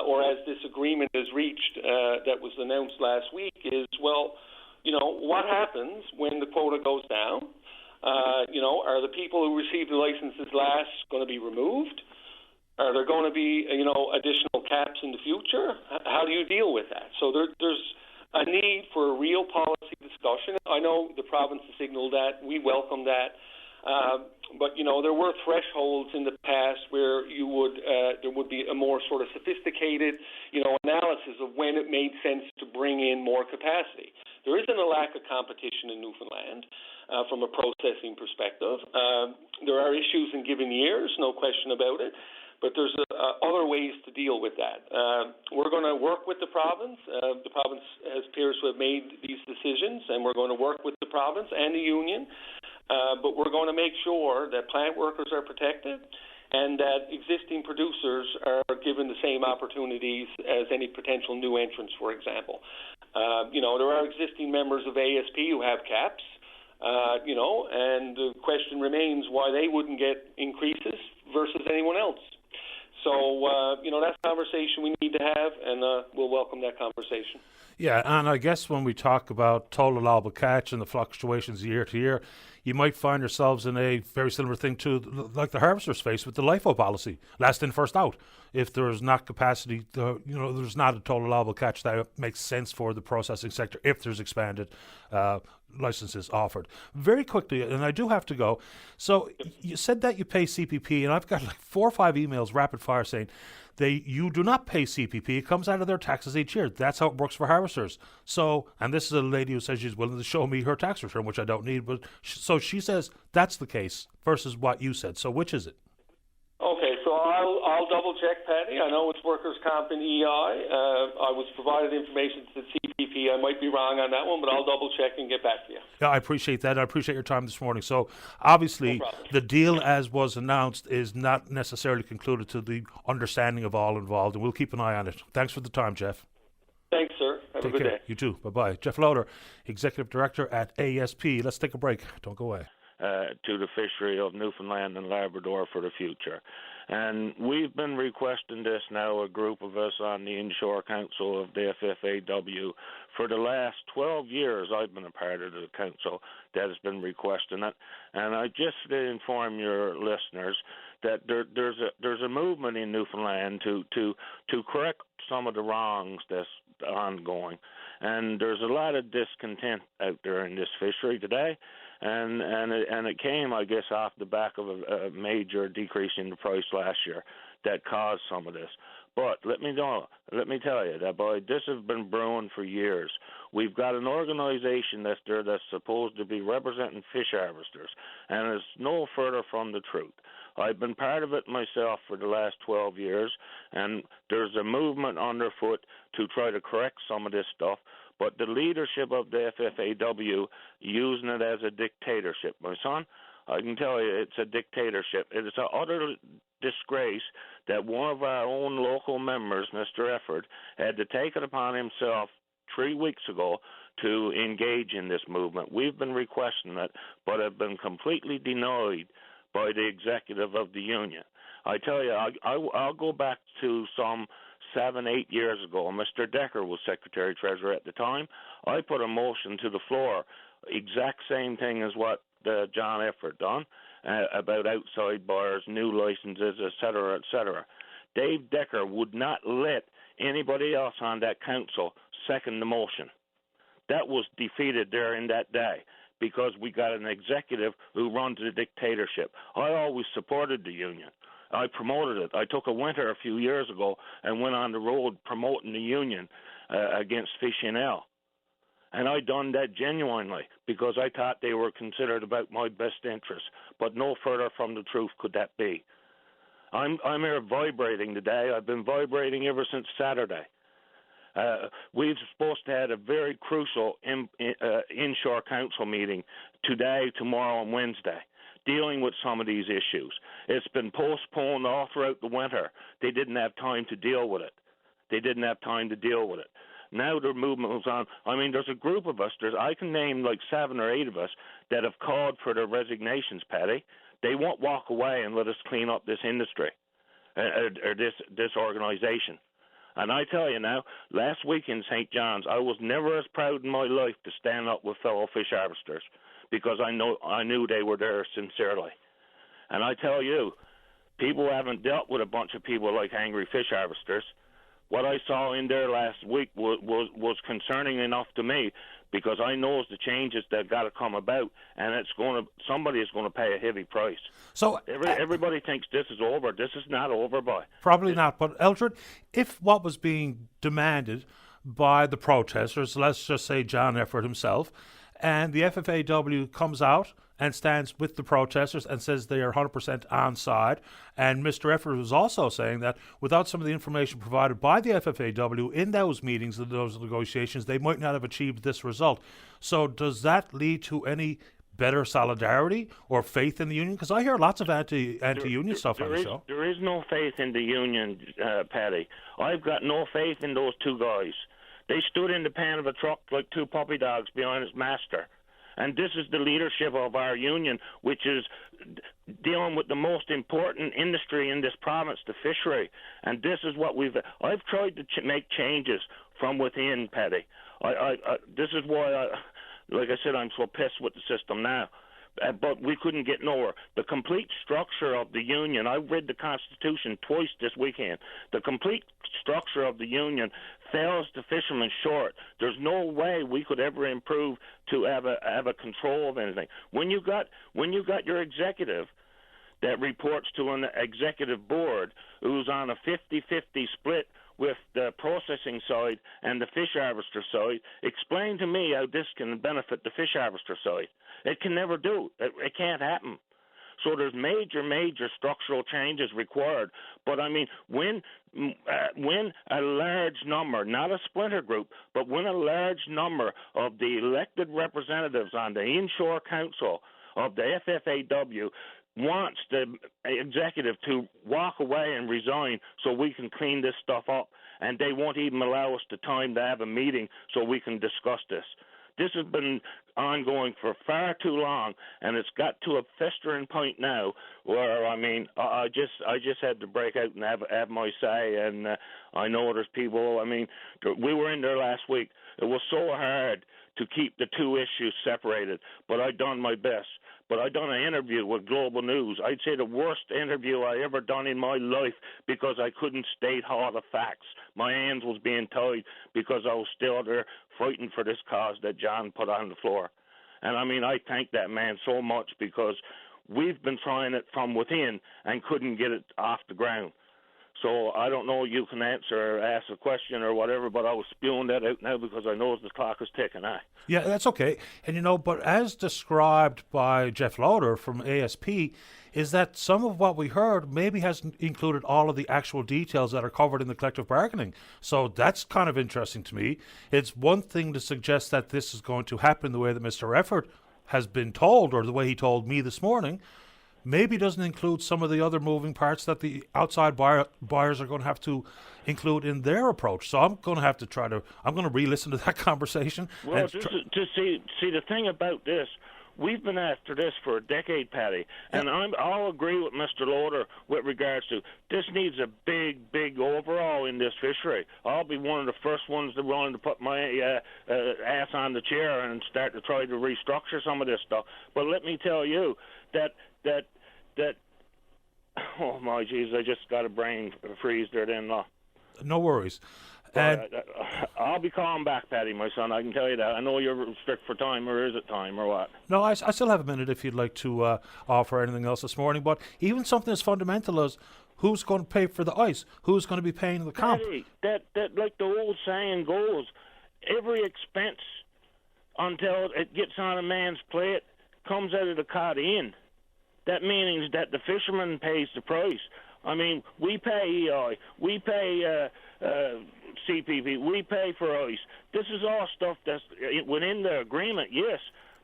or as this agreement is reached that was announced last week, is, what happens when the quota goes down? Are the people who received the licenses last going to be removed? Are there going to be, additional caps in the future? How do you deal with that? So there's a need for a real policy discussion. I know the province has signaled that. We welcome that. But there were thresholds in the past where there would be a more sort of sophisticated, analysis of when it made sense to bring in more capacity. There isn't a lack of competition in Newfoundland from a processing perspective. There are issues in given years, no question about it. But there's other ways to deal with that. We're going to work with the province. The province appears to have made these decisions, and we're going to work with the province and the union. But we're going to make sure that plant workers are protected and that existing producers are given the same opportunities as any potential new entrants, for example. There are existing members of ASP who have caps, and the question remains why they wouldn't get increases versus anyone else. So, that's a conversation we need to have, and we'll welcome that conversation. Yeah, and I guess when we talk about total allowable catch and the fluctuations year to year, you might find yourselves in a very similar thing to like the harvesters face with the LIFO policy, last in, first out. If there's not capacity, there's not a total allowable catch that makes sense for the processing sector if there's expanded licenses offered. Very quickly, and I do have to go, so you said that you pay CPP, and I've got like 4 or 5 emails rapid fire saying you do not pay CPP. It comes out of their taxes each year. That's how it works for harvesters. So, and this is a lady who says she's willing to show me her tax return, which I don't need. But so she says that's the case versus what you said. So which is it? Okay, so I'll double check, Patty. I know it's workers' comp and EI. I was provided information to CPP. I might be wrong on that one, but I'll double check and get back to you. Yeah, I appreciate that. I appreciate your time this morning. So obviously the deal as was announced is not necessarily concluded to the understanding of all involved, and we'll keep an eye on it. Thanks for the time, Jeff. Thanks, sir. Have Take a good care. day. You too. Bye-bye. Jeff Loader, Executive Director at ASP. Let's take a break. Don't go away. To the fishery of Newfoundland and Labrador for the future. And we've been requesting this now, a group of us on the Inshore Council of the FFAW. For the last 12 years, I've been a part of the council that has been requesting it. And I just to inform your listeners that there's a movement in Newfoundland to correct some of the wrongs that's ongoing. And there's a lot of discontent out there in this fishery today. And it came, I guess, off the back of a major decrease in the price last year that caused some of this. But let me tell you that, boy, this has been brewing for years. We've got an organization that's there that's supposed to be representing fish harvesters, and it's no further from the truth. I've been part of it myself for the last 12 years, and there's a movement underfoot to try to correct some of this stuff. But the leadership of the FFAW using it as a dictatorship. My son, I can tell you it's a dictatorship. It is an utter disgrace that one of our own local members, Mr. Efford, had to take it upon himself 3 weeks ago to engage in this movement. We've been requesting it, but have been completely denied by the executive of the union. I tell you, I'll go back to some 7-8 years ago. Mr. Decker was Secretary-Treasurer at the time. I put a motion to the floor, exact same thing as what John Efford done, about outside bars, new licenses, et cetera, et cetera. Dave Decker would not let anybody else on that council second the motion. That was defeated there in that day. because we got an executive who runs a dictatorship. I always supported the union. I promoted it. I took a winter a few years ago and went on the road promoting the union against Fishing-L. And I done that genuinely because I thought they were considered about my best interests. But no further from the truth could that be. I'm here vibrating today. I've been vibrating ever since Saturday. We're supposed to have a very crucial inshore council meeting today, tomorrow, and Wednesday, dealing with some of these issues. It's been postponed all throughout the winter. They didn't have time to deal with it. Now their movement was on. I mean, there's a group of us. I can name like 7 or 8 of us that have called for their resignations, Paddy. They won't walk away and let us clean up this industry or this organization. And I tell you now, last week in St. John's, I was never as proud in my life to stand up with fellow fish harvesters because I knew they were there sincerely. And I tell you, people haven't dealt with a bunch of people like angry fish harvesters. What I saw in there last week was concerning enough to me because I know the changes that got to come about, and somebody is going to pay a heavy price. So everybody thinks this is over. This is not over, boy. Probably not. But Eldred, if what was being demanded by the protesters, let's just say John Efford himself, and the FFAW comes out and stands with the protesters and says they are 100% on side. And Mr. Efford was also saying that without some of the information provided by the FFAW in those meetings and those negotiations, they might not have achieved this result. So does that lead to any better solidarity or faith in the union? Because I hear lots of anti-union stuff on the show. There is no faith in the union, Paddy. I've got no faith in those 2 guys. They stood in the pan of a truck like 2 puppy dogs behind its master. And this is the leadership of our union, which is dealing with the most important industry in this province, the fishery. And this is what I've tried to make changes from within, Paddy. This is why, like I said, I'm so pissed with the system now. But we couldn't get nowhere. The complete structure of the union, I read the Constitution twice this weekend. The complete structure of the union fails the fishermen short. There's no way we could ever improve to have a control of anything. When you got your executive that reports to an executive board who's on a 50-50 split with the processing side and the fish harvester side, explain to me how this can benefit the fish harvester side. It can never do. It can't happen. So there's major structural changes required. But I mean, when a large number, not a splinter group, but when a large number of the elected representatives on the inshore council of the FFAW wants the executive to walk away and resign so we can clean this stuff up, and they won't even allow us the time to have a meeting so we can discuss this. This has been ongoing for far too long, and it's got to a festering point now where, I mean, I just had to break out and have my say, and I know there's people, I mean, we were in there last week. It was so hard to keep the 2 issues separated, but I done my best. But I done an interview with Global News. I'd say the worst interview I ever done in my life because I couldn't state all the facts. My hands was being tied because I was still there fighting for this cause that John put on the floor. And I mean, I thank that man so much because we've been trying it from within and couldn't get it off the ground. So I don't know you can answer or ask a question or whatever, but I was spewing that out now because I know the clock is ticking. Yeah, that's okay. And, you know, but as described by Jeff Loader from ASP, is that some of what we heard maybe hasn't included all of the actual details that are covered in the collective bargaining. So that's kind of interesting to me. It's one thing to suggest that this is going to happen the way that Mr. Efford has been told, or the way he told me this morning. Maybe doesn't include some of the other moving parts that the outside buyers are going to have to include in their approach. So I'm going to have to I'm going to re-listen to that conversation. Well, to see the thing about this, we've been after this for a decade, Paddy, and I'll agree with Mr. Loader with regards to this needs a big overhaul in this fishery. I'll be one of the first ones that willing to put my ass on the chair and start to try to restructure some of this stuff. But let me tell you that oh my jeez, I just got a brain freeze there then. No worries. And I'll be calling back, Paddy, my son. I can tell you that. I know you're strict for time, or is it time, or what? no, I still have a minute if you'd like to offer anything else this morning. But even something as fundamental as who's going to pay for the ice, who's going to be paying the comp. Paddy, that like the old saying goes, every expense until it gets on a man's plate comes out of the cot in. That means that the fisherman pays the price. I mean, we pay EI, we pay CPP, we pay for ice. This is all stuff that's within the agreement, yes,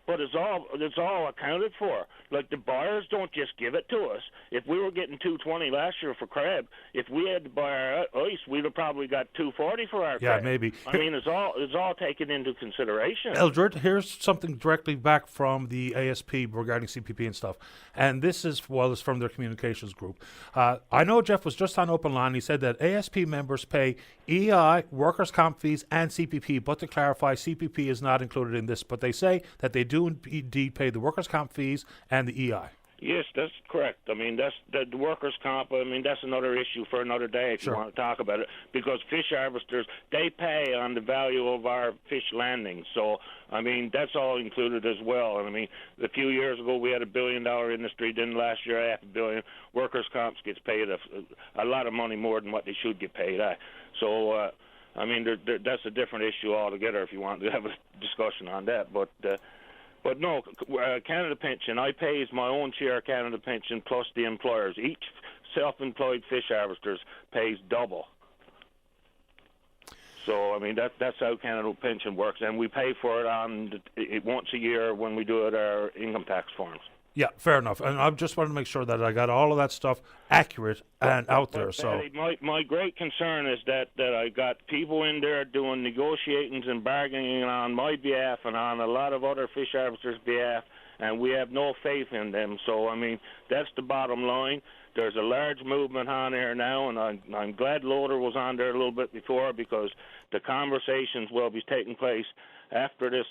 but it's all accounted for. Like, the buyers don't just give it to us. If we were getting $2.20 last year for crab, if we had to buy our ice, we'd have probably got $2.40 for our crab. Yeah, maybe. I mean, it's all taken into consideration. Eldred, here's something directly back from the ASP regarding CPP and stuff. And this is, well, it's from their communications group. I know Jeff was just on Open Line. He said that ASP members pay EI, workers' comp fees, and CPP. But to clarify, CPP is not included in this. But they say that they do indeed pay the workers' comp fees and the EI. Yes, that's correct. I mean, that's the workers' comp. I mean, that's another issue for another day if you want to talk about it. Because fish harvesters, they pay on the value of our fish landings. So, I mean, that's all included as well. And I mean, a few years ago we had $1 billion industry. Then last year $500 million. Workers' comps gets paid a lot of money more than what they should get paid. So, I mean, that's a different issue altogether. If you want to have a discussion on that, But no, Canada Pension, I pays my own share of Canada Pension plus the employers. Each self-employed fish harvesters pays double. So, I mean, that's how Canada Pension works. And we pay for it once a year when we do our income tax forms. Yeah, fair enough. And I just wanted to make sure that I got all of that stuff accurate and out there. So my great concern is that I got people in there doing negotiations and bargaining on my behalf and on a lot of other fish harvesters' behalf, and we have no faith in them. So, I mean, that's the bottom line. There's a large movement on there now, and I'm glad Loader was on there a little bit before, because the conversations will be taking place after this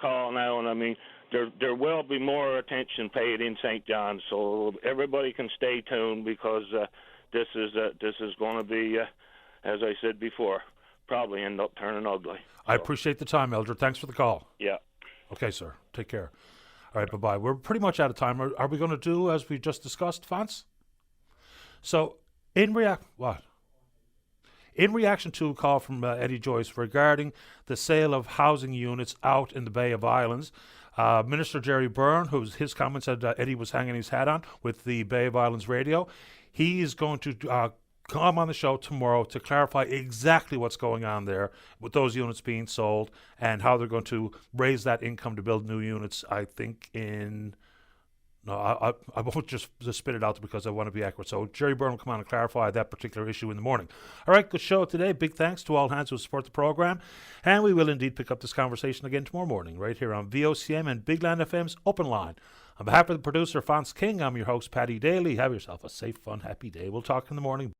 call now, and I mean, there will be more attention paid in St. John's, so everybody can stay tuned, because this is going to be, as I said before, probably end up turning ugly. I appreciate the time, Eldred. Thanks for the call. Yeah. Okay, sir. Take care. All right, bye-bye. We're pretty much out of time. Are we going to do as we just discussed, Vance? So, in reaction to a call from Eddie Joyce regarding the sale of housing units out in the Bay of Islands, Minister Jerry Byrne, his comments said Eddie was hanging his hat on with the Bay of Islands radio. He is going to come on the show tomorrow to clarify exactly what's going on there with those units being sold and how they're going to raise that income to build new units, I think I won't just spit it out because I want to be accurate. So Jerry Byrne will come on and clarify that particular issue in the morning. All right, good show today. Big thanks to all hands who support the program. And we will indeed pick up this conversation again tomorrow morning right here on VOCM and Big Land FM's Open Line. On behalf of the producer, Vance King, I'm your host, Paddy Daly. Have yourself a safe, fun, happy day. We'll talk in the morning.